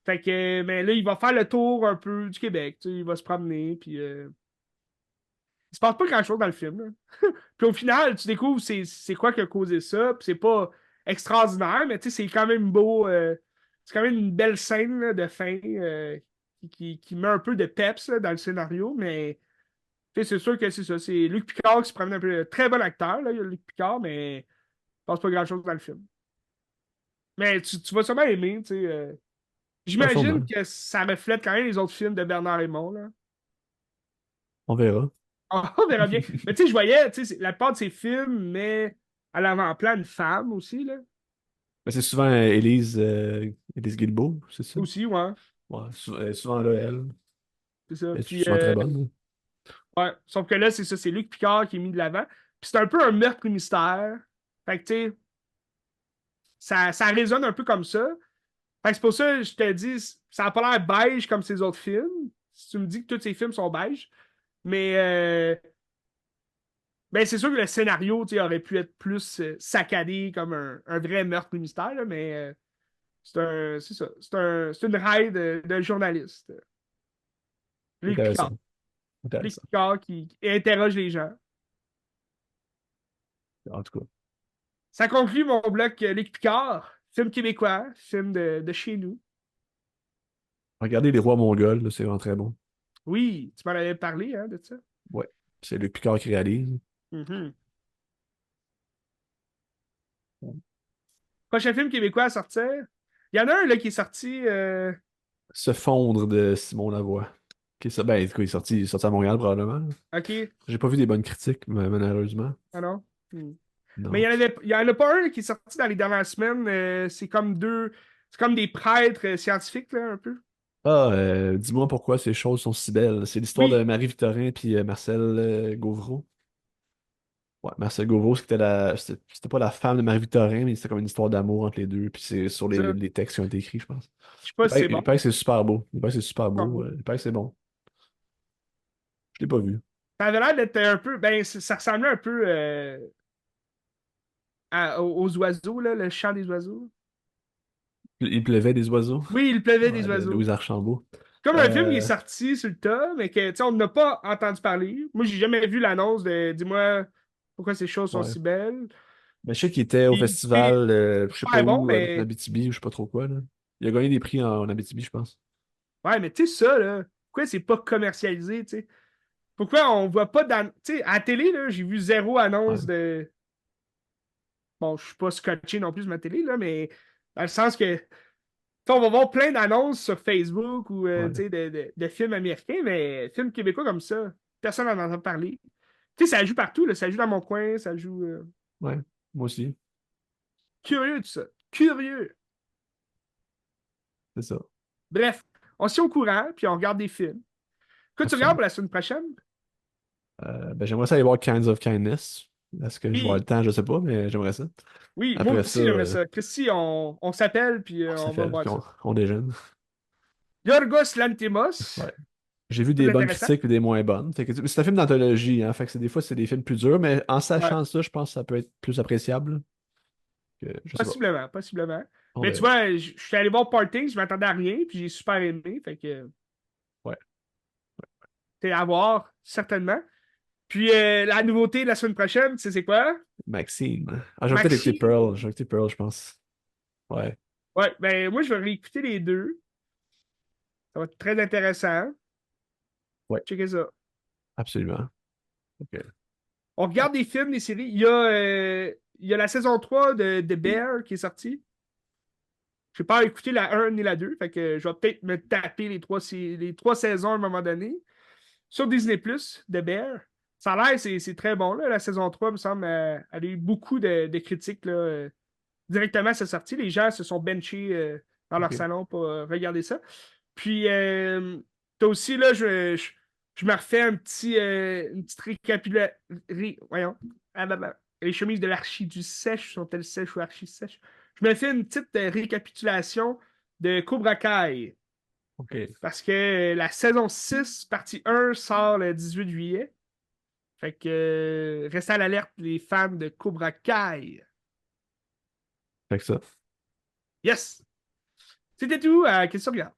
S1: Fait que, mais là, il va faire le tour un peu du Québec, tu sais, il va se promener, puis il se passe pas grand-chose dans le film, là. Puis au final, tu découvres c'est quoi qui a causé ça. Puis c'est pas extraordinaire, mais tu sais, c'est quand même beau. C'est quand même une belle scène là, de fin qui met un peu de peps là, dans le scénario. Mais tu sais, c'est sûr que c'est ça. C'est Luc Picard qui se promène un peu. Très bon acteur, là, il y a Luc Picard, mais il passe pas grand-chose dans le film. Mais tu vas sûrement aimer. Tu sais,
S2: Ouais,
S1: j'imagine
S2: sûrement.
S1: que ça reflète quand même les autres films de Bernard Raymond. Là.
S2: On verra.
S1: On verra bien. Mais tu sais, je voyais la part de ses films, mais à l'avant-plan une femme aussi. Là.
S2: Mais c'est souvent Élise Guilbeault, c'est ça?
S1: Aussi, ouais.
S2: Ouais, souvent là, elle.
S1: C'est ça.
S2: Elle est
S1: Puis,
S2: souvent très bonne.
S1: ouais. Sauf que là, c'est ça, c'est Luc Picard qui est mis de l'avant. Puis c'est un peu un meurtre mystère. Fait que, tu sais, ça résonne un peu comme ça. Fait que c'est pour ça que je te dis, ça n'a pas l'air beige comme ses autres films. Si tu me dis que tous ces films sont beige. Mais, ben, c'est sûr que le scénario, tu sais, aurait pu être plus saccadé comme un vrai meurtre mystère, là, mais c'est ça. C'est une raid de journaliste. Luc Picard.
S2: Intéressant.
S1: Luc
S2: Intéressant.
S1: Picard qui interroge les gens.
S2: En tout cas,
S1: Ça conclut mon bloc Luc Picard, film québécois, film de chez nous.
S2: regardez Les Rois Mongols, là, c'est vraiment très bon.
S1: Oui, tu m'en avais parlé hein, de ça.
S2: Ouais. C'est Luc Picard qui réalise.
S1: Mhm. Prochain film québécois à sortir. Il y en a un là, qui est sorti.
S2: Se fondre de Simon Lavoie. Ben, du coup, il est sorti à Montréal probablement.
S1: Ok.
S2: J'ai pas vu des bonnes critiques, malheureusement.
S1: Ah non. Hmm. Mais
S2: Non.
S1: il y en a pas un là, qui est sorti dans les dernières semaines. C'est comme deux. C'est comme des prêtres scientifiques, là, un peu.
S2: Ah, dis-moi pourquoi ces choses sont si belles. C'est l'histoire de
S1: Oui,
S2: Marie-Victorin puis Marcel Gauvreau. Ouais, Marcel Gauvreau, c'était pas la femme de Marie-Victorin, mais c'était comme une histoire d'amour entre les deux. Puis c'est sur
S1: ça.
S2: les textes qui ont été écrits, je pense.
S1: Je sais pas si c'est bon.
S2: Il paraît que c'est super beau. Il paraît que c'est super
S1: Pas
S2: beau.
S1: bon.
S2: Il paraît que c'est bon. Je l'ai pas vu.
S1: Ça avait l'air d'être un peu. Ben, ça ressemblait un peu aux oiseaux, là, le chant des oiseaux.
S2: Il pleuvait des oiseaux.
S1: Oui, il pleuvait
S2: Ouais,
S1: des
S2: de
S1: oiseaux.
S2: Louise Archambault.
S1: Comme un film qui est
S2: Euh,
S1: sorti sur le tas, mais que, tu sais, on n'a pas entendu parler. Moi, j'ai jamais vu l'annonce de Dis-moi pourquoi ces choses sont
S2: ouais.
S1: si belles.
S2: Mais je sais qu'il était au
S1: Puis, c'est
S2: festival, je sais pas
S1: super bon,
S2: où, en
S1: mais.
S2: Abitibi, ou je sais pas trop quoi, là. Il a gagné des prix en Abitibi, je pense.
S1: Ouais, mais tu sais, ça, là, pourquoi c'est pas commercialisé, tu sais? Pourquoi on voit pas dans. Tu sais, à la télé, là, j'ai vu zéro
S2: Ouais.
S1: annonce de. Bon, je suis pas scotché non plus sur ma télé, là, mais dans le sens que on va voir plein d'annonces sur Facebook ou tu
S2: Ouais,
S1: sais, de films américains, mais films québécois comme ça, personne n'en entend parler. Tu sais, ça joue partout, là. Ça joue dans mon coin, ça joue.
S2: ouais, moi aussi,
S1: Curieux, tout ça. Curieux.
S2: c'est ça,
S1: Bref, on se tient au courant, puis on regarde des films. Que tu regardes
S2: absolument.
S1: pour la semaine prochaine?
S2: Ben, j'aimerais ça aller voir Kinds of Kindness. Est-ce que je vais avoir le
S1: Oui,
S2: temps? Je sais pas, mais j'aimerais ça.
S1: oui, moi
S2: Après ça,
S1: aussi j'aimerais ça. Christy, on s'appelle, puis
S2: on
S1: on va
S2: s'appelle,
S1: voir
S2: puis
S1: ça.
S2: on déjeune.
S1: Yorgos Lanthimos,
S2: Ouais. J'ai vu des
S1: très
S2: bonnes
S1: intéressant.
S2: critiques et des moins bonnes. C'est un film d'anthologie, hein, fait que des fois, c'est des films plus durs, mais en
S1: Ouais,
S2: sachant ça, je pense que ça peut être plus appréciable je sais pas.
S1: possiblement, possiblement.
S2: On
S1: Mais tu
S2: verra.
S1: vois, je suis allé voir Parting, je m'attendais à rien, puis j'ai super aimé, fait que
S2: Ouais.
S1: c'est à voir, certainement. Puis la nouveauté de la semaine prochaine, c'est quoi?
S2: Maxime. Ah, je vais peut-être écouter Pearl.
S1: Maxime.
S2: Je vais écouter Pearl, je pense. Ouais.
S1: Ouais, ben moi je vais réécouter les deux. Ça va être très intéressant.
S2: Ouais,
S1: Checkez ça.
S2: absolument. Ok.
S1: On regarde des films, des séries. Il y a la saison 3 de Bear qui est sortie. Je n'ai pas écouté la 1 ni la 2, fait que je vais peut-être me taper les trois saisons à un moment donné. Sur Disney Plus de Bear. Ça a l'air, c'est très bon, là. La saison 3 me semble, elle a eu beaucoup de critiques là, directement à sa sortie. Les gens se sont benchés dans leur
S2: Ok.
S1: salon pour regarder ça. Puis, t'as aussi, là, je me refais une petite récapitulation. Voyons. Ah, les chemises de l'archi du sèche sont-elles sèches ou archi sèches? Je me fais une petite récapitulation de Cobra Kai.
S2: Ok.
S1: Parce que la saison 6 partie 1 sort le 18 juillet. Fait que restez à l'alerte, les fans de Cobra Kai.
S2: Fait que ça.
S1: Yes! C'était tout. Question regarde.